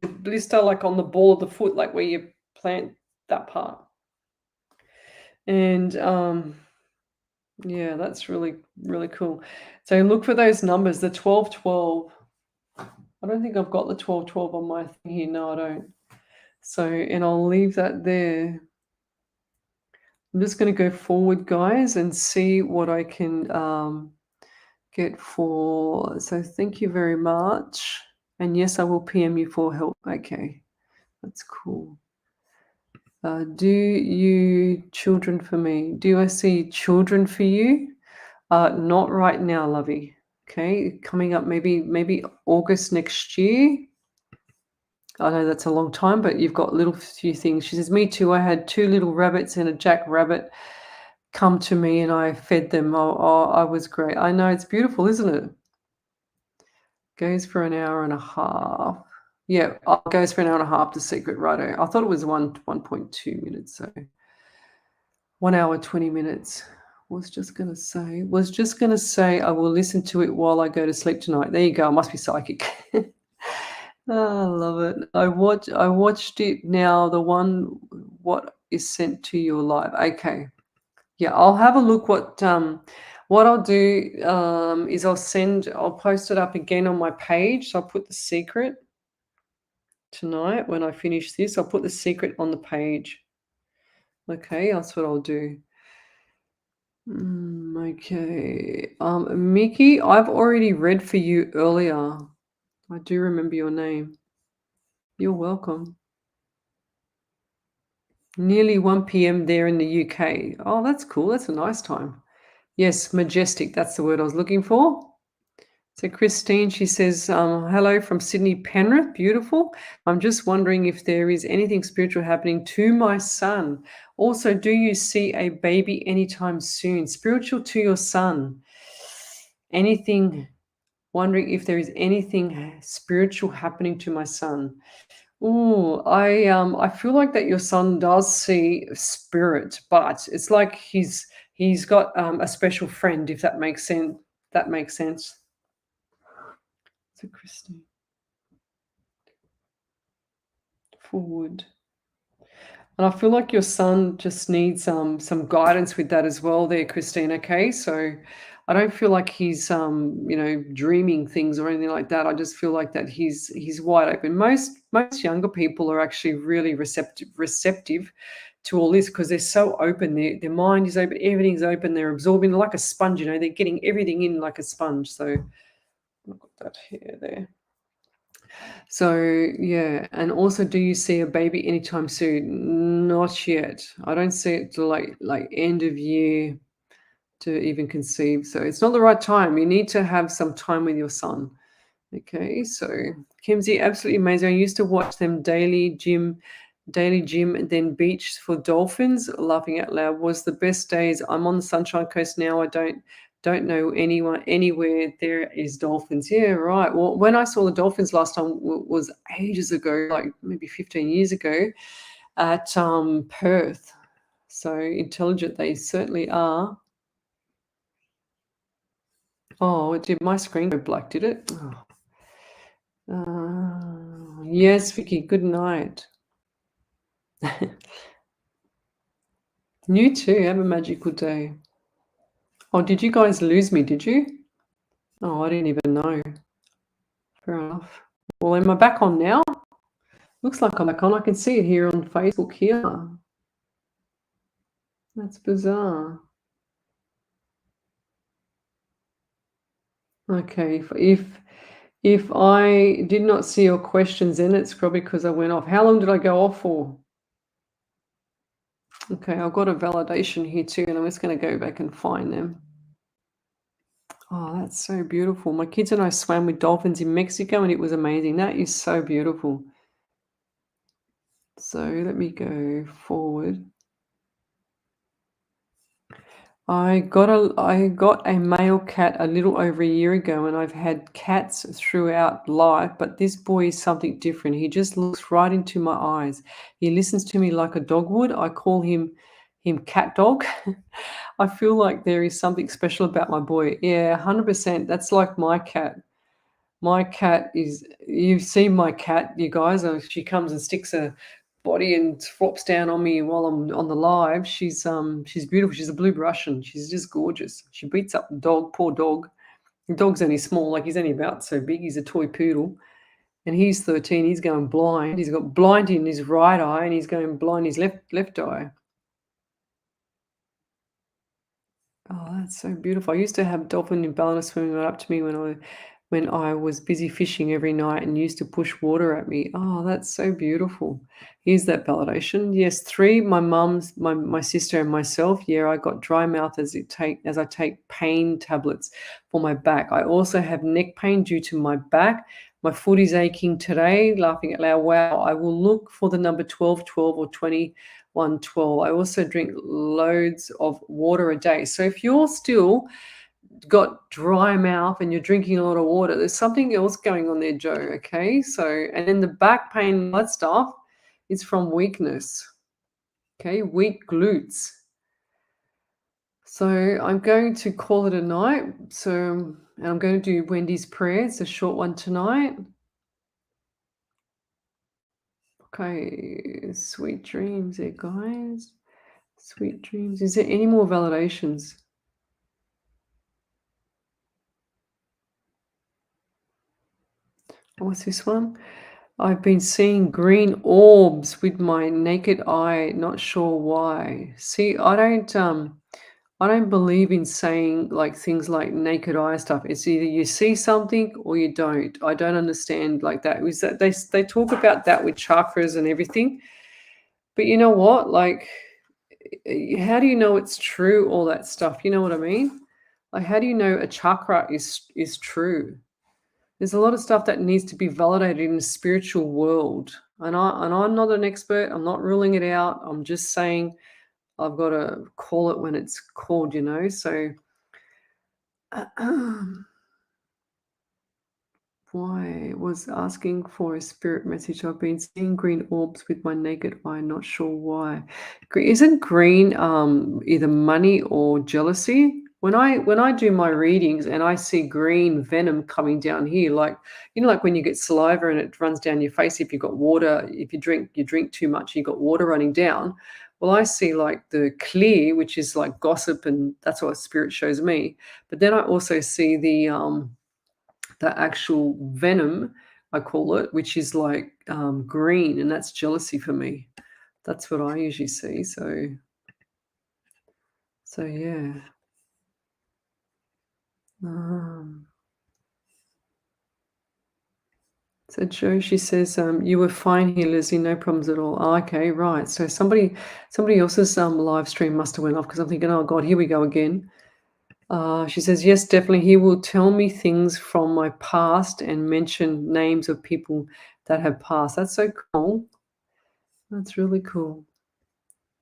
Blister like on the ball of the foot, like where you plant that part. And yeah, that's really, really cool. So look for those numbers, the 1212. I don't think I've got the 1212 on my thing here. No, I don't. So, and I'll leave that there. I'm just going to go forward, guys, and see what I can get for. So thank you very much. And yes, I will PM you for help. Okay, that's cool. Do you children for me? Do I see children for you? Not right now, lovey. Okay, coming up maybe August next year. I know that's a long time, but you've got little few things. She says, me too. I had 2 little rabbits and a jackrabbit come to me and I fed them. Oh, I was great. I know, it's beautiful, isn't it? Goes for an hour and a half. Yeah, goes for an hour and a half, the secret, righto. I thought it was 1.2 minutes, so 1 hour, 20 minutes. Was just gonna say I will listen to it while I go to sleep tonight. There you go. I must be psychic. Oh, I love it. I watched it now, the one what is sent to your live. Okay. Yeah, I'll have a look what I'll do is I'll post it up again on my page. So I'll put the secret tonight when I finish this. I'll put the secret on the page. Okay, that's what I'll do. Okay. Mickey, I've already read for you earlier. I do remember your name. You're welcome. Nearly 1 p.m. there in the UK. Oh, that's cool. That's a nice time. Yes, majestic. That's the word I was looking for. So Christine, she says, hello from Sydney, Penrith. Beautiful. I'm just wondering if there is anything spiritual happening to my son. Also, do you see a baby anytime soon? Spiritual to your son. Anything, wondering if there is anything spiritual happening to my son. Oh, I feel like that your son does see spirit, but it's like he's got a special friend, if that makes sense. That makes sense. So Christine, forward. And I feel like your son just needs some guidance with that as well there, Christine, okay? So I don't feel like he's dreaming things or anything like that. I just feel like that he's wide open. Most younger people are actually really receptive to all this because they're so open. Their mind is open, everything's open, they're absorbing like a sponge, they're getting everything in like a sponge. So I've got that here there. So yeah, and also, do you see a baby anytime soon? Not yet. I don't see it till like end of year to even conceive. So it's not the right time. You need to have some time with your son. Okay, so Kimsey, absolutely amazing. I used to watch them daily gym, and then beach for dolphins. Laughing out loud was the best days. I'm on the Sunshine Coast now. I don't know anyone anywhere there is dolphins. Yeah, right. Well, when I saw the dolphins last time was ages ago, like maybe 15 years ago at Perth. So intelligent they certainly are. Oh, did my screen go black, did it? Yes, Vicky, good night. You too. Have a magical day. Oh, did you guys lose me, did you? Oh, I didn't even know. Fair enough. Well, am I back on now? Looks like I'm back on. I can see it here on Facebook here. That's bizarre. Okay, if I did not see your questions in, it's probably because I went off. How long did I go off for? Okay, I've got a validation here too, and I'm just going to go back and find them. Oh, that's so beautiful. My kids and I swam with dolphins in Mexico, and it was amazing. That is so beautiful. So let me go forward. I got a male cat a little over a year ago, and I've had cats throughout life, but this boy is something different. He just looks right into my eyes. He listens to me like a dog would. I call him cat dog. I feel like there is something special about my boy. Yeah, 100%. That's like my cat. My cat is, you've seen my cat, you guys. She comes and sticks her body and flops down on me while I'm on the live. She's beautiful. She's a blue Russian. She's just gorgeous. She beats up the dog, poor dog. The dog's only small, like he's only about so big. He's a toy poodle. And he's 13. He's going blind. He's got blind in his right eye and he's going blind in his left eye. Oh, that's so beautiful. I used to have dolphin imbalance swimming right up to me when I was busy fishing every night and used to push water at me. Oh, that's so beautiful. Here's that validation. Yes, 3, my mum's, my sister and myself. Yeah, I got dry mouth as I take pain tablets for my back. I also have neck pain due to my back. My foot is aching today, laughing out loud. Wow, I will look for the number 1212 or 2112. I also drink loads of water a day. So if you're still got dry mouth and you're drinking a lot of water, there's something else going on there, Joe. Okay. So, and then the back pain, that stuff is from weakness. Okay. Weak glutes. So I'm going to call it a night. So, and I'm going to do Wendy's prayer. It's a short one tonight. Okay. Sweet dreams there, guys. Sweet dreams. Is there any more validations? What's this one? I've been seeing green orbs with my naked eye, not sure why. See, I don't believe in saying like things like naked eye stuff. It's either you see something or you don't. I don't understand like that. Is that they talk about that with chakras and everything. But you know what? Like how do you know it's true, all that stuff? You know what I mean? Like how do you know a chakra is true? There's a lot of stuff that needs to be validated in the spiritual world. And I'm not an expert. I'm not ruling it out. I'm just saying I've got to call it when it's called, you know. So why was asking for a spirit message. I've been seeing green orbs with my naked eye, not sure why. Isn't green either money or jealousy? When I do my readings and I see green venom coming down here, like like when you get saliva and it runs down your face, if you've got water, if you drink too much, you've got water running down. Well, I see like the clear, which is like gossip, and that's what spirit shows me. But then I also see the actual venom, I call it, which is like green, and that's jealousy for me. That's what I usually see. So yeah. Um, so Joe, she says, you were fine here, Lizzie, no problems at all. Oh, okay, right. So somebody else's live stream must have went off because I'm thinking, oh God, here we go again. She says, yes, definitely. He will tell me things from my past and mention names of people that have passed. That's so cool. That's really cool.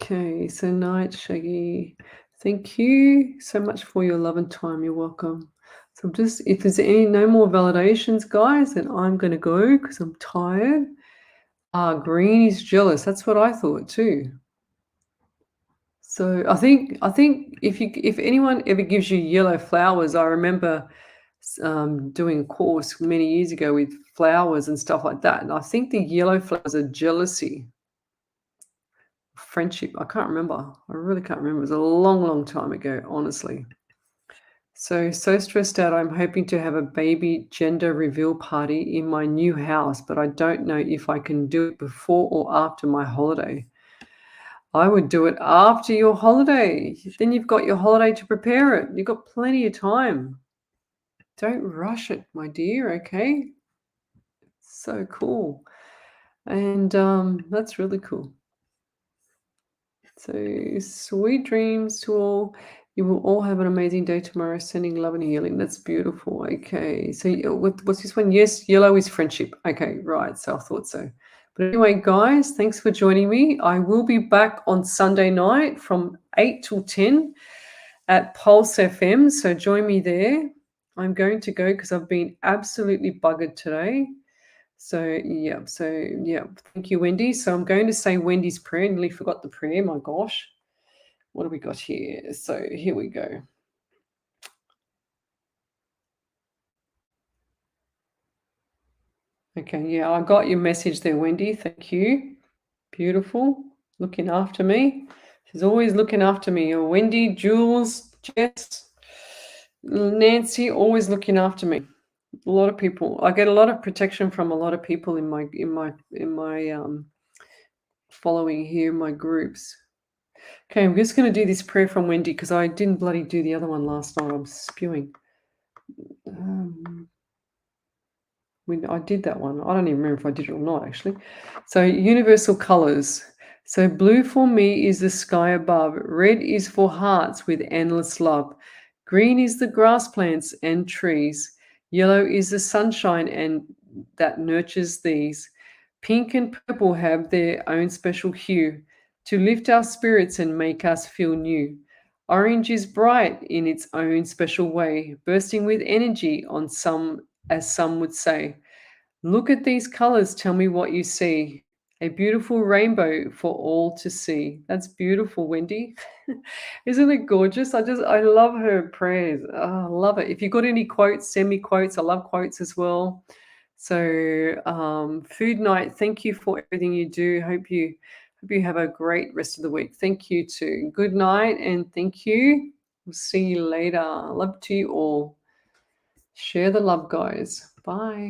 Okay, so night, Shaggy. Thank you so much for your love and time. You're welcome. So just, if there's no more validations, guys, then I'm going to go because I'm tired. Green is jealous. That's what I thought too. So I think if anyone ever gives you yellow flowers, I remember doing a course many years ago with flowers and stuff like that, and I think the yellow flowers are jealousy, friendship. I can't remember. I really can't remember. It was a long, long time ago, honestly. So stressed out. I'm hoping to have a baby gender reveal party in my new house, but I don't know if I can do it before or after my holiday. I would do it after your holiday. Then you've got your holiday to prepare it. You've got plenty of time. Don't rush it, my dear, okay? So cool. And that's really cool. So sweet dreams to all. You will all have an amazing day tomorrow. Sending love and healing. That's beautiful. Okay. So what's this one? Yes, yellow is friendship. Okay, right. So I thought so. But anyway, guys, thanks for joining me. I will be back on Sunday night from 8 till 10 at Pulse FM. So join me there. I'm going to go because I've been absolutely buggered today. So yeah. Thank you, Wendy. So I'm going to say Wendy's prayer. Nearly forgot the prayer. My gosh, what have we got here? So here we go. Okay, yeah, I got your message there, Wendy. Thank you. Beautiful. Looking after me. She's always looking after me. Wendy, Jules, Jess, Nancy, always looking after me. A lot of people. I get a lot of protection from a lot of people in my following here, my groups. Okay, I'm just going to do this prayer from Wendy because I didn't bloody do the other one last night. I'm spewing. I did that one. I don't even remember if I did it or not, actually. So, universal colors. So, blue for me is the sky above. Red is for hearts with endless love. Green is the grass plants and trees. Yellow is the sunshine and that nurtures these. Pink and purple have their own special hue to lift our spirits and make us feel new. Orange is bright in its own special way, bursting with energy on some, as some would say. Look at these colors, tell me what you see. A beautiful rainbow for all to see. That's beautiful, Wendy. Isn't it gorgeous? I love her prayers. Oh, I love it. If you got any quotes, send me quotes. I love quotes as well. So, food night, thank you for everything you do. Hope you have a great rest of the week. Thank you too. Good night and thank you. We'll see you later. Love to you all. Share the love, guys. Bye.